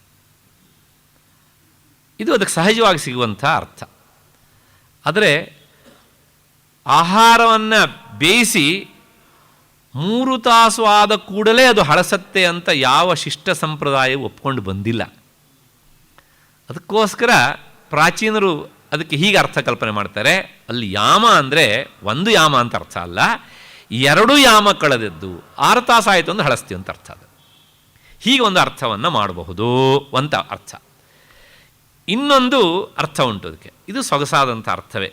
ಇದು ಅದಕ್ಕೆ ಸಹಜವಾಗಿ ಸಿಗುವಂಥ ಅರ್ಥ. ಆದರೆ ಆಹಾರವನ್ನು ಬೇಯಿಸಿ 3 ತಾಸು ಆದ ಕೂಡಲೇ ಅದು ಹಳಸತ್ತೆ ಅಂತ ಯಾವ ಶಿಷ್ಟ ಸಂಪ್ರದಾಯವು ಒಪ್ಕೊಂಡು ಬಂದಿಲ್ಲ. ಅದಕ್ಕೋಸ್ಕರ ಪ್ರಾಚೀನರು ಅದಕ್ಕೆ ಹೀಗೆ ಅರ್ಥ ಕಲ್ಪನೆ ಮಾಡ್ತಾರೆ. ಅಲ್ಲಿ ಯಾಮ ಅಂದರೆ ಒಂದು ಯಾಮ ಅಂತ ಅರ್ಥ ಅಲ್ಲ, 2 ಯಾಮ ಕಳೆದದ್ದು 6 ತಾಸಾಯಿತು ಒಂದು ಹಳಸ್ತೀವಿ ಅಂತ ಅರ್ಥ. ಅದು ಹೀಗೆ ಒಂದು ಅರ್ಥವನ್ನು ಮಾಡಬಹುದು ಅಂತ ಅರ್ಥ. ಇನ್ನೊಂದು ಅರ್ಥ ಉಂಟು ಅದಕ್ಕೆ, ಇದು ಸೊಗಸಾದಂಥ ಅರ್ಥವೇ.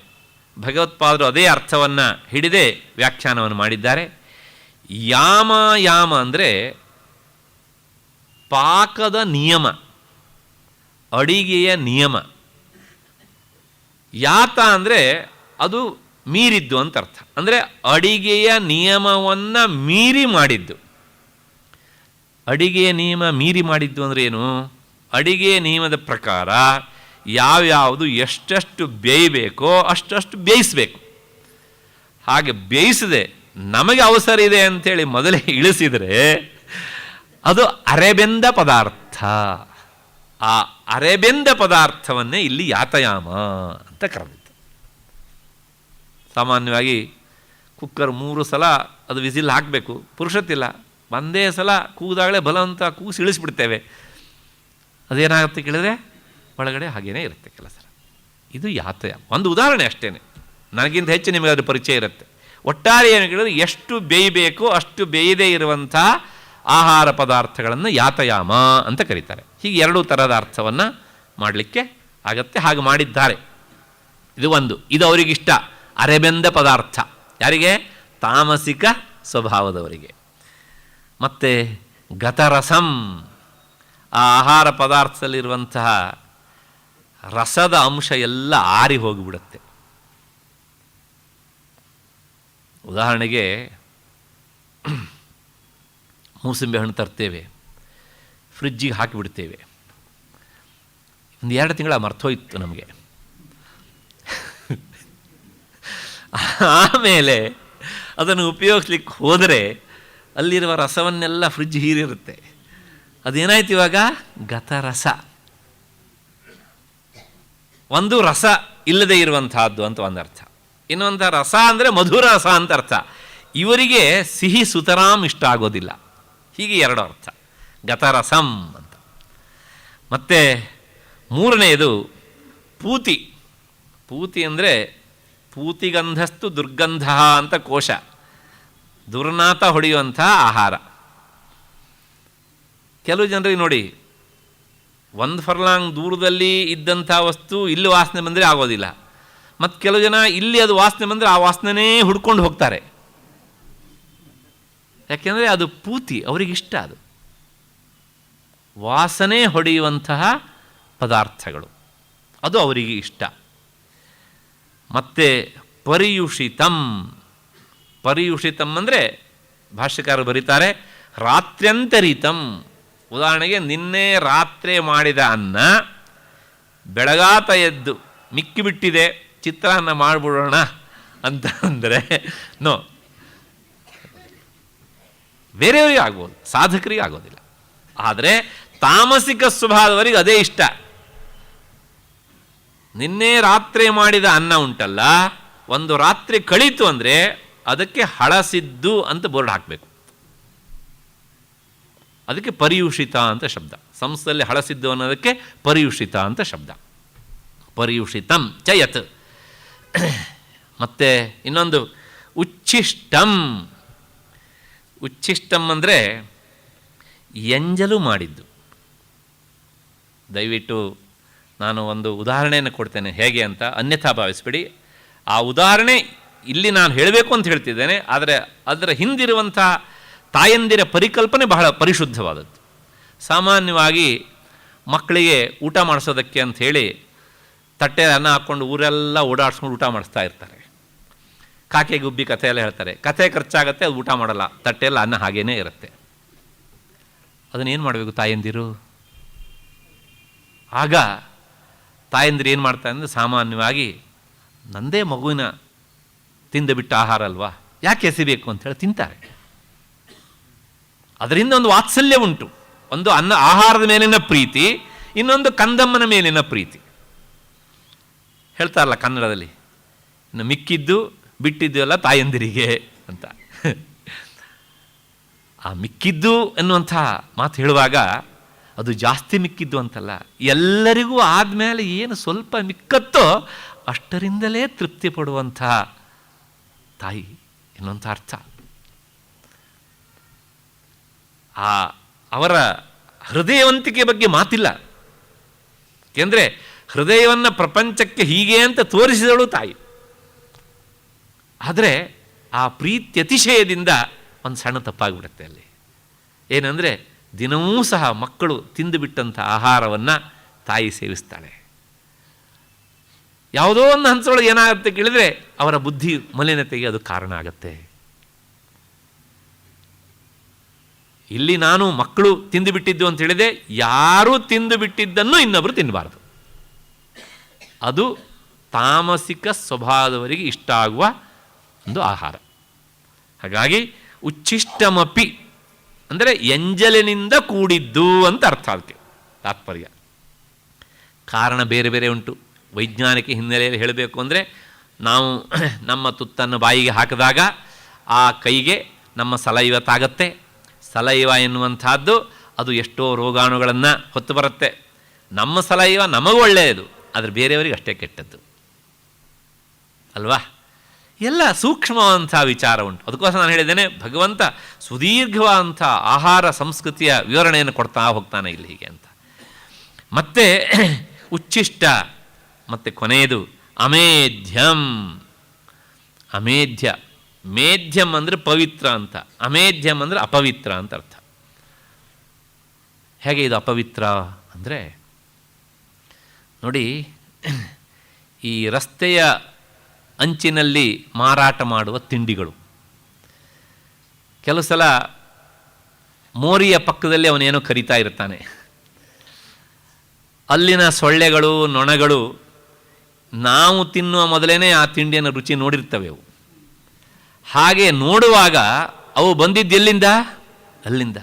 ಭಗವತ್ಪಾದರು ಅದೇ ಅರ್ಥವನ್ನು ಹಿಡಿದೇ ವ್ಯಾಖ್ಯಾನವನ್ನು ಮಾಡಿದ್ದಾರೆ. ಯಾಮ ಯಾಮ ಅಂದರೆ ಪಾಕದ ನಿಯಮ, ಅಡಿಗೆಯ ನಿಯಮ. ಯಾತ ಅಂದರೆ ಅದು ಮೀರಿದ್ದು ಅಂತ ಅರ್ಥ. ಅಂದರೆ ಅಡಿಗೆಯ ನಿಯಮವನ್ನು ಮೀರಿ ಮಾಡಿದ್ದು. ಅಡಿಗೆಯ ನಿಯಮ ಮೀರಿ ಮಾಡಿದ್ದು ಅಂದರೆ ಏನು? ಅಡಿಗೆಯ ನಿಯಮದ ಪ್ರಕಾರ ಯಾವ್ಯಾವುದು ಎಷ್ಟೆಷ್ಟು ಬೇಯಬೇಕೋ ಅಷ್ಟಷ್ಟು ಬೇಯಿಸಬೇಕು. ಹಾಗೆ ಬೇಯಿಸದೆ ನಮಗೆ ಅವಸರ ಇದೆ ಅಂಥೇಳಿ ಮೊದಲೇ ಇಳಿಸಿದರೆ ಅದು ಅರೆಬೆಂದ ಪದಾರ್ಥ. ಆ ಅರೆಬೆಂದ ಪದಾರ್ಥವನ್ನೇ ಇಲ್ಲಿ ಯಾತಯಾಮ ಅಂತ ಕರೆದಿತ್ತು. ಸಾಮಾನ್ಯವಾಗಿ ಕುಕ್ಕರ್ 3 ಸಲ ಅದು ವಿಸಿಲ್ ಹಾಕಬೇಕು, ಪುರುಷತ್ತಿಲ್ಲ. ಒಂದೇ ಸಲ ಕೂದಾಗಲೇ ಬಲವಂತ ಕೂಸಿ ಇಳಿಸ್ಬಿಡ್ತೇವೆ. ಅದೇನಾಗುತ್ತೆ ಕೇಳಿದ್ರೆ ಒಳಗಡೆ ಹಾಗೇನೇ ಇರುತ್ತೆ ಕೆಲಸ. ಇದು ಯಾತಯಾಮ. ಒಂದು ಉದಾಹರಣೆ ಅಷ್ಟೇ, ನನಗಿಂತ ಹೆಚ್ಚು ನಿಮಗೆ ಅದರ ಪರಿಚಯ ಇರುತ್ತೆ. ಒಟ್ಟಾರೆ ಏನು ಕೇಳಿದ್ರೆ ಎಷ್ಟು ಬೇಯಬೇಕೋ ಅಷ್ಟು ಬೇಯದೇ ಇರುವಂಥ ಆಹಾರ ಪದಾರ್ಥಗಳನ್ನು ಯಾತಯಾಮ ಅಂತ ಕರೀತಾರೆ. ಹೀಗೆ 2 ಥರದ ಅರ್ಥವನ್ನು ಮಾಡಲಿಕ್ಕೆ ಆಗತ್ತೆ. ಹಾಗೆ ಮಾಡಿದ್ದಾರೆ. ಇದು ಒಂದು. ಇದು ಅವರಿಗಿಷ್ಟ, ಅರೆಬೆಂದ ಪದಾರ್ಥ. ಯಾರಿಗೆ? ತಾಮಸಿಕ ಸ್ವಭಾವದವರಿಗೆ. ಮತ್ತು ಗತರಸಂ, ಆ ಆಹಾರ ಪದಾರ್ಥದಲ್ಲಿರುವಂತಹ ರಸದ ಅಂಶ ಎಲ್ಲ ಆರಿ ಹೋಗಿಬಿಡುತ್ತೆ. ಉದಾಹರಣೆಗೆ ಮೂಸಂಬಿ ಹಣ್ಣು ತರ್ತೇವೆ, ಫ್ರಿಜ್ಜಿಗೆ ಹಾಕಿಬಿಡ್ತೇವೆ. 1-2 ತಿಂಗಳ ಮರ್ತೋಯ್ತು ನಮಗೆ. ಆಮೇಲೆ ಅದನ್ನು ಉಪಯೋಗಿಸ್ಲಿಕ್ಕೆ ಹೋದರೆ ಅಲ್ಲಿರುವ ರಸವನ್ನೆಲ್ಲ ಫ್ರಿಜ್ ಹೀರಿರುತ್ತೆ. ಅದೇನಾಯ್ತು ಇವಾಗ? ಗತರಸ. ಒಂದು ರಸ ಇಲ್ಲದೆ ಇರುವಂತಹದ್ದು ಅಂತ ಒಂದು ಅರ್ಥ. ಇನ್ನೊಂದು ರಸ ಅಂದರೆ ಮಧುರ ರಸ ಅಂತ ಅರ್ಥ. ಇವರಿಗೆ ಸಿಹಿ ಸುತರಾಂ ಇಷ್ಟ ಆಗೋದಿಲ್ಲ. ಹೀಗೆ 2 ಅರ್ಥ, ಗತರಸಂ ಅಂತ. ಮತ್ತು 3ನೇದು ಪೂತಿ. ಪೂತಿ ಅಂದರೆ ಪೂತಿಗಂಧಸ್ತು ದುರ್ಗಂಧ ಅಂತ ಕೋಶ, ದುರ್ನಾತ ಹೊಡೆಯುವಂಥ ಆಹಾರ. ಕೆಲವು ಜನರಿಗೆ ನೋಡಿ, 1 ಫರ್ಲಾಂಗ್ ದೂರದಲ್ಲಿ ಇದ್ದಂಥ ವಸ್ತು ಇಲ್ಲಿ ವಾಸನೆ ಬಂದರೆ ಆಗೋದಿಲ್ಲ. ಮತ್ತು ಕೆಲವು ಜನ ಇಲ್ಲಿ ಅದು ವಾಸನೆ ಬಂದರೆ ಆ ವಾಸನೆನೇ ಹುಡ್ಕೊಂಡು ಹೋಗ್ತಾರೆ. ಯಾಕೆಂದರೆ ಅದು ಪೂತಿ, ಅವರಿಗಿಷ್ಟ. ಅದು ವಾಸನೆ ಹೊಡೆಯುವಂತಹ ಪದಾರ್ಥಗಳು, ಅದು ಅವರಿಗೆ ಇಷ್ಟ. ಮತ್ತು ಪರಿಯುಷಿತಂ. ಪರಿಯುಷಿತಂ ಅಂದರೆ ಭಾಷ್ಯಕಾರರು ಬರೀತಾರೆ ರಾತ್ರ್ಯಂತರಿತಂ. ಉದಾಹರಣೆಗೆ ನಿನ್ನೆ ರಾತ್ರಿ ಮಾಡಿದ ಅನ್ನ ಬೆಳಗಾತ ಎದ್ದು ಮಿಕ್ಕಿಬಿಟ್ಟಿದೆ, ಚಿತ್ರಾನ್ನ ಮಾಡಿಬಿಡೋಣ ಅಂತ ಅಂದರೆ ನೋ, ಬೇರೆಯವರಿಗೆ ಆಗ್ಬೋದು, ಸಾಧಕರಿಗೆ ಆಗೋದಿಲ್ಲ. ಆದರೆ ತಾಮಸಿಕ ಸ್ವಭಾವದವರಿಗೆ ಅದೇ ಇಷ್ಟ. ನಿನ್ನೆ ರಾತ್ರಿ ಮಾಡಿದ ಅನ್ನ ಉಂಟಲ್ಲ, ಒಂದು ರಾತ್ರಿ ಕಳೀತು ಅಂದರೆ ಅದಕ್ಕೆ ಹಳಸಿದ್ದು ಅಂತ ಬೋರ್ಡ್ ಹಾಕಬೇಕು. ಅದಕ್ಕೆ ಪರಿಯುಷಿತ ಅಂತ ಶಬ್ದ. ಸಂಸ್ಕೃತದಲ್ಲಿ ಹಳಸಿದ್ದು ಅನ್ನೋದಕ್ಕೆ ಪರಿಯುಷಿತ ಅಂತ ಶಬ್ದ. ಪರಿಯುಷಿತಂ ಚಯತ್. ಮತ್ತು ಇನ್ನೊಂದು ಉಚ್ಛಿಷ್ಟಂ. ಉಚ್ಛಿಷ್ಟಂ ಅಂದರೆ ಎಂಜಲು ಮಾಡಿದ್ದು. ದಯವಿಟ್ಟು ನಾನು ಒಂದು ಉದಾಹರಣೆಯನ್ನು ಕೊಡ್ತೇನೆ ಹೇಗೆ ಅಂತ, ಅನ್ಯಥಾ ಭಾವಿಸ್ಬಿಡಿ. ಆ ಉದಾಹರಣೆ ಇಲ್ಲಿ ನಾನು ಹೇಳಬೇಕು ಅಂತ ಹೇಳ್ತಿದ್ದೇನೆ, ಆದರೆ ಅದರ ಹಿಂದಿರುವಂಥ ತಾಯಂದಿರ ಪರಿಕಲ್ಪನೆ ಬಹಳ ಪರಿಶುದ್ಧವಾದದ್ದು. ಸಾಮಾನ್ಯವಾಗಿ ಮಕ್ಕಳಿಗೆ ಊಟ ಮಾಡಿಸೋದಕ್ಕೆ ಅಂಥೇಳಿ ತಟ್ಟೆ ಅನ್ನ ಹಾಕ್ಕೊಂಡು ಊರೆಲ್ಲ ಓಡಾಡಿಸ್ಕೊಂಡು ಊಟ ಮಾಡಿಸ್ತಾ ಇರ್ತಾರೆ. ಕಾಕೆ ಗುಬ್ಬಿ ಕಥೆ ಎಲ್ಲ ಹೇಳ್ತಾರೆ. ಕಥೆ ಖರ್ಚಾಗತ್ತೆ, ಅದು ಊಟ ಮಾಡಲ್ಲ, ತಟ್ಟೆಲ್ಲ ಅನ್ನ ಹಾಗೇ ಇರುತ್ತೆ. ಅದನ್ನೇನು ಮಾಡಬೇಕು ತಾಯಂದಿರು? ಆಗ ತಾಯಂದಿರು ಏನು ಮಾಡ್ತಾರೆ ಅಂದರೆ, ಸಾಮಾನ್ಯವಾಗಿ ನಂದೇ ಮಗುವಿನ ತಿಂದು ಬಿಟ್ಟ ಆಹಾರ ಅಲ್ವಾ, ಯಾಕೆ ಎಸಿಬೇಕು ಅಂಥೇಳಿ ತಿಂತಾರೆ. ಅದರಿಂದ ಒಂದು ವಾತ್ಸಲ್ಯ ಉಂಟು. ಒಂದು ಆಹಾರದ ಮೇಲಿನ ಪ್ರೀತಿ, ಇನ್ನೊಂದು ಕಂದಮ್ಮನ ಮೇಲಿನ ಪ್ರೀತಿ. ಹೇಳ್ತಾರಲ್ಲ ಕನ್ನಡದಲ್ಲಿ, ಇನ್ನು ಮಿಕ್ಕಿದ್ದು ಬಿಟ್ಟಿದ್ದು ಎಲ್ಲ ತಾಯಂದಿರಿಗೆ ಅಂತ. ಆ ಮಿಕ್ಕಿದ್ದು ಎನ್ನುವಂಥ ಮಾತು ಹೇಳುವಾಗ ಅದು ಜಾಸ್ತಿ ಮಿಕ್ಕಿದ್ದು ಅಂತಲ್ಲ, ಎಲ್ಲರಿಗೂ ಆದಮೇಲೆ ಏನು ಸ್ವಲ್ಪ ಮಿಕ್ಕತ್ತೋ ಅಷ್ಟರಿಂದಲೇ ತೃಪ್ತಿ ಪಡುವಂಥ ತಾಯಿ ಎನ್ನುವಂಥ ಅರ್ಥ. ಅವರ ಹೃದಯವಂತಿಕೆ ಬಗ್ಗೆ ಮಾತಿಲ್ಲ. ಏಕೆಂದರೆ ಹೃದಯವನ್ನು ಪ್ರಪಂಚಕ್ಕೆ ಹೀಗೆ ಅಂತ ತೋರಿಸಿದಳು ತಾಯಿ. ಆದರೆ ಆ ಪ್ರೀತ್ಯತಿಶಯದಿಂದ ಒಂದು ಸಣ್ಣ ತಪ್ಪಾಗಿಬಿಡುತ್ತೆ ಅಲ್ಲಿ. ಏನಂದರೆ ದಿನವೂ ಸಹ ಮಕ್ಕಳು ತಿಂದುಬಿಟ್ಟಂಥ ಆಹಾರವನ್ನು ತಾಯಿ ಸೇವಿಸ್ತಾಳೆ. ಯಾವುದೋ ಒಂದು ಹಂತದೊಳಗೆ ಏನಾಗುತ್ತೆ ಕೇಳಿದರೆ ಅವರ ಬುದ್ಧಿ ಮಲಿನತೆಗೆ ಅದು ಕಾರಣ ಆಗುತ್ತೆ. ಇಲ್ಲಿ ನಾನು ಮಕ್ಕಳು ತಿಂದು ಬಿಟ್ಟಿದ್ದು ಅಂತ ಹೇಳಿದೆ, ಯಾರೂ ತಿಂದು ಬಿಟ್ಟಿದ್ದನ್ನು ಇನ್ನೊಬ್ಬರು ತಿನ್ನಬಾರ್ದು. ಅದು ತಾಮಸಿಕ ಸ್ವಭಾವದವರಿಗೆ ಇಷ್ಟ ಆಗುವ ಒಂದು ಆಹಾರ. ಹಾಗಾಗಿ ಉಚ್ಛಿಷ್ಟಮಪಿ ಅಂದರೆ ಎಂಜಲಿನಿಂದ ಕೂಡಿದ್ದು ಅಂತ ಅರ್ಥ. ಅದಕ್ಕೆ ತಾತ್ಪರ್ಯ ಕಾರಣ ಬೇರೆ ಬೇರೆ ಉಂಟು. ವೈಜ್ಞಾನಿಕ ಹಿನ್ನೆಲೆಯಲ್ಲಿ ಹೇಳಬೇಕು ಅಂದರೆ, ನಾವು ನಮ್ಮ ತುತ್ತನ್ನು ಬಾಯಿಗೆ ಹಾಕಿದಾಗ ಆ ಕೈಗೆ ನಮ್ಮ ಸಲೈವ ತಾಗತ್ತೆ. ಸಲೈವ ಎನ್ನುವಂಥದ್ದು ಅದು ಎಷ್ಟೋ ರೋಗಾಣುಗಳನ್ನು ಹೊತ್ತು ಬರುತ್ತೆ. ನಮ್ಮ ಸಲೈವ ನಮಗೂ ಒಳ್ಳೆಯದು, ಆದರೆ ಬೇರೆಯವರಿಗೆ ಅಷ್ಟೇ ಕೆಟ್ಟದ್ದು ಅಲ್ವಾ? ಎಲ್ಲ ಸೂಕ್ಷ್ಮವಂಥ ವಿಚಾರ ಉಂಟು. ಅದಕ್ಕೋಸ್ಕರ ನಾನು ಹೇಳಿದ್ದೇನೆ, ಭಗವಂತ ಸುದೀರ್ಘವಾದಂಥ ಆಹಾರ ಸಂಸ್ಕೃತಿಯ ವಿವರಣೆಯನ್ನು ಕೊಡ್ತಾ ಹೋಗ್ತಾನೆ ಇಲ್ಲಿ ಹೀಗೆ ಅಂತ. ಮತ್ತೆ ಉಚ್ಛಿಷ್ಟ, ಮತ್ತು ಕೊನೆಯದು ಅಮೇಧ್ಯಂ. ಅಮೇಧ್ಯ, ಮೇಧ್ಯಂ ಅಂದರೆ ಪವಿತ್ರ ಅಂತ, ಅಮೇಧ್ಯಂ ಅಂದರೆ ಅಪವಿತ್ರ ಅಂತ ಅರ್ಥ. ಹೇಗೆ ಇದು ಅಪವಿತ್ರ ಅಂದರೆ, ನೋಡಿ, ಈ ರಸ್ತೆಯ ಅಂಚಿನಲ್ಲಿ ಮಾರಾಟ ಮಾಡುವ ತಿಂಡಿಗಳು, ಕೆಲವು ಸಲ ಮೋರಿಯ ಪಕ್ಕದಲ್ಲಿ ಅವನೇನೋ ಕರಿತಾ ಇರ್ತಾನೆ. ಅಲ್ಲಿನ ಸೊಳ್ಳೆಗಳು, ನೊಣಗಳು ನಾವು ತಿನ್ನುವ ಮೊದಲೇ ಆ ತಿಂಡಿಯನ್ನು ರುಚಿ ನೋಡಿರ್ತವೆ. ಅವು ಹಾಗೆ ನೋಡುವಾಗ ಅವು ಬಂದಿದ್ದು ಎಲ್ಲಿಂದ? ಅಲ್ಲಿಂದ.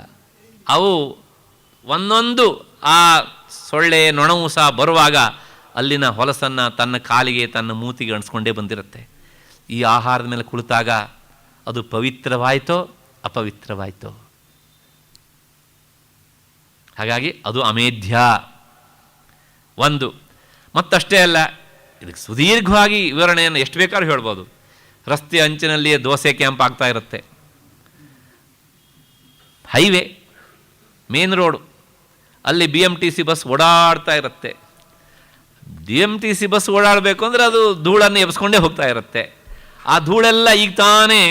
ಅವು ಒಂದೊಂದು ಆ ಸೊಳ್ಳೆ ನೊಣವು ಸಹ ಬರುವಾಗ ಅಲ್ಲಿನ ಹೊಲಸನ್ನು ತನ್ನ ಕಾಲಿಗೆ, ತನ್ನ ಮೂತಿಗೆ ಅಣಿಸ್ಕೊಂಡೇ ಬಂದಿರುತ್ತೆ. ಈ ಆಹಾರದ ಮೇಲೆ ಕುಳಿತಾಗ ಅದು ಪವಿತ್ರವಾಯಿತೋ ಅಪವಿತ್ರವಾಯಿತೋ? ಹಾಗಾಗಿ ಅದು ಅಮೇಧ್ಯ ಒಂದು. ಮತ್ತಷ್ಟೇ ಅಲ್ಲ, ಇದಕ್ಕೆ ಸುದೀರ್ಘವಾಗಿ ವಿವರಣೆಯನ್ನು ಎಷ್ಟು ಬೇಕಾದ್ರೂ ಹೇಳ್ಬೋದು. ರಸ್ತೆ ಅಂಚಿನಲ್ಲಿಯೇ ದೋಸೆ ಕ್ಯಾಂಪ್ ಆಗ್ತಾ ಇರುತ್ತೆ. ಹೈವೇ, ಮೇನ್ ರೋಡು, ಅಲ್ಲಿ BMTC ಬಸ್ ಓಡಾಡ್ತಾ ಇರುತ್ತೆ. BMTC ಬಸ್ ಓಡಾಡಬೇಕು ಅಂದರೆ ಅದು ಧೂಳನ್ನು ಎಬ್ಸ್ಕೊಂಡೇ ಹೋಗ್ತಾ ಇರುತ್ತೆ. ಆ ಧೂಳೆಲ್ಲ ಈಗ ತಾನೇ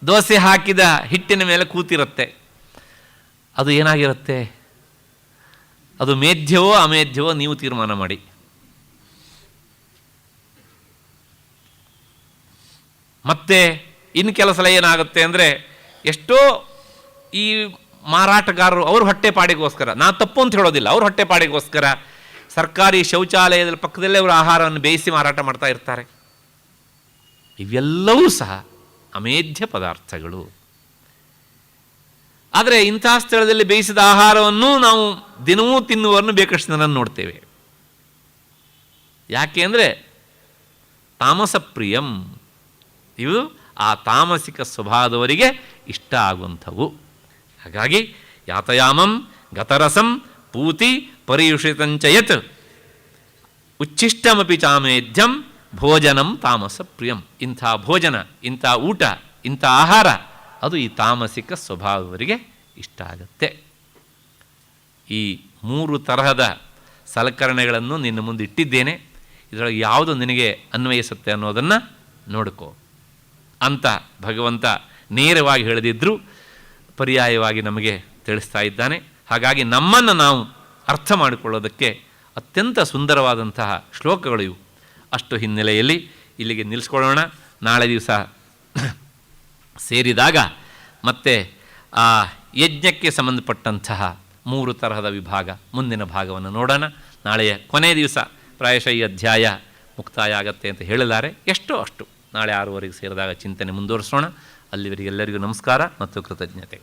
ದೋಸೆ ಹಾಕಿದ ಹಿಟ್ಟಿನ ಮೇಲೆ ಕೂತಿರುತ್ತೆ. ಅದು ಏನಾಗಿರುತ್ತೆ? ಅದು ಮೇಧ್ಯವೋ ಅಮೇಧ್ಯವೋ ನೀವು ತೀರ್ಮಾನ ಮಾಡಿ. ಮತ್ತೆ ಇನ್ನು ಕೆಲವು ಸಲ ಏನಾಗುತ್ತೆ ಅಂದರೆ, ಎಷ್ಟೋ ಈ ಮಾರಾಟಗಾರರು ಅವ್ರ ಹೊಟ್ಟೆಪಾಡಿಗೋಸ್ಕರ, ನಾನು ತಪ್ಪು ಅಂತ ಹೇಳೋದಿಲ್ಲ, ಅವ್ರ ಹೊಟ್ಟೆಪಾಡಿಗೋಸ್ಕರ ಸರ್ಕಾರಿ ಶೌಚಾಲಯದ ಪಕ್ಕದಲ್ಲೇ ಅವರು ಆಹಾರವನ್ನು ಬೇಯಿಸಿ ಮಾರಾಟ ಮಾಡ್ತಾ ಇರ್ತಾರೆ. ಇವೆಲ್ಲವೂ ಸಹ ಅಮೇಧ್ಯ ಪದಾರ್ಥಗಳು. ಆದರೆ ಇಂಥ ಸ್ಥಳದಲ್ಲಿ ಬೇಯಿಸಿದ ಆಹಾರವನ್ನು ನಾವು ದಿನವೂ ತಿನ್ನುವರನ್ನು ಬೇಕಷ್ಟು ಜನರನ್ನು ನೋಡ್ತೇವೆ. ಯಾಕೆ ಅಂದರೆ ತಾಮಸ ಪ್ರಿಯಂ, ಇವು ಆ ತಾಮಸಿಕ ಸ್ವಭಾವದವರಿಗೆ ಇಷ್ಟ ಆಗುವಂಥವು. ಹಾಗಾಗಿ ಯಾತಯಾಮಂ ಗತರಸಂ ಪೂತಿ ಪರಿಯುಷಿತಂಚಯತ್ ಉಚ್ಛಿಷ್ಟಮಪಿ ಚಾಮೇಧ್ಯಂ ಭೋಜನಂ ತಾಮಸ ಪ್ರಿಯಂ. ಇಂಥ ಭೋಜನ, ಇಂಥ ಊಟ, ಇಂಥ ಆಹಾರ ಅದು ಈ ತಾಮಸಿಕ ಸ್ವಭಾವದವರಿಗೆ ಇಷ್ಟ ಆಗುತ್ತೆ. ಈ 3 ತರಹದ ಸಲಕರಣೆಗಳನ್ನು ನಿನ್ನ ಮುಂದೆ ಇಟ್ಟಿದ್ದೇನೆ, ಇದರೊಳಗೆ ಯಾವುದು ನಿನಗೆ ಅನ್ವಯಿಸುತ್ತೆ ಅನ್ನೋದನ್ನು ನೋಡ್ಕೋ ಅಂತ ಭಗವಂತ ನೇರವಾಗಿ ಹೇಳದಿದ್ದರೂ ಪರ್ಯಾಯವಾಗಿ ನಮಗೆ ತಿಳಿಸ್ತಾ ಇದ್ದಾನೆ. ಹಾಗಾಗಿ ನಮ್ಮನ್ನು ನಾವು ಅರ್ಥ ಮಾಡಿಕೊಳ್ಳೋದಕ್ಕೆ ಅತ್ಯಂತ ಸುಂದರವಾದಂತಹ ಶ್ಲೋಕಗಳು ಇವು. ಅಷ್ಟು ಹಿನ್ನೆಲೆಯಲ್ಲಿ ಇಲ್ಲಿಗೆ ನಿಲ್ಲಿಸ್ಕೊಳ್ಳೋಣ. ನಾಳೆ ದಿವಸ ಸೇರಿದಾಗ ಮತ್ತೆ ಆ ಯಜ್ಞಕ್ಕೆ ಸಂಬಂಧಪಟ್ಟಂತಹ 3 ತರಹದ ವಿಭಾಗ, ಮುಂದಿನ ಭಾಗವನ್ನು ನೋಡೋಣ. ನಾಳೆಯ ಕೊನೆಯ ದಿವಸ ಪ್ರಾಯಶಃ ಈ ಅಧ್ಯಾಯ ಮುಕ್ತಾಯ ಆಗತ್ತೆ ಅಂತ ಹೇಳಿದ್ದಾರೆ. ಎಷ್ಟೋ ಅಷ್ಟು ನಾಳೆ 6:15 ಸೇರಿದಾಗ ಚಿಂತನೆ ಮುಂದುವರಿಸೋಣ. ಅಲ್ಲಿವರೆಗೆ ಎಲ್ಲರಿಗೂ ನಮಸ್ಕಾರ ಮತ್ತು ಕೃತಜ್ಞತೆ.